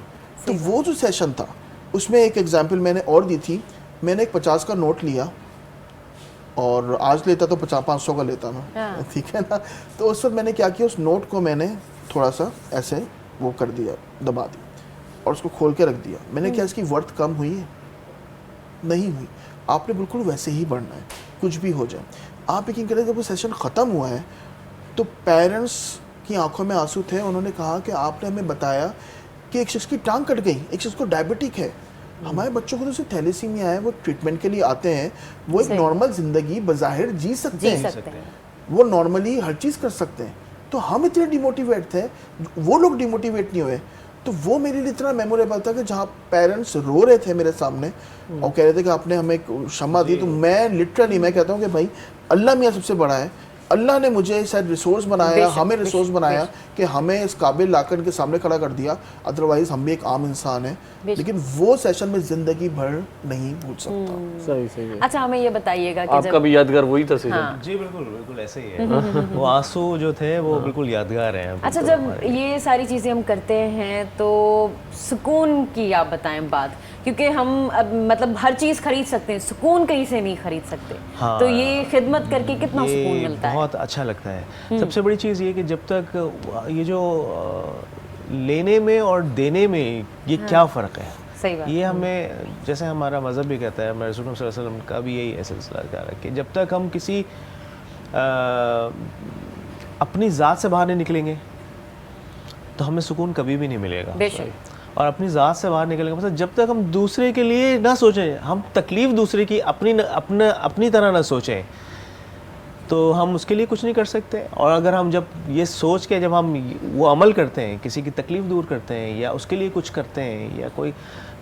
तो वो जो सेशन था उसमें एक एग्जांपल मैंने और दी थी। मैंने एक 50 का नोट लिया, और आज लेता तो 500 का लेता मैं, ठीक है ना। तो उस वक्त मैंने क्या किया, उस नोट को मैंने थोड़ा सा ऐसे वो कर दिया, दबा दिया, और उसको खोल के रख दिया। मैंने क्या इसकी वर्थ कम हुई है? नहीं हुई। आपने बिल्कुल वैसे ही बढ़ना है, कुछ भी हो जाए। आप यकीन करें, जब वो सेशन ख़त्म हुआ है तो पेरेंट्स की आंखों में आंसू थे। उन्होंने कहा कि आपने हमें बताया कि एक शख्स की टांग कट गई, एक शख्स को डायबिटिक है, हमारे बच्चों को तो सिर्फ थैलेसीमिया है, वो ट्रीटमेंट के लिए आते हैं, वो एक नॉर्मल ज़िंदगी बज़ाहिर जी सकते हैं, वो नॉर्मली हर चीज़ कर सकते हैं। तो हम इतने डिमोटिवेट थे, वो लोग डिमोटिवेट नहीं हुए। तो वो मेरे लिए इतना मेमोरेबल था कि जहाँ पेरेंट्स रो रहे थे मेरे सामने और कह रहे थे कि आपने हमें क्षमा दी, तो मैं लिटरली मैं कहता हूँ कि भाई अल्लाह मियाँ सबसे बड़ा है। अल्लाह ने मुझे शायद रिसोर्स बनाया, हमें रिसोर्स बनाया कि हमें इस काबिल लाकर के सामने खड़ा कर दिया, अदरवाइज हम भी एक आम इंसान है। लेकिन वो सेशन में ज़िंदगी भर नहीं भूल सकता। सही सही है। अच्छा हमें ये बताइएगा कि आपका भी यादगार वही था सेशन? जी बिल्कुल बिल्कुल ऐसे ही है। वो आंसू जो थे वो बिल्कुल यादगार हैं। अच्छा, जब ये सारी चीज़ें हम करते हैं तो सुकून की आप बताएं बात, क्योंकि हम अब मतलब हर चीज़ खरीद सकते हैं, सुकून कहीं से नहीं खरीद सकते। हाँ, तो ये खिदमत करके कितना सुकून ये मिलता है? बहुत अच्छा लगता है। सबसे बड़ी चीज़ ये कि जब तक ये जो लेने में और देने में ये क्या फ़र्क है, सही बात। ये हमें, जैसे हमारा मज़हब भी कहता है, हमारे रसूल सल्लल्लाहु अलैहि वसल्लम का भी यही सिलसिला है कि जब तक हम किसी अपनी ज़ात से बाहर नहीं निकलेंगे तो हमें सुकून कभी भी नहीं मिलेगा। बेशक। और अपनी ज़ात से बाहर निकलने का मतलब जब तक हम दूसरे के लिए ना सोचें, हम तकलीफ़ दूसरे की अपनी तरह ना सोचें, तो हम उसके लिए कुछ नहीं कर सकते। और अगर हम जब ये सोच के जब हम वो अमल करते हैं, किसी की तकलीफ़ दूर करते हैं या उसके लिए कुछ करते हैं या कोई,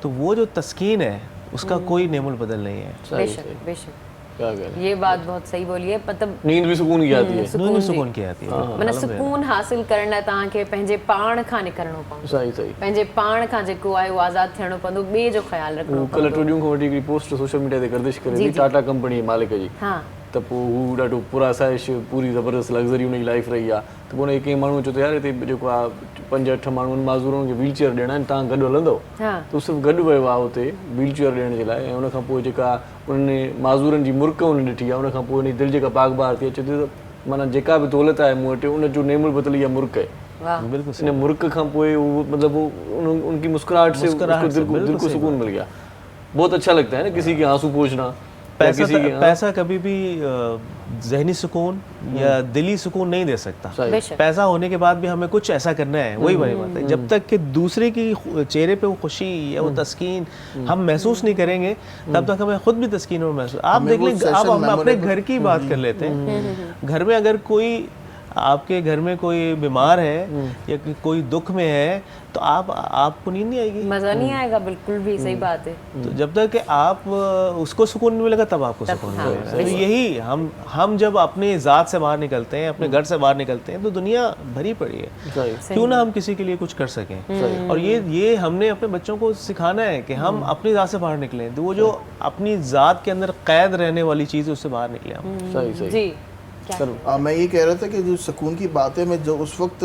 तो वो जो तस्कीन है उसका कोई नेमुल बदल नहीं है। बेशक बेशक, क्या कह रहे हैं? ये बात बहुत सही बोली है। मतलब नींद भी सुकून की आती है। सुकून की आती है। माना सुकून हासिल करण लाइ तव्हांखे पंहिंजे पाण खां निकिरणो पवंदो, सही सही। पंहिंजे पाण खां जेको आहे उहो आज़ादु थियणो पवंदो, ॿिए जो ख़्यालु रखणो कल्ह पवंदो। टियों खां वठी हिकिड़ी पोस्ट सोशल मीडिया ते गर्दिश करे जी, थी जी। टाटा कंपनी मालिक जी। हा त पोइ हू ॾाढो पूरा असांजे पूरी ज़बरदस्त लग्ज़री हुनजी लाइफ रही आहे। त पोइ हुन कंहिं माण्हू चयो त यार हिते जेको आहे 5-8 माण्हू माज़ूरनि खे व्हील चेयर ॾियणा आहिनि, तव्हां गॾु हलंदो? हा त हू सिर्फ़ु गॾु वियो आहे हुते व्हील चेयर ॾियण जे लाइ। ऐं उनखां पोइ जेका उन्हनि माज़ूरनि जी मुर्क हुन ॾिठी आहे, उनखां पोइ हुनजी दिलि जेका पाक बार थी अचे थी, त माना जेका बि दौलत आहे मूं वटि उनजो नेमुल बदल इहा मुर्क आहे। वाह बिल्कुल इन मुर्क खां पोइ वो मतलब वो उनकी मुस्कुराहट से उसको दिल को सुकून मिल गया। बहुत अच्छा लगता है ना किसी के आंसू पोंछना। पैसा कभी भी जहनी सुकून या दिली सुकून नहीं दे सकता। बेशक। पैसा होने के बाद भी हमें कुछ ऐसा करना है, वही बड़ी बात है। जब तक कि दूसरे की चेहरे पे वो खुशी या वो तस्कीन हम महसूस नहीं करेंगे, तब तक हमें खुद भी तस्कीन और महसूस। आप देख लें, आप हम अपने घर की बात कर लेते हैं। घर में अगर कोई आपके घर में कोई बीमार है या कोई दुख में है, तो आपको नींद नहीं आएगी, मज़ा नहीं आएगा, बिल्कुल भी सही बात है। तो जब तक कि आप उसको सुकून नहीं मिलेगा तब आपको सुकून हाँ, मिलेगा। तो यही हम जब अपने ज़ात से बाहर निकलते हैं, अपने घर से बाहर निकलते हैं, तो दुनिया भरी पड़ी है। क्यों ना हम किसी के लिए कुछ कर सकें। और ये हमने अपने बच्चों को सिखाना है कि हम अपनी ज़ात से बाहर निकलें, तो वो जो अपनी ज़ात के अंदर कैद रहने वाली चीज़ है उससे बाहर निकले हम। सही सही। जी मैं ये कह रहा था कि जो सुकून की बात है, मैं जो उस वक्त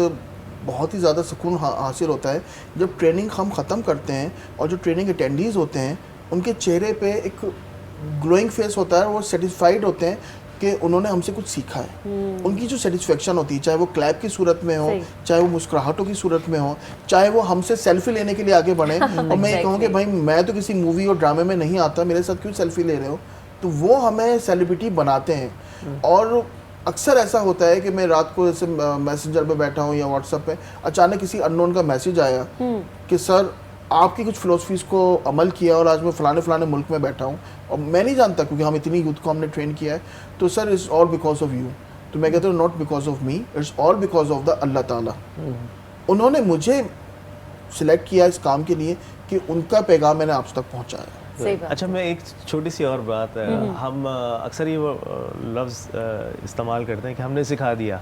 बहुत ही ज़्यादा सुकून हासिल होता है जब ट्रेनिंग हम ख़त्म करते हैं और जो ट्रेनिंग अटेंडीज़ होते हैं उनके चेहरे पे एक ग्लोइंग फेस होता है, वो सेटिस्फाइड होते हैं कि उन्होंने हमसे कुछ सीखा है। उनकी जो सेटिस्फेक्शन होती है, चाहे वो क्लैप की सूरत में हो, चाहे वो मुस्कुराहटों की सूरत में हो, चाहे वो हमसे सेल्फी लेने के लिए आगे बढ़े और मैं ये कहूँ कि भाई मैं तो किसी मूवी और ड्रामे में नहीं आता, मेरे साथ क्यों सेल्फी ले रहे हो, तो वो हमें सेलिब्रिटी बनाते हैं। और अक्सर ऐसा होता है कि मैं रात को जैसे मैसेंजर पे बैठा हूँ या व्हाट्सएप पे, अचानक किसी अननोन का मैसेज आया कि सर आपकी कुछ फिलोसफीज़ को अमल किया और आज मैं फलाने मुल्क में बैठा हूँ और मैं नहीं जानता क्योंकि हम इतनी यूथ को हमने ट्रेन किया है, तो sir it's all because of you. तो मैं कहता हूँ not because of me, it's all because of the अल्लाह ताला। उन्होंने मुझे सिलेक्ट किया इस काम के लिए कि उनका पैगाम मैंने आप तक पहुँचाया। सही बात। अच्छा, मैं एक छोटी सी और बात है, हम अक्सर ये लफ्ज़ इस्तेमाल करते हैं कि हमने सिखा दिया।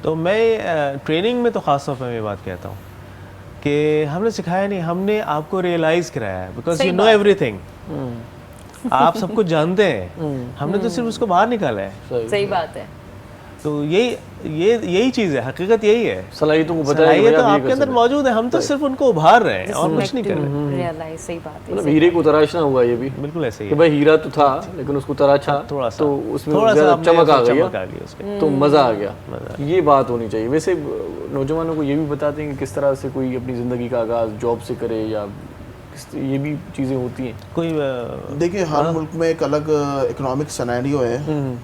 तो मैं ट्रेनिंग में तो ख़ास तौर पर मैं ये बात कहता हूँ कि हमने सिखाया नहीं, हमने आपको रियलाइज़ कराया है, बिकॉज यू नो एवरीथिंग। आप सब कुछ जानते हैं, हमने तो सिर्फ उसको बाहर निकाला है। सही बात है। तो यही चीज़ है, हकीकत यही है। सलाहियतों को सलाहियत तो आपके अंदर मौजूद है, हम तो सिर्फ उनको उभार रहे हैं और कुछ नहीं कर रहे। रियलाइज, सही बात है। मतलब हीरे को तराशना हुआ ये भी, बिल्कुल ऐसे ही कि भाई हीरा तो था लेकिन उसको तराशा थोड़ा सा, तो उसमें थोड़ा ज़्यादा सा चमक आ गई उसके। तो मज़ा आ गया। ये बात होनी चाहिए। वैसे नौजवानों को ये भी बताते हैं कि किस तरह से कोई अपनी ज़िंदगी का आगाज़ जॉब से करे, या ये भी चीज़ें होती हैं। कोई देखिए हर मुल्क में एक अलग इकोनॉमिक सिनेरियो है,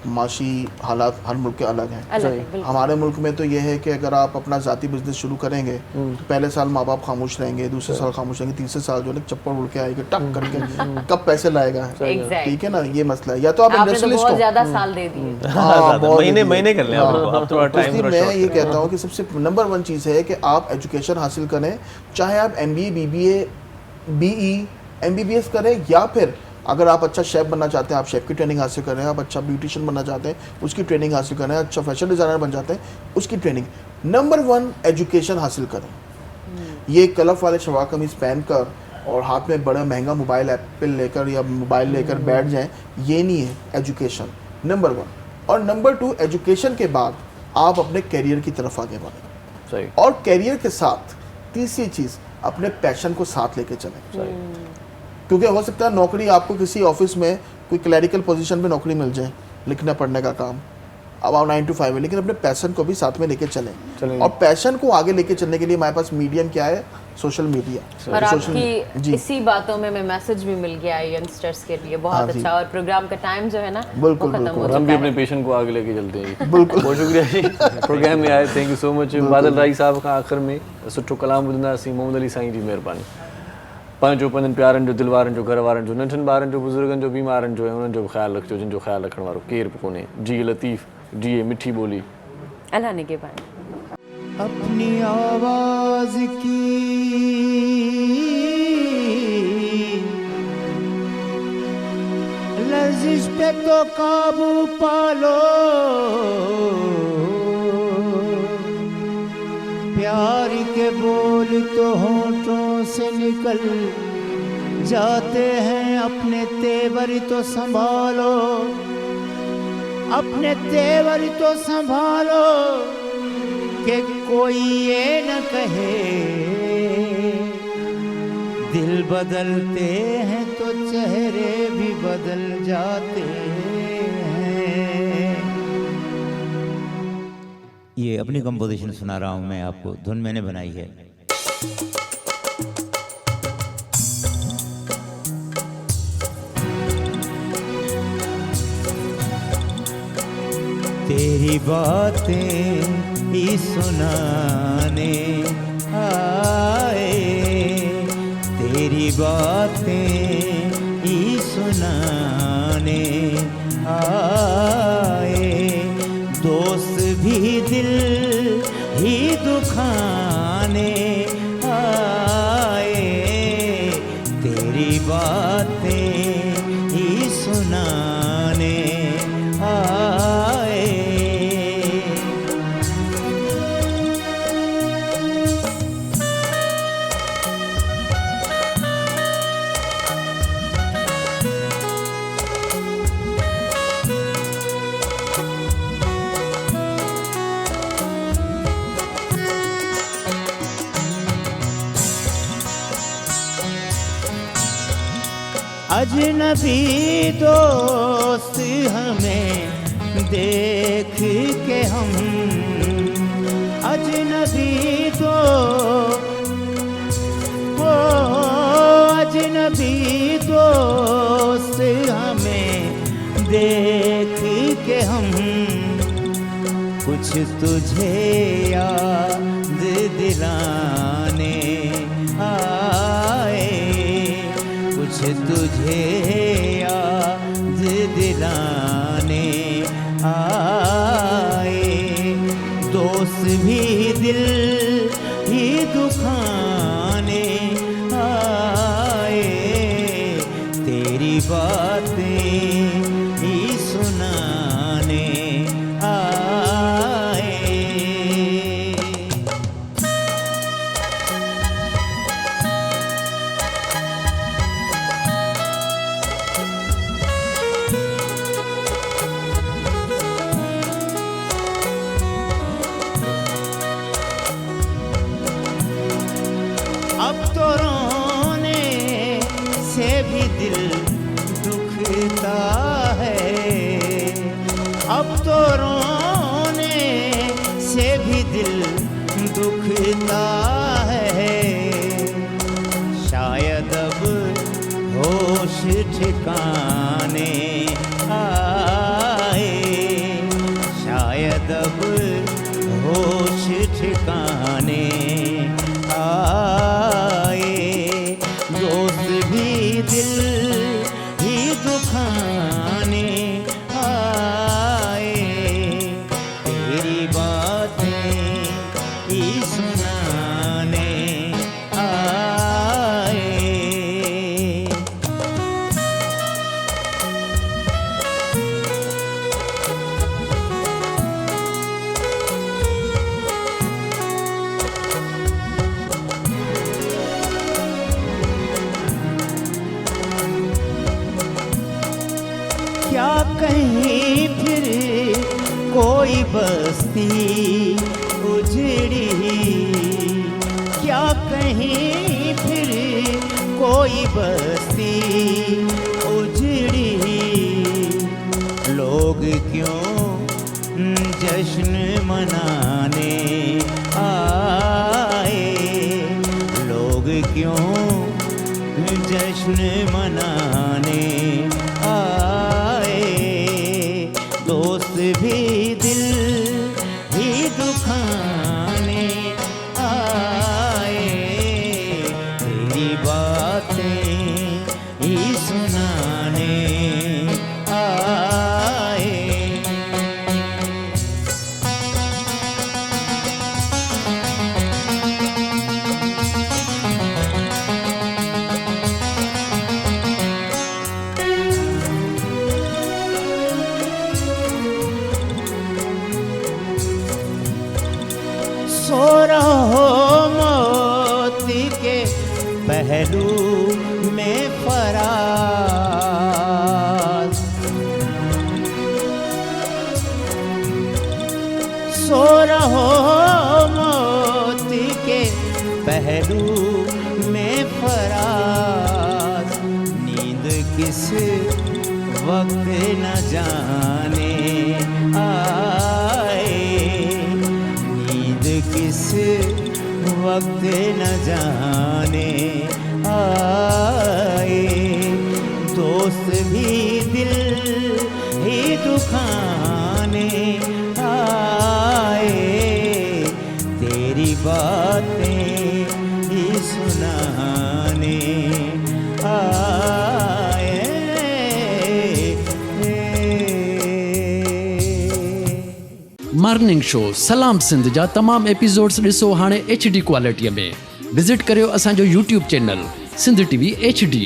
माशी हालात हर मुल्क के अलग हैं। हमारे मुल्क में तो ये है कि अगर आप अपना ज़ाती बिजनेस शुरू करेंगे तो पहले साल माँ बाप खामोश रहेंगे, दूसरे साल खामोश रहेंगे, तीसरे साल जो है चप्पल उड़ के आएगा टक करके, कब पैसे लाएगा, ठीक है ना, ये मसला है। या तो आप इंडस्ट्रियलिस्ट बहुत हो, ज़्यादा साल दे दिए, महीने कर लें अब थोड़ा टाइम। इसलिए मैं ये कहता हूँ कि सबसे नंबर 1 चीज़ है कि आप एजुकेशन हासिल करें, चाहे आप MBA BBA BE MBBS करें, या फिर अगर आप अच्छा शेफ़ बनना चाहते हैं आप शेफ़ की ट्रेनिंग हासिल करें, आप अच्छा ब्यूटिशियन बनना चाहते हैं उसकी ट्रेनिंग हासिल करें, अच्छा फैशन डिज़ाइनर बन जाते हैं उसकी ट्रेनिंग। नंबर 1 एजुकेशन हासिल करें। ये कलफ वाले शलवार कमीज़ पहन कर और हाथ में बड़ा महंगा मोबाइल एप्पल लेकर या मोबाइल लेकर बैठ जाएं, ये नहीं है एजुकेशन, नंबर 1। और नंबर 2, एजुकेशन के बाद आप अपने करियर की तरफ आगे बढ़ें। सही। और करियर के साथ तीसरी चीज़, अपने पैशन को साथ लेके चलें। क्योंकि हो सकता है नौकरी आपको किसी ऑफिस में कोई क्लैरिकल पोजीशन पे नौकरी मिल जाए, लिखने पढ़ने का काम, अब आप 9 to 5 है, लेकिन अपने पैशन को भी साथ में लेके चलें। और पैशन को आगे लेके चलने के लिए हमारे पास मीडियम क्या है, सोशल मीडिया। और आपकी इसी बातों में मैसेज भी मिल गया है यंगस्टर्स के लिए, बहुत अच्छा। और प्रोग्राम का टाइम जो है ना वो खत्म हो और हम भी चुका अपने है। पेशेंट को आगे लेके चलते हैं। बिल्कुल, बहुत शुक्रिया जी प्रोग्राम में आए, थैंक यू सो मच। बादल राई साहब खां आख़िर में सुठो कलाम ॿुधंदासीं। मोहम्मद अली साईं जी महिरबानी। पंहिंजो पंहिंजनि प्यारनि जो, दिल वारनि जो, घर वारनि जो, नंढनि ॿारनि जो, बुज़ुर्गनि जो, बीमारनि जो, ऐं उन्हनि जो बि ख़्यालु रखिजो जिन जो ख़्यालु रखण वारो केरु बि कोन्हे। जी लतीफ़, जी मिठी बोली। अल्लाह ने के पाए। अपनी आवाज की लर्जिश पे तो काबू पालो, प्यार के बोल तो होठों से निकल जाते हैं, अपने तेवर तो संभालो, अपने तेवर तो संभालो, कि कोई ये न कहे दिल बदलते हैं तो चेहरे भी बदल जाते हैं। ये अपनी कंपोजिशन सुना रहा हूँ मैं आपको, धुन मैंने बनाई है। तेरी बातें ही सुनाने आए, तेरी बातें ही सुनाने आए, दोस्त भी दिल ही दुखाने आए, तेरी बातें ही सुनाने आए। अजनबी दोस्त हमें देख के हम, अजनबी अजनबी दोस्त हमें देख के हम, कुछ तुझे याद दिलाने आए, कुछ तुझे याद दिलाने आए, दोस्त भी दिल ही दुखाने आए, तेरी बातें ही सुनाने आए। अब तो रोने से भी दिल दुखता है, अब तो रोने से भी दिल दुखता है, शायद अब होश ठिकाने आए, शायद अब होश ठिकाने आए, दोस्त भी दिल ही दुखाने आए, तेरी बातें ही सुनाने आए। क्या कहीं फिर कोई बस्ती उजड़ी, क्या कहीं फिर कोई बस्ती उजड़ी, लोग क्यों जश्न मनाने आए, लोग क्यों जश्न मनाने आए, दोस्त भी दिल ही दुखाने आए, तेरी बातें ही सुनाने आए। सो रहो मोती के पहलू में फराज, सो रहो मोती के पहलू में फराज, नींद किस वक्त न जाने आए, नींद किस वक्त न जाने आए, दोस्त भी दिल ही दुखाने आए, तेरी बातें ही सुनाने आए। मॉर्निंग शो सलाम सिंध जा तमाम एपिसोड्स ॾिसो हाणे HD क्वालिटीअ में। विज़िट करियो असांजो YouTube channel Sindh TV HD।